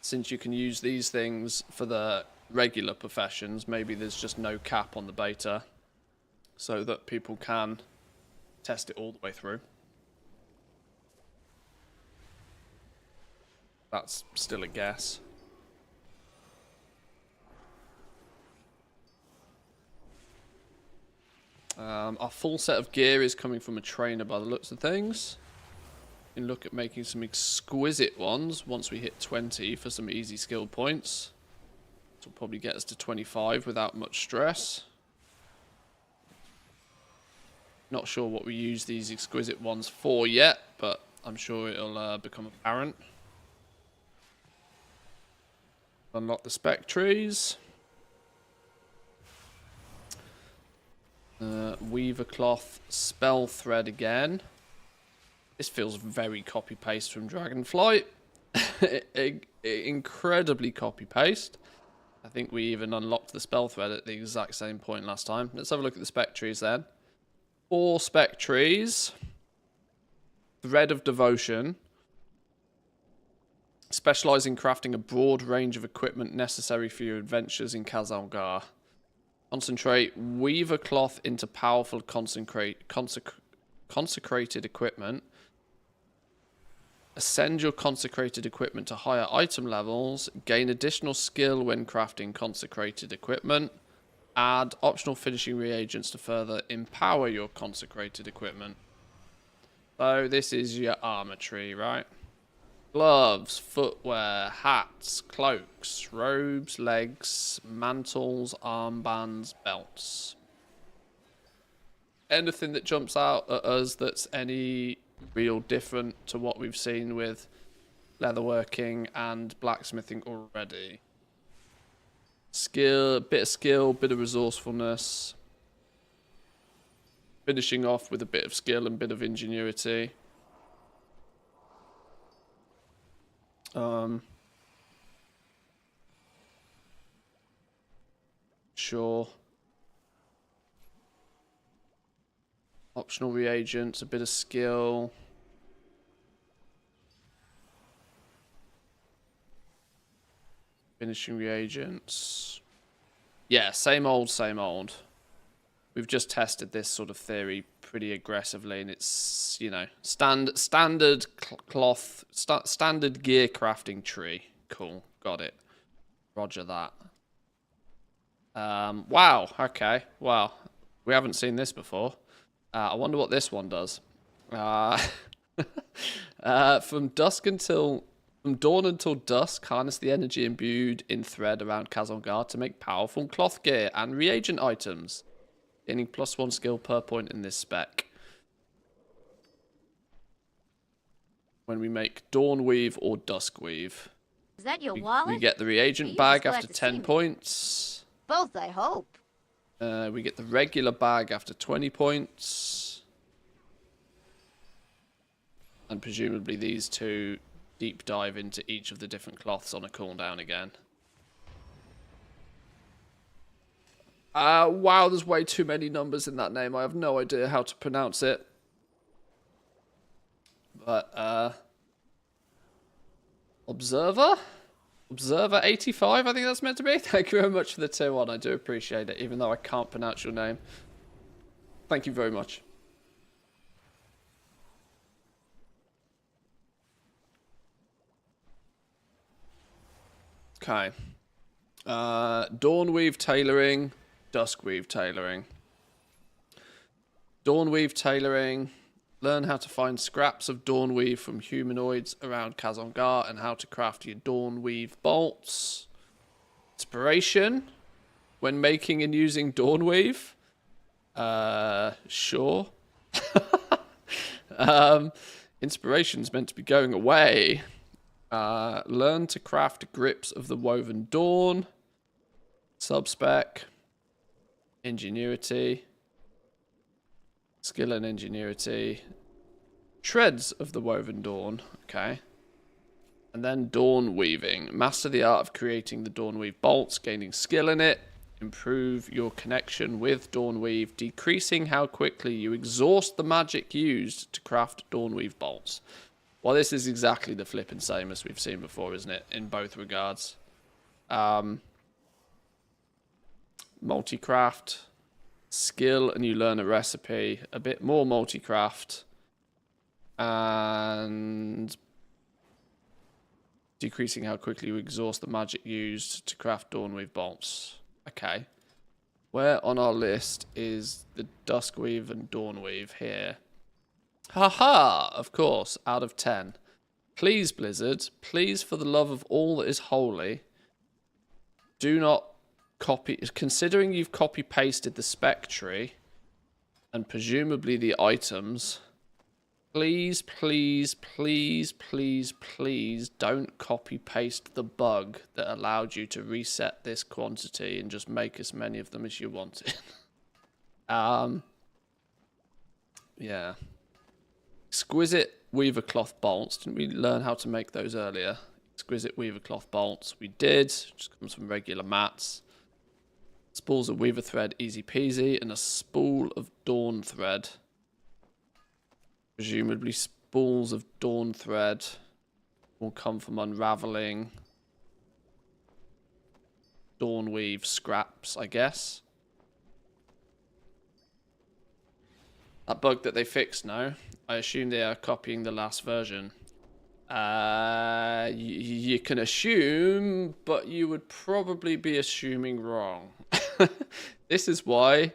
use these things for the regular professions, maybe there's just no cap on the beta, so that people can test it all the way through. That's still a guess. Our full set of gear is coming from a trainer by the looks of things. We can look at making some exquisite ones once we hit 20 for some easy skill points. This will probably get us to 25 without much stress. Not sure what we use these exquisite ones for yet, but I'm sure it'll become apparent. Unlock the spec trees. Weaver cloth, spell thread again. This feels very copy paste from Dragonflight. Incredibly copy paste. I think we even unlocked the spell thread at the exact same point last time. Let's have a look at the spec trees then. 4 spec trees. Thread of Devotion. Specialise in crafting a broad range of equipment necessary for your adventures in Khazalgar. Concentrate weaver cloth into powerful consecrated equipment. Ascend your consecrated equipment to higher item levels. Gain additional skill when crafting consecrated equipment. Add optional finishing reagents to further empower your consecrated equipment. So this is your armor tree, right? Gloves, footwear, hats, cloaks, robes, legs, mantles, armbands, belts. Anything that jumps out at us that's any real different to what we've seen with leatherworking, and blacksmithing already. Skill, bit of skill, bit of resourcefulness. Finishing off with a bit of skill and bit of ingenuity. Sure. Optional reagents, a bit of skill. Finishing reagents. Yeah, same old, same old. We've just tested this sort of theory pretty aggressively, and it's, you know, standard cloth, standard gear crafting tree. Cool, got it. Roger that. Wow, okay, wow. We haven't seen this before. I wonder what this one does. From dawn until dusk, harness the energy imbued in thread around Kazongar to make powerful cloth gear and reagent items. Gaining +1 skill per point in this spec. When we make Dawn Weave or Dusk Weave. Is that your wallet? We get the reagent You're bag just glad after to see 10 me. points. Both, I hope. We get the regular bag after 20 points. And presumably these two deep dive into each of the different cloths on a cooldown again. Wow, there's way too many numbers in that name. I have no idea how to pronounce it. But, Observer? Observer 85, I think that's meant to be. Thank you very much for the tier 1. I do appreciate it, even though I can't pronounce your name. Thank you very much. Okay. Dawn Weave Tailoring, Dusk Weave Tailoring. Dawn Weave Tailoring. Learn how to find scraps of Dawn Weave from humanoids around Kazongar and how to craft your Dawn Weave bolts. Inspiration. When making and using Dawn Weave. Sure. Inspiration's meant to be going away. Learn to craft grips of the woven dawn. Subspec. Ingenuity. Skill and ingenuity. Shreds of the woven dawn. Okay. And then dawn weaving. Master the art of creating the dawn weave bolts, gaining skill in it. Improve your connection with dawn weave, decreasing how quickly you exhaust the magic used to craft dawn weave bolts. Well, this is exactly the flipping same as we've seen before, isn't it? In both regards. Multi-craft. Skill and you learn a recipe. A bit more multi-craft. And decreasing how quickly you exhaust the magic used to craft Dawnweave bolts. Okay. Where on our list is the Duskweave and Dawnweave here? Haha, of course, out of 10. Please, Blizzard, please, for the love of all that is holy, do not copy, considering you've copy-pasted the spec tree, and presumably the items, please, please, please, please, please don't copy-paste the bug that allowed you to reset this quantity and just make as many of them as you wanted. Yeah. Exquisite weaver cloth bolts. Didn't we learn how to make those earlier? Exquisite weaver cloth bolts. We did. Just comes from regular mats. Spools of weaver thread, easy peasy, and a spool of dawn thread. Presumably spools of dawn thread will come from unraveling dawn weave scraps, I guess. That bug that they fixed now, I assume they are copying the last version. You can assume, but you would probably be assuming wrong. This is why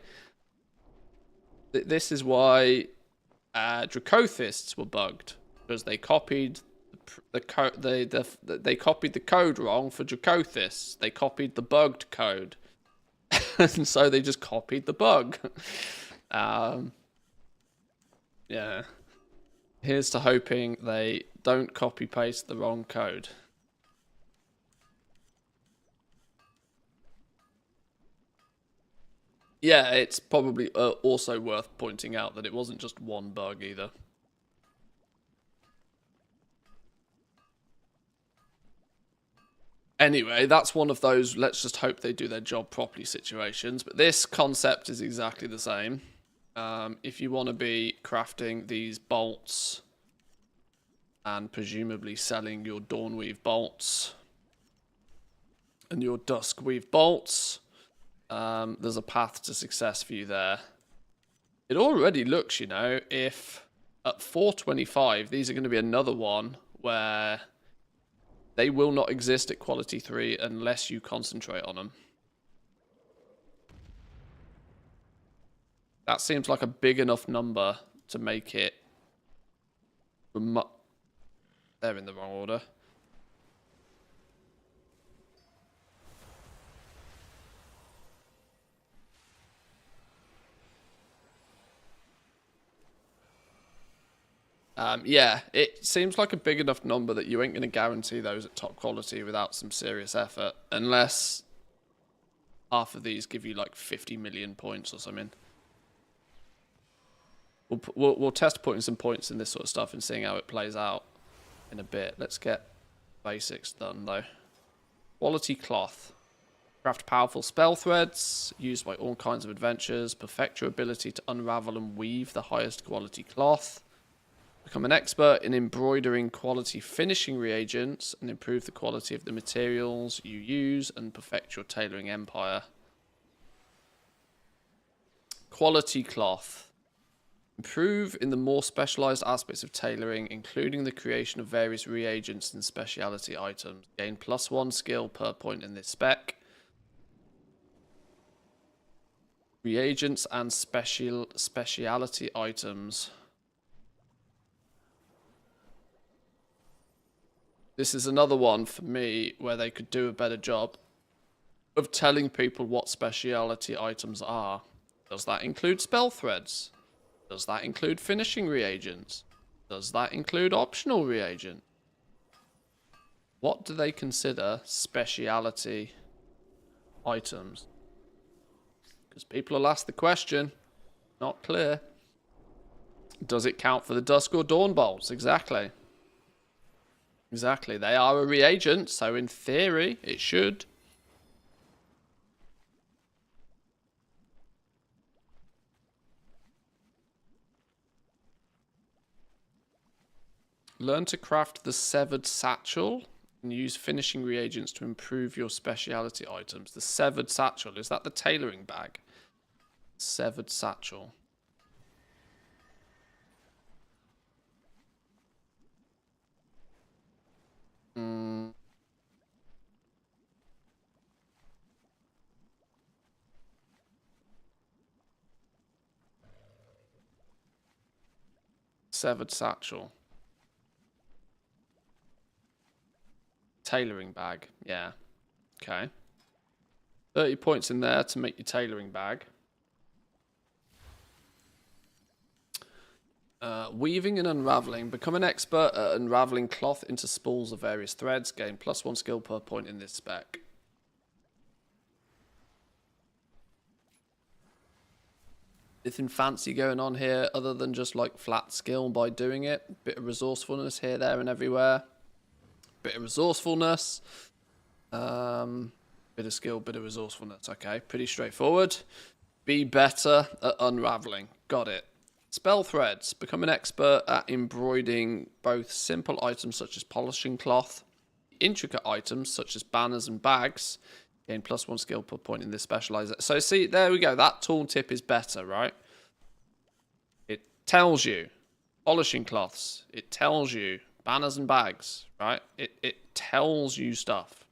Dracothists were bugged, because they copied they copied the code wrong for Dracothists. They copied the bugged code, and so they just copied the bug. Yeah. Here's to hoping they don't copy paste the wrong code. Yeah, it's probably also worth pointing out that it wasn't just one bug either. Anyway, that's one of those let's just hope they do their job properly situations. But this concept is exactly the same. If you want to be crafting these bolts and presumably selling your Dawnweave bolts and your Duskweave bolts, there's a path to success for you there. It already looks, you know, if at 425, these are going to be another one where they will not exist at quality 3 unless you concentrate on them. That seems like a big enough number to make it... They're in the wrong order. Yeah, it seems like a big enough number that you ain't going to guarantee those at top quality without some serious effort. Unless half of these give you like 50 million points or something. We'll test putting some points in this sort of stuff and seeing how it plays out in a bit. Let's get basics done though. Quality cloth. Craft powerful spell threads, used by all kinds of adventures. Perfect your ability to unravel and weave the highest quality cloth. Become an expert in embroidering quality finishing reagents and improve the quality of the materials you use and perfect your tailoring empire. Quality cloth. Improve in the more specialized aspects of tailoring, including the creation of various reagents and speciality items. Gain +1 skill per point in this spec. Reagents and speciality items. This is another one for me where they could do a better job of telling people what speciality items are. Does that include spell threads? Does that include finishing reagents? Does that include optional reagent? What do they consider speciality items? Because people will ask the question. Not clear. Does it count for the Dusk or Dawn bolts? Exactly. Exactly. They are a reagent, so in theory, it should. Learn to craft the Severed Satchel and use finishing reagents to improve your speciality items. The Severed Satchel, is that the tailoring bag? Severed Satchel. Severed Satchel. Tailoring bag. Yeah. Okay. 30 points in there to make your tailoring bag. Weaving and unraveling. Become an expert at unraveling cloth into spools of various threads. Gain +1 skill per point in this spec. Anything fancy going on here other than just like flat skill by doing it? Bit of resourcefulness here, there and everywhere. Bit of resourcefulness. Bit of skill, bit of resourcefulness. Okay, pretty straightforward. Be better at unraveling. Got it. Spell threads. Become an expert at embroidering both simple items such as polishing cloth, intricate items such as banners and bags. Gain +1 skill per point in this specialization. So see, there we go. That tooltip is better, right? It tells you polishing cloths. It tells you banners and bags, right? It tells you stuff.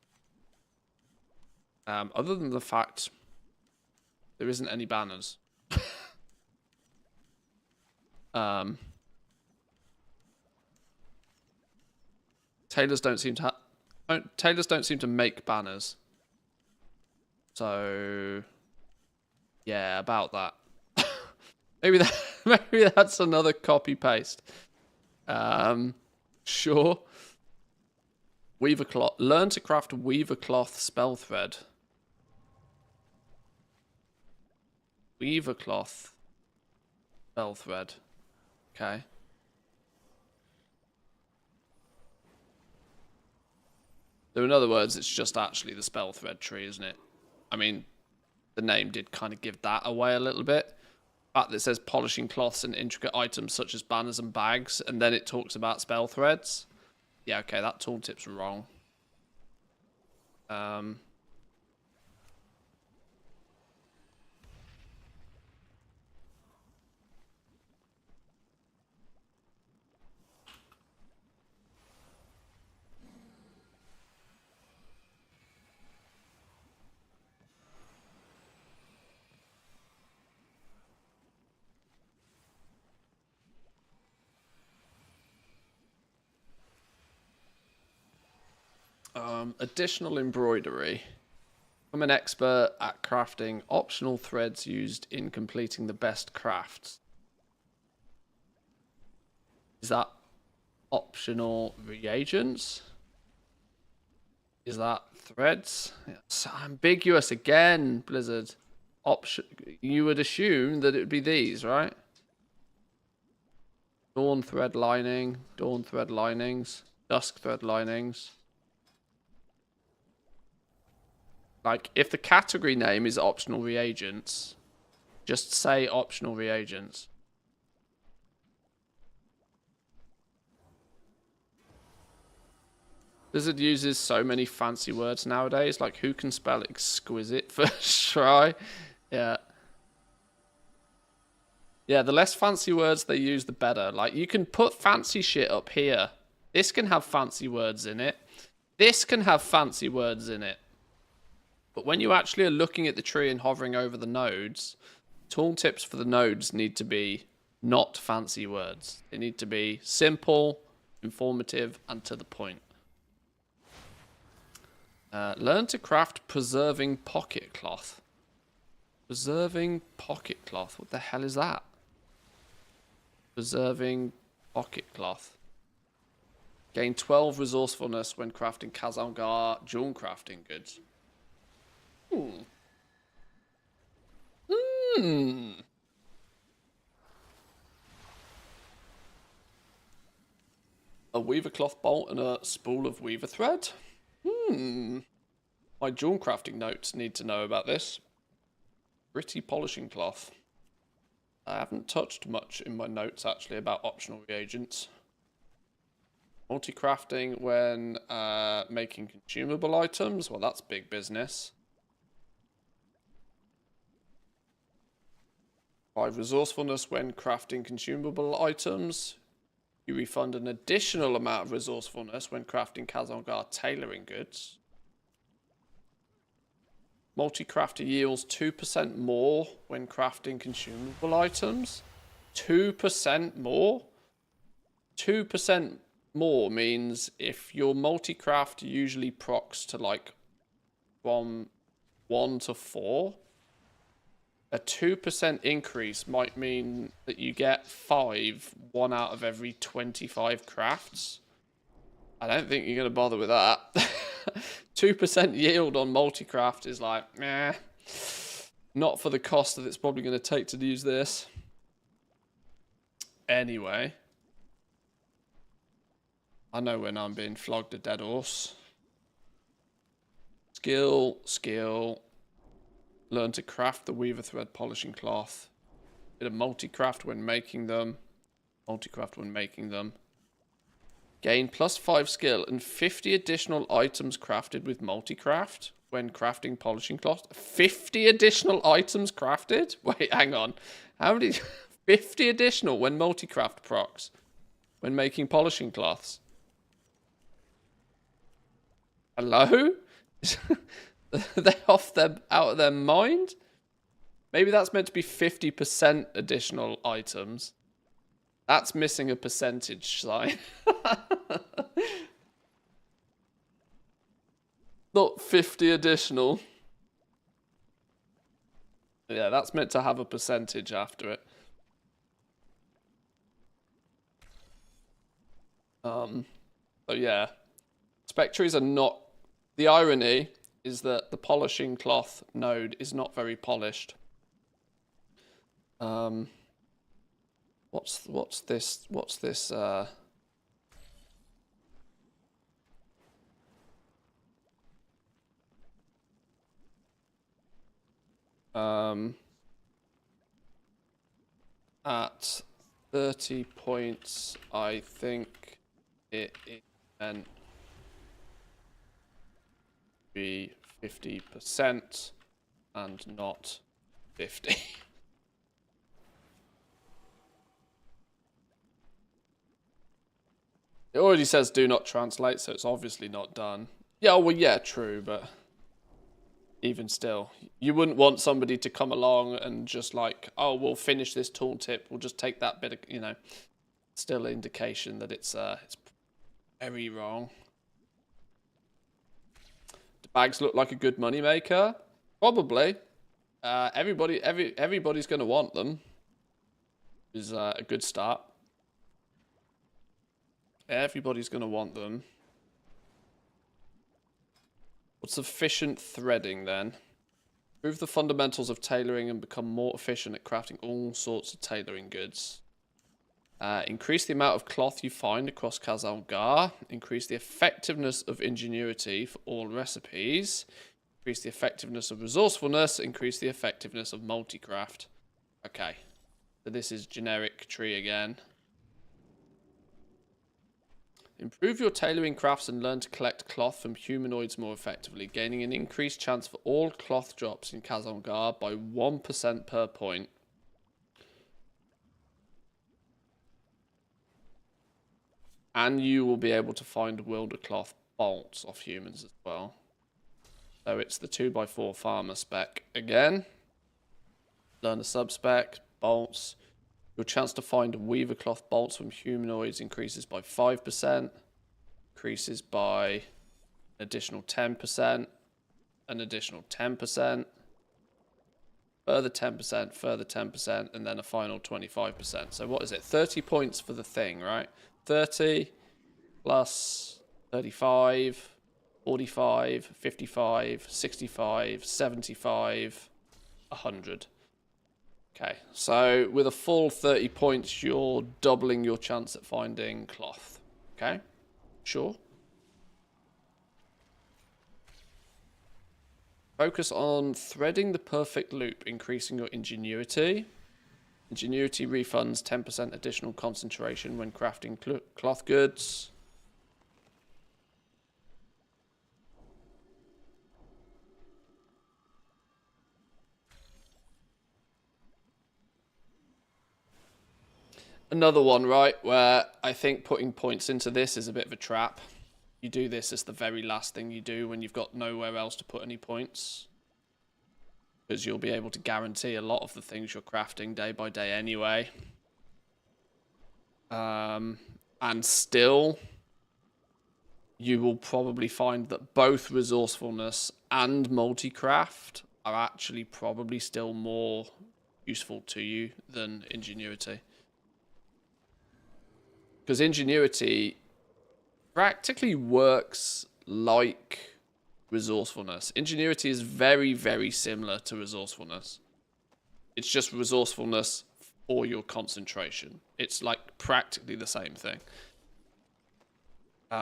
Other than the fact there isn't any banners. Tailors don't seem to make banners. So yeah, about that. maybe that's another copy paste. Sure. Weaver cloth. Learn to craft weaver cloth spell thread. Weaver cloth spell thread. Okay. So in other words, it's just actually the spell thread tree, isn't it? I mean, the name did kind of give that away a little bit. The fact that it says polishing cloths and intricate items such as banners and bags, and then it talks about spell threads. Yeah, okay, that tooltip's wrong. Additional embroidery. I'm an expert at crafting optional threads used in completing the best crafts. Is that optional reagents? Is that threads? It's ambiguous again, Blizzard. You would assume that it would be these, right? Dawn thread lining, dawn thread linings, dusk thread linings. Like, if the category name is optional reagents, just say optional reagents. Blizzard uses so many fancy words nowadays. Like, who can spell exquisite first try? Yeah. Yeah, the less fancy words they use, the better. Like, you can put fancy shit up here. This can have fancy words in it. This can have fancy words in it. But when you actually are looking at the tree and hovering over the nodes, tooltips for the nodes need to be not fancy words. They need to be simple, informative, and to the point. Learn to craft preserving pocket cloth. Preserving pocket cloth. What the hell is that? Preserving pocket cloth. Gain 12 resourcefulness when crafting Kazangar jewel crafting goods. A weaver cloth bolt and a spool of weaver thread. My jewel crafting notes need to know about this. Gritty polishing cloth. I haven't touched much in my notes actually about optional reagents. Multi-crafting when making consumable items. Well, that's big business. 5 resourcefulness when crafting consumable items. You refund an additional amount of resourcefulness when crafting Kazangar tailoring goods. Multi-crafter yields 2% more when crafting consumable items. 2% more? 2% more means if your multi-craft usually procs to like from 1 to 4, a 2% increase might mean that you get 1 out of every 25 crafts. I don't think you're going to bother with that. 2% yield on multi-craft is like, not for the cost that it's probably going to take to use this. Anyway. I know when I'm being flogged a dead horse. Skill. Learn to craft the weaver thread polishing cloth. Bit of multi-craft when making them. Gain +5 skill and 50 additional items crafted with multi-craft when crafting polishing cloth. 50 additional items crafted? Wait, hang on. How many? 50 additional when multi-craft procs. When making polishing cloths. Hello? Are they out of their mind? Maybe that's meant to be 50% additional items. That's missing a percentage sign. Not 50 additional. Yeah, that's meant to have a percentage after it. But yeah, spec trees are not. The irony is that the polishing cloth node is not very polished. What's this? What's this? At 30 points, I think it is meant to be 50% and not 50. It already says do not translate, so it's obviously not done. Yeah, well, yeah, true, but even still, you wouldn't want somebody to come along and just like, oh, we'll finish this tooltip. We'll just take that bit of, you know, still indication that it's very wrong. Do bags look like a good money maker? Probably. Everybody's going to want them. Is a good start. Everybody's going to want them. What's efficient threading then? Improve the fundamentals of tailoring and become more efficient at crafting all sorts of tailoring goods. Increase the amount of cloth you find across Kazalgar. Increase the effectiveness of ingenuity for all recipes. Increase the effectiveness of resourcefulness. Increase the effectiveness of multicraft. Okay. So this is generic tree again. Improve your tailoring crafts and learn to collect cloth from humanoids more effectively, gaining an increased chance for all cloth drops in Kazalgar by 1% per point. And you will be able to find wilder cloth bolts off humans as well. So it's the 2x4 farmer spec again. Learn the sub-spec, bolts. Your chance to find weaver cloth bolts from humanoids increases by 5%, increases by an additional 10%, an additional 10%, further 10%, further 10%, and then a final 25%. So what is it? 30 points for the thing, right? 30 plus 35, 45, 55, 65, 75, 100. Okay, so with a full 30 points, you're doubling your chance at finding cloth. Okay, sure. Focus on threading the perfect loop, increasing your ingenuity. Ingenuity refunds 10% additional concentration when crafting cloth goods. Another one, right, where I think putting points into this is a bit of a trap. You do this as the very last thing you do when you've got nowhere else to put any points. Because you'll be able to guarantee a lot of the things you're crafting day by day anyway. And still, you will probably find that both resourcefulness and multi-craft are actually probably still more useful to you than ingenuity. Because ingenuity practically works like resourcefulness. Ingenuity is very, very similar to resourcefulness. It's just resourcefulness for your concentration. It's like practically the same thing.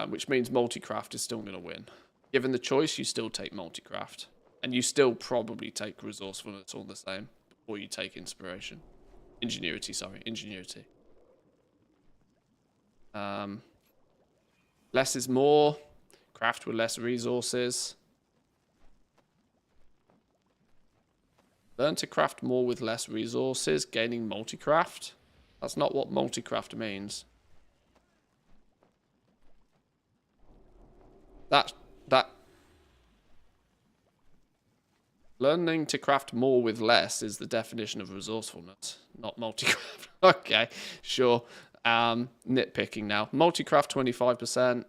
Which means multicraft is still going to win. Given the choice, you still take multicraft. And you still probably take resourcefulness all the same before you take inspiration. Ingenuity, sorry. Ingenuity. Less is more. Craft with less resources. Learn to craft more with less resources, gaining multicraft. That's not what multicraft means. That learning to craft more with less is the definition of resourcefulness, not multicraft. Okay, sure. Nitpicking now. Multicraft 25%.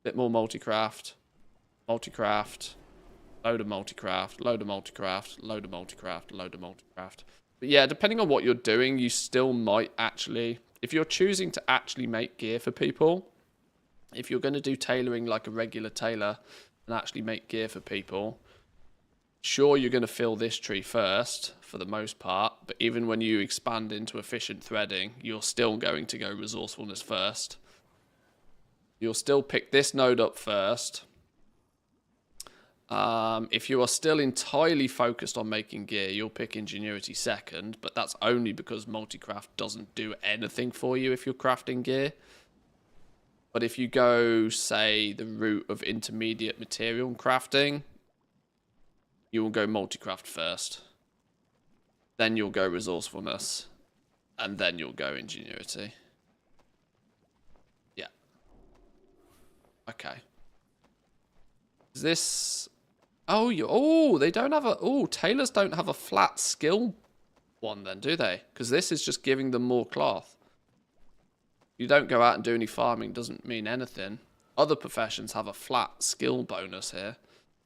Bit more multicraft. Multicraft. Load of multicraft. Load of multicraft. Load of multicraft. Load of multicraft. But yeah, depending on what you're doing, you still might actually, if you're choosing to actually make gear for people, if you're going to do tailoring like a regular tailor and actually make gear for people, sure, you're going to fill this tree first for the most part, but even when you expand into efficient threading, you're still going to go resourcefulness first. You'll still pick this node up first. If you are still entirely focused on making gear, you'll pick ingenuity second, but that's only because multicraft doesn't do anything for you if you're crafting gear. But if you go, say, the route of intermediate material crafting, you will go multicraft first. Then you'll go resourcefulness. And then you'll go ingenuity. Yeah. Okay. Is this... Oh, they don't have a... Oh, tailors don't have a flat skill one then, do they? Because this is just giving them more cloth. You don't go out and do any farming doesn't mean anything. Other professions have a flat skill bonus here.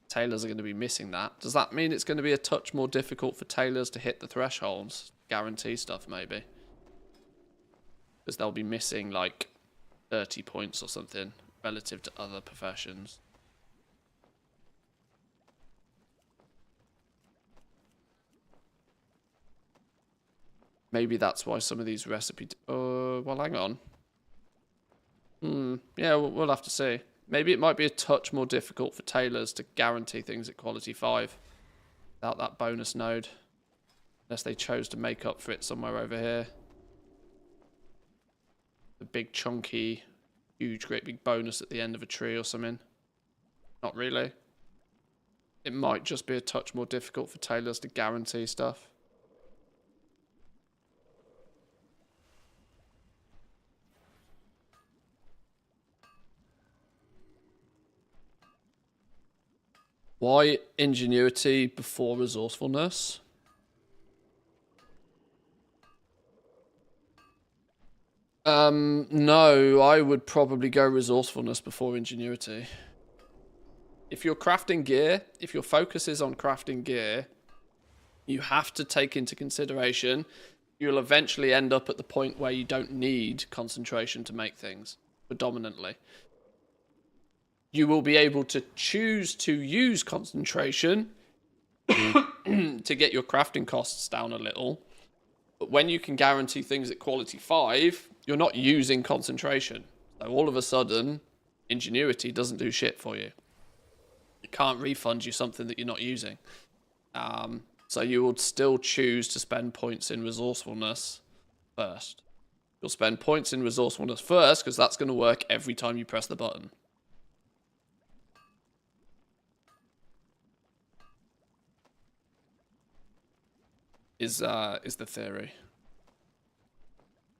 Tailors are going to be missing that. Does that mean it's going to be a touch more difficult for tailors to hit the thresholds? Guarantee stuff, maybe. Because they'll be missing, like, 30 points or something relative to other professions. Maybe that's why some of these recipes... well, hang on. Yeah, we'll have to see. Maybe it might be a touch more difficult for tailors to guarantee things at quality 5 without that bonus node. Unless they chose to make up for it somewhere over here. The big chunky, huge, great big bonus at the end of a tree or something. Not really. It might just be a touch more difficult for tailors to guarantee stuff. Why ingenuity before resourcefulness? No, I would probably go resourcefulness before ingenuity. If you're crafting gear, if your focus is on crafting gear, you have to take into consideration you'll eventually end up at the point where you don't need concentration to make things, predominantly. You will be able to choose to use concentration to get your crafting costs down a little. But when you can guarantee things at quality 5, you're not using concentration. So all of a sudden, ingenuity doesn't do shit for you. It can't refund you something that you're not using. So you would still choose to spend points in resourcefulness first. You'll spend points in resourcefulness first because that's going to work every time you press the button. Is the theory.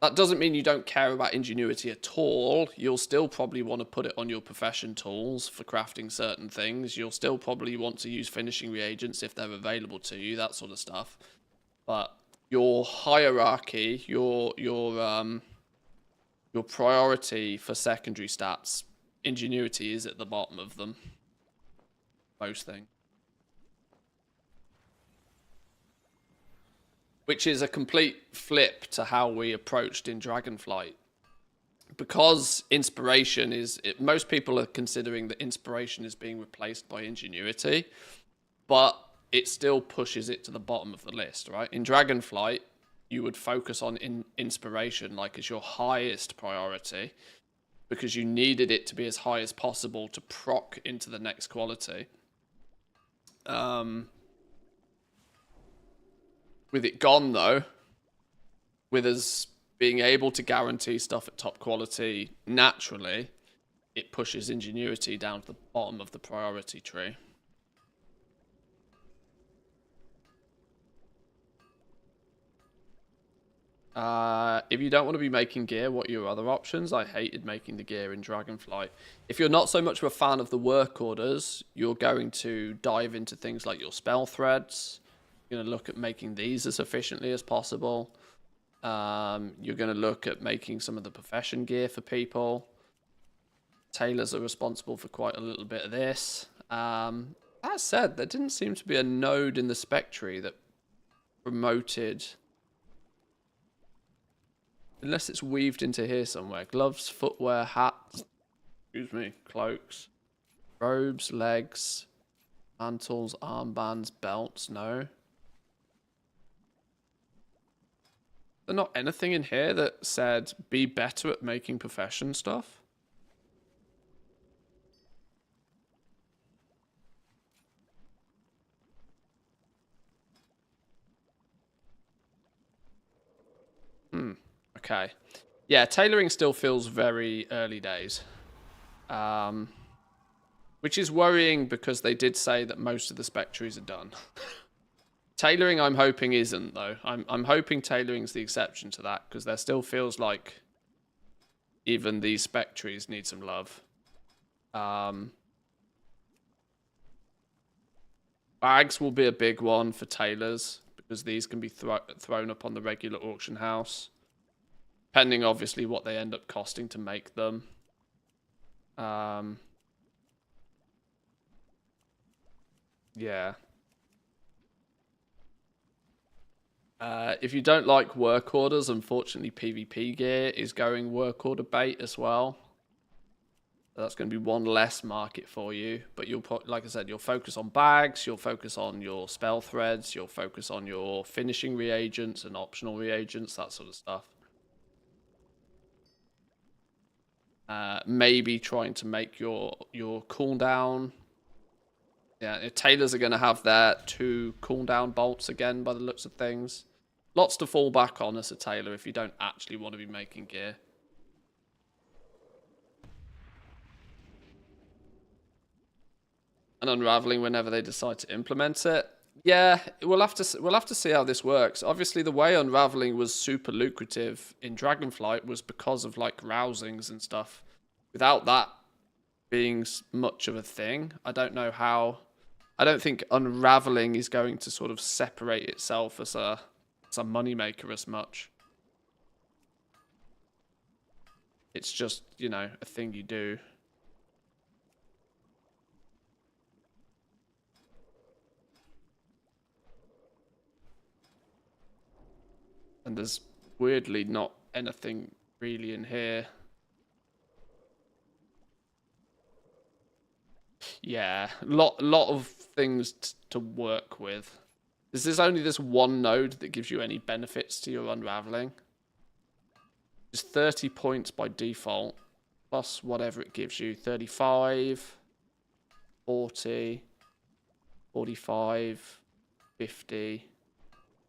That doesn't mean you don't care about ingenuity at all. You'll still probably want to put it on your profession tools for crafting certain things. You'll still probably want to use finishing reagents if they're available to you, that sort of stuff. But your hierarchy, your priority for secondary stats, ingenuity is at the bottom of them. Most things. Which is a complete flip to how we approached in Dragonflight. Because inspiration is... most people are considering that inspiration is being replaced by ingenuity, but it still pushes it to the bottom of the list, right? In Dragonflight, you would focus on inspiration like as your highest priority, because you needed it to be as high as possible to proc into the next quality. With it gone, though, with us being able to guarantee stuff at top quality, naturally, it pushes ingenuity down to the bottom of the priority tree. If you don't want to be making gear, what are your other options? I hated making the gear in Dragonflight. If you're not so much of a fan of the work orders, you're going to dive into things like your spell threads. You're going to look at making these as efficiently as possible. You're going to look at making some of the profession gear for people. Tailors are responsible for quite a little bit of this. That said, there didn't seem to be a node in the spec tree that promoted... Unless it's weaved into here somewhere. Gloves, footwear, hats, Excuse me. Cloaks. Robes, legs, mantles, armbands, belts. No. There's not anything in here that said be better at making profession stuff. Okay. Yeah, tailoring still feels very early days. Which is worrying because they did say that most of the spectries are done. Tailoring, I'm hoping, isn't, though. I'm hoping tailoring's the exception to that, because there still feels like even these spectries need some love. Bags will be a big one for tailors, because these can be thrown up on the regular auction house. Depending, obviously, what they end up costing to make them. Yeah. If you don't like work orders, unfortunately PvP gear is going work order bait as well. That's going to be one less market for you. But you'll put, like I said, you'll focus on bags, you'll focus on your spell threads, you'll focus on your finishing reagents and optional reagents, that sort of stuff. Maybe trying to make your cooldown. Yeah, tailors are going to have their 2 cooldown bolts again by the looks of things. Lots to fall back on as a tailor if you don't actually want to be making gear. And unraveling whenever they decide to implement it. Yeah, we'll have to see how this works. Obviously, the way unraveling was super lucrative in Dragonflight was because of like rousings and stuff. Without that being much of a thing, I don't know how. I don't think unraveling is going to sort of separate itself as a moneymaker as much. It's just, you know, a thing you do. And there's weirdly not anything really in here. Yeah, lot of things to work with. There's only this one node that gives you any benefits to your unraveling. It's 30 points by default, plus whatever it gives you. 35, 40, 45, 50,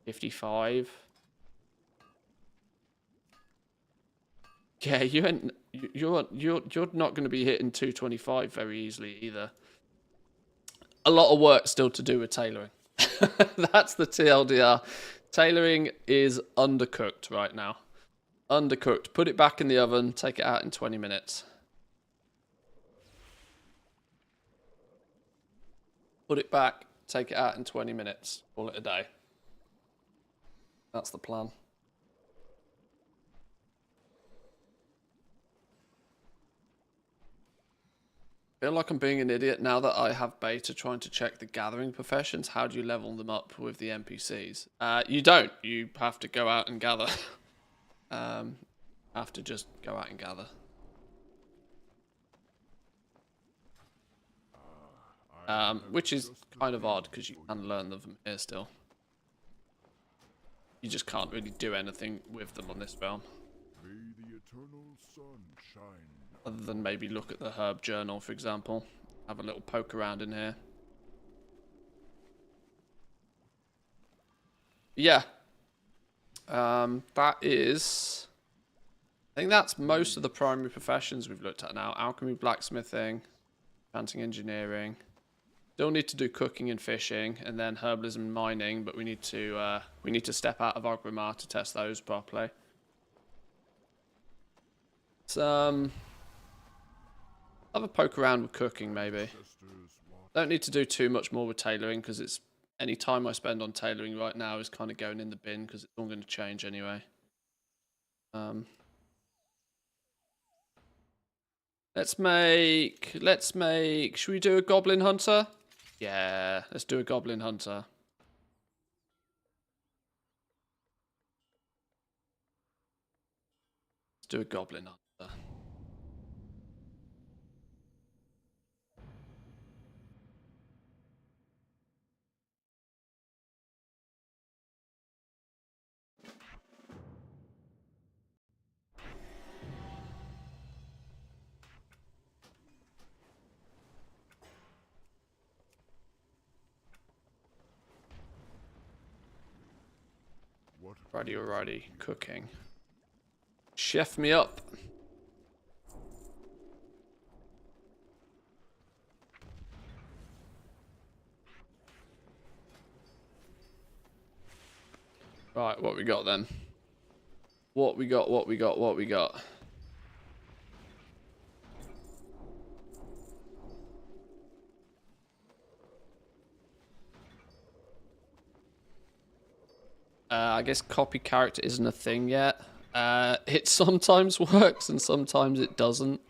55. Yeah, you're not going to be hitting 225 very easily either. A lot of work still to do with tailoring. That's the TLDR. Tailoring is undercooked right now. Undercooked. Put it back in the oven, take it out in 20 minutes. Put it back, take it out in 20 minutes. Call it a day. That's the plan. I feel like I'm being an idiot now that I have beta trying to check the gathering professions. How do you level them up with the NPCs? You don't. You have to go out and gather. Have to just go out and gather. Which is kind of odd because you can learn them from here still. You just can't really do anything with them on this realm. May the eternal sun shine. Other than maybe look at the herb journal, for example. Have a little poke around in here. Yeah. That is... I think that's most of the primary professions we've looked at now. Alchemy, blacksmithing, planting, engineering. Still need to do cooking and fishing, and then herbalism and mining, but we need to step out of our Grimoire to test those properly. Have a poke around with cooking, maybe. Don't need to do too much more with tailoring, because it's any time I spend on tailoring right now is kind of going in the bin, because it's all going to change anyway. Let's make, should we do a goblin hunter? Yeah, let's do a goblin hunter. Let's do a goblin hunter. Alrighty. Cooking. Chef me up. Right, what we got then? What we got? I guess copy character isn't a thing yet. It sometimes works and sometimes it doesn't.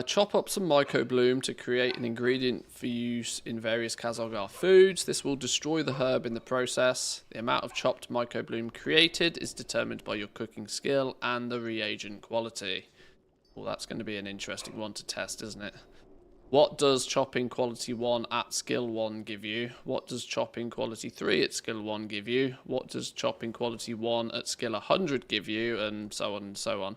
Chop up some mycobloom to create an ingredient for use in various Kazalgar foods. This will destroy the herb in the process. The amount of chopped mycobloom created is determined by your cooking skill and the reagent quality. Well, that's going to be an interesting one to test, isn't it? What does chopping quality 1 at skill 1 give you? What does chopping quality 3 at skill 1 give you? What does chopping quality 1 at skill 100 give you? And so on and so on.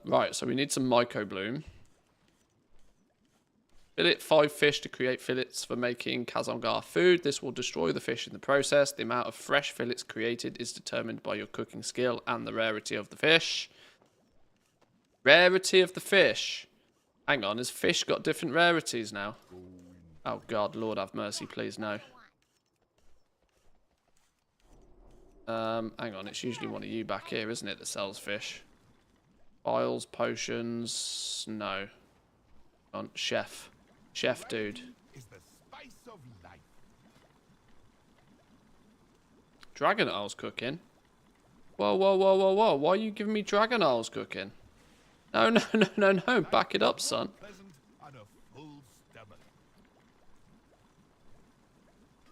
Right, so we need some mycobloom. Fillet 5 fish to create fillets for making Kazalgar food. This will destroy the fish in the process. The amount of fresh fillets created is determined by your cooking skill and the rarity of the fish. Rarity of the fish. Hang on, has fish got different rarities now? Oh God, Lord have mercy, please no. Hang on, it's usually one of you back here, isn't it, that sells fish? Vials, potions, no. On chef. Chef dude. Dragon Isles cooking? Whoa. Why are you giving me Dragon Isles cooking? No. Back it up, son.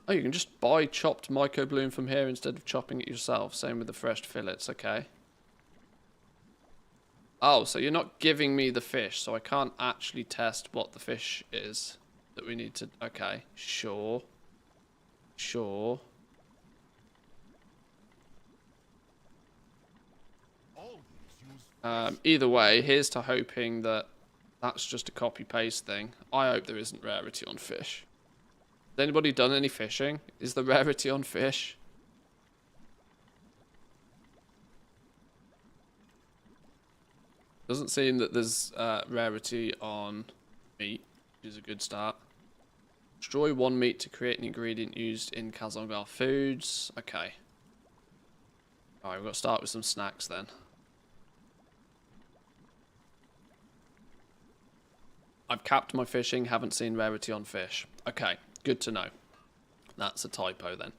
Oh, you can just buy chopped mycobloom from here instead of chopping it yourself. Same with the fresh fillets, okay. Oh, so you're not giving me the fish, so I can't actually test what the fish is that we need to... Okay, sure. Either way, here's to hoping that that's just a copy-paste thing. I hope there isn't rarity on fish. Has anybody done any fishing? Is there rarity on fish? Doesn't seem that there's rarity on meat, which is a good start. Destroy 1 meat to create an ingredient used in Kazalgar foods. Okay. Alright, we've got to start with some snacks then. I've capped my fishing, haven't seen rarity on fish. Okay, good to know. That's a typo then.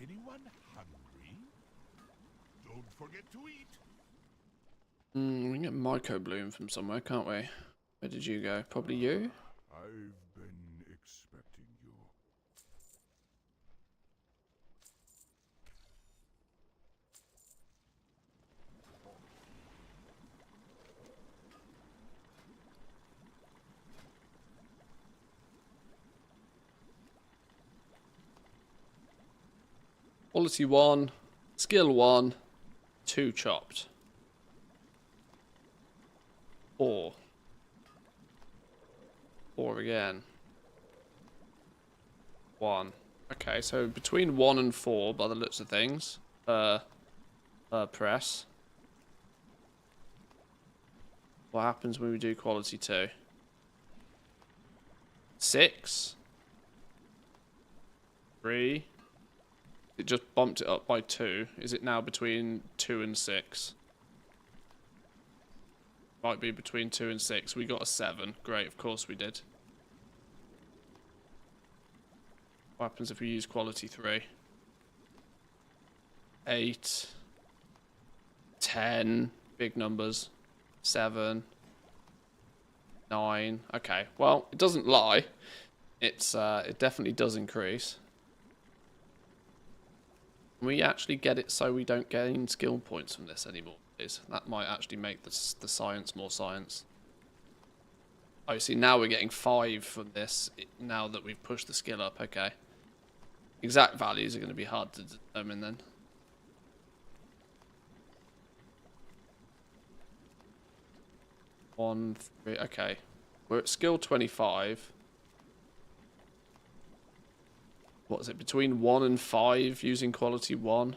Anyone hungry? Don't forget to eat. We can get mycobloom from somewhere, can't we? Where did you go? Probably you? I've been expecting you. Quality 1, skill 1, 2 chopped. 4 again. 1. Okay, so between 1 and 4 by the looks of things. Press. What happens when we do quality 2? 6. 3. It just bumped it up by 2. Is it now between 2 and 6? Might be between 2 and 6. We got a 7. Great, of course we did. What happens if we use quality 3? 8. 10. Big numbers. 7. 9. Okay, well, it doesn't lie. It definitely does increase. Can we actually get it so we don't gain skill points from this anymore? is. That might actually make the science more science. Oh, see, now we're getting 5 from this, now that we've pushed the skill up. Okay. Exact values are going to be hard to determine then. One, 3, okay. We're at skill 25. What is it? Between 1 and 5 using quality 1?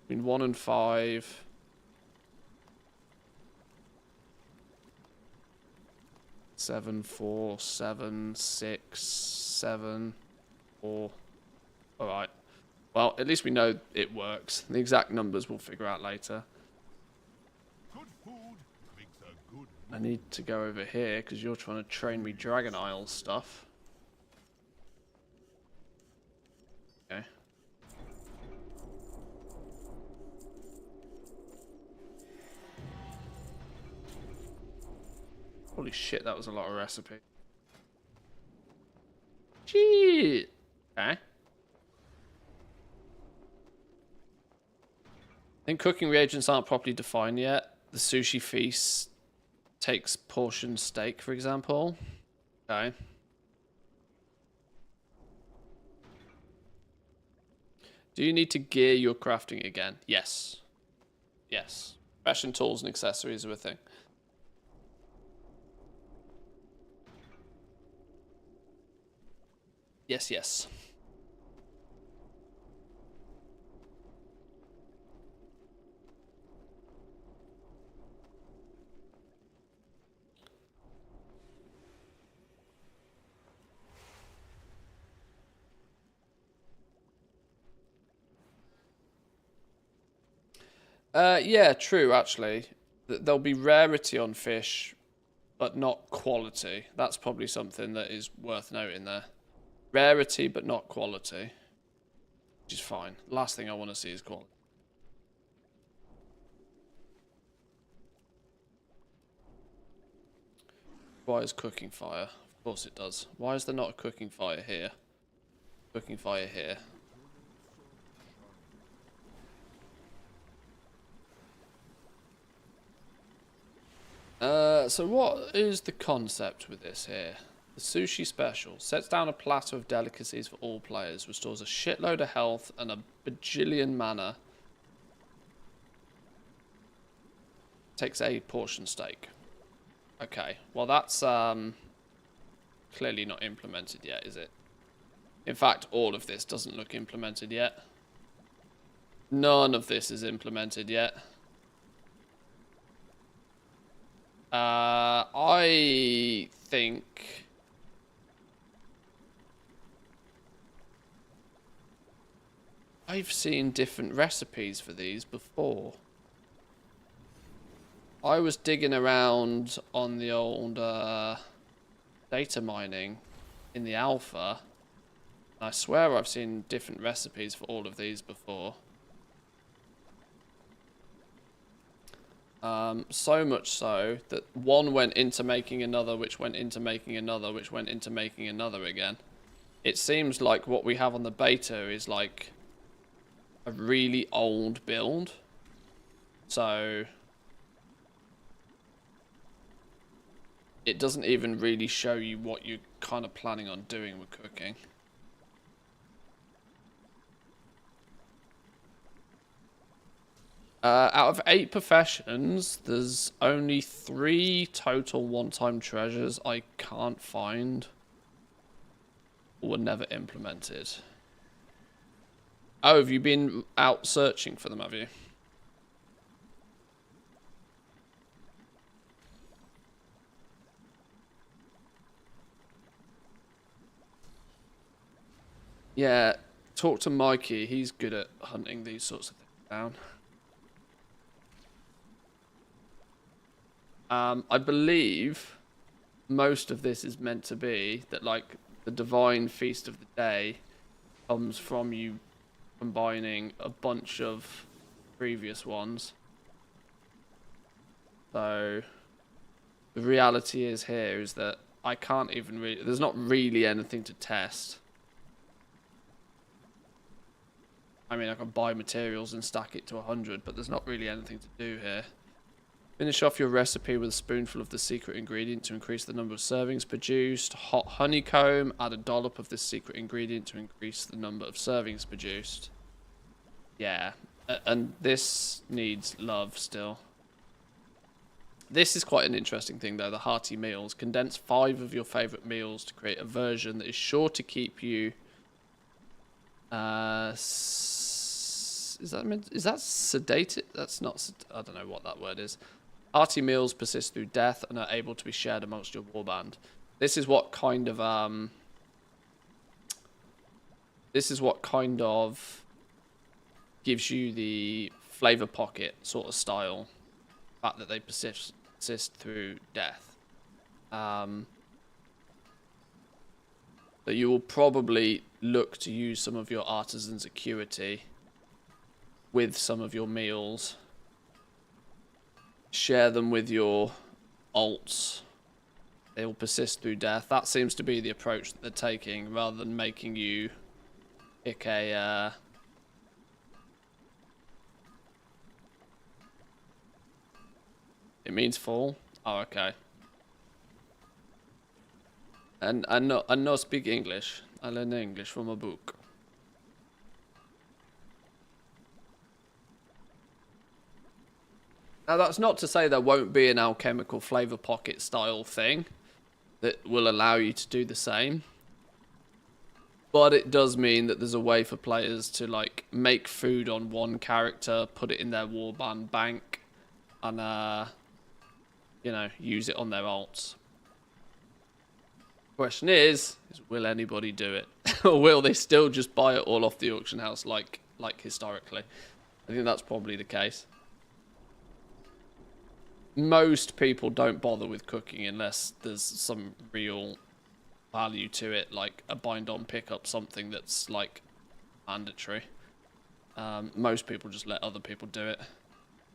Between 1 and 5. Seven, 4, 7, 6, 7, 4. Alright. Well, at least we know it works. The exact numbers we'll figure out later. Good food makes a good I need to go over here because you're trying to train me Dragon Isle stuff. Okay. Holy shit, that was a lot of recipe. Shit. Okay. I think cooking reagents aren't properly defined yet. The sushi feast takes portion steak, for example. Okay. Do you need to gear your crafting again? Yes. Yes. Fashion tools and accessories are a thing. Yes, yes. Yeah, true, actually. There'll be rarity on fish, but not quality. That's probably something that is worth noting there. Rarity, but not quality. Which is fine. Last thing I want to see is quality. Why is cooking fire? Of course it does. Why is there not a cooking fire here? Cooking fire here. So what is the concept with this here? The sushi special sets down a platter of delicacies for all players, restores a shitload of health and a bajillion mana. Takes a portion steak. Okay, well that's clearly not implemented yet, is it? In fact, all of this doesn't look implemented yet. None of this is implemented yet. I think I've seen different recipes for these before. I was digging around on the old data mining in the alpha. I swear I've seen different recipes for all of these before. So much so that one went into making another, which went into making another, which went into making another again. It seems like what we have on the beta is like a really old build. So it doesn't even really show you what you're kind of planning on doing with cooking. Out of 8 professions, there's only 3 total one-time treasures I can't find or were never implemented. Oh, have you been out searching for them, have you? Yeah, talk to Mikey. He's good at hunting these sorts of things down. I believe most of this is meant to be that, like, the divine feast of the day comes from you combining a bunch of previous ones. So the reality is here is that I can't even really, there's not really anything to test. I mean, I can buy materials and stack it to 100, but there's not really anything to do here. Finish off your recipe with a spoonful of the secret ingredient to increase the number of servings produced. Hot honeycomb. Add a dollop of this secret ingredient to increase the number of servings produced. Yeah. And this needs love still. This is quite an interesting thing, though. The hearty meals. Condense 5 of your favourite meals to create a version that is sure to keep you... is that sedated? That's not... I don't know what that word is. Hearty meals persist through death and are able to be shared amongst your warband. This is what kind of gives you the flavor pocket sort of style. The fact that they persist through death. So you will probably look to use some of your artisan's acuity with some of your meals. Share them with your alts. They will persist through death. That seems to be the approach that they're taking, rather than making you pick a... It means full? Oh, okay. And I no speak English. I learn English from a book. Now, that's not to say there won't be an alchemical flavor pocket style thing that will allow you to do the same. But it does mean that there's a way for players to, like, make food on one character, put it in their warband bank, and, you know, use it on their alts. Question is will anybody do it? Or will they still just buy it all off the auction house like historically? I think that's probably the case. Most people don't bother with cooking unless there's some real value to it, like a bind-on pickup, something that's like mandatory. Most people just let other people do it.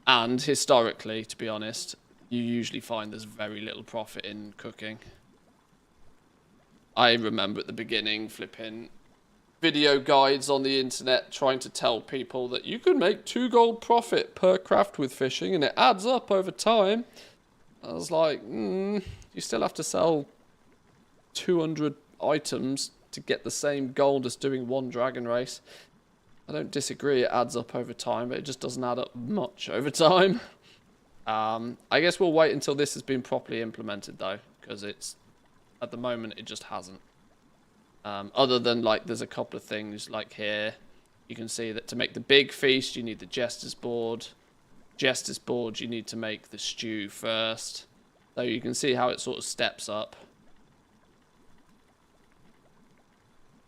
And historically, to be honest, you usually find there's very little profit in cooking. I remember at the beginning flipping video guides on the internet trying to tell people that you could make 2 gold profit per craft with fishing and it adds up over time. I was like, you still have to sell 200 items to get the same gold as doing 1 dragon race. I don't disagree, it adds up over time, but it just doesn't add up much over time. I guess we'll wait until this has been properly implemented though, because it's, at the moment, it just hasn't. Other than, like, there's a couple of things, like here, you can see that to make the big feast, you need the Jester's board. Jester's board, you need to make the stew first. So you can see how it sort of steps up.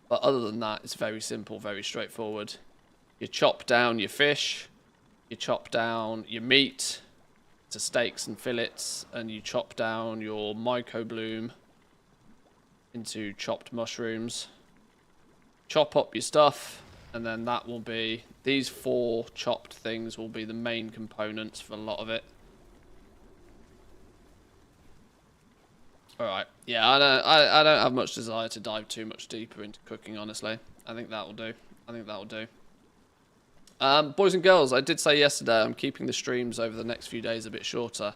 But other than that, it's very simple, very straightforward. You chop down your fish, you chop down your meat to steaks and fillets, and you chop down your mycobloom into chopped mushrooms. Chop up your stuff, and then that will be, these 4 chopped things will be the main components for a lot of it. Alright, yeah, I don't have much desire to dive too much deeper into cooking, honestly. I think that will do. Boys and girls, I did say yesterday I'm keeping the streams over the next few days a bit shorter.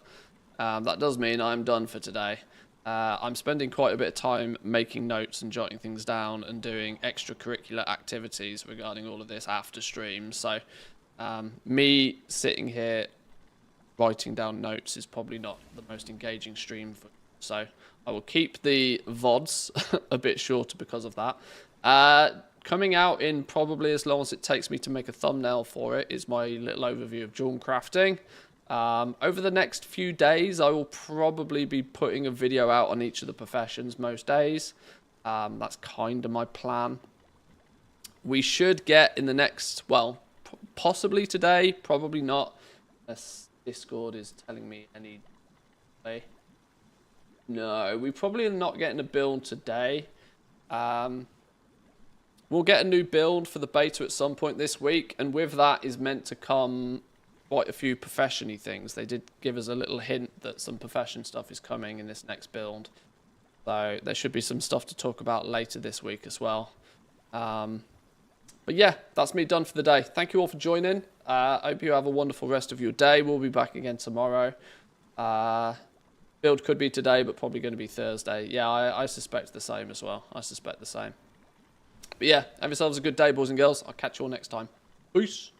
That does mean I'm done for today. I'm spending quite a bit of time making notes and jotting things down and doing extracurricular activities regarding all of this after stream. So me sitting here writing down notes is probably not the most engaging stream. So I will keep the VODs a bit shorter because of that. Coming out in probably as long as it takes me to make a thumbnail for it is my little overview of Jawn crafting. Over the next few days, I will probably be putting a video out on each of the professions most days. That's kind of my plan. We should get in the next, well, possibly today, probably not, unless Discord is telling me any day. No, we probably are not getting a build today. We'll get a new build for the beta at some point this week, and with that is meant to come quite a few profession-y things. They did give us a little hint that some profession stuff is coming in this next build. So there should be some stuff to talk about later this week as well. But yeah, that's me done for the day. Thank you all for joining. I hope you have a wonderful rest of your day. We'll be back again tomorrow. Build could be today, but probably going to be Thursday. Yeah, I suspect the same as well. I suspect the same. But yeah, have yourselves a good day, boys and girls. I'll catch you all next time. Peace.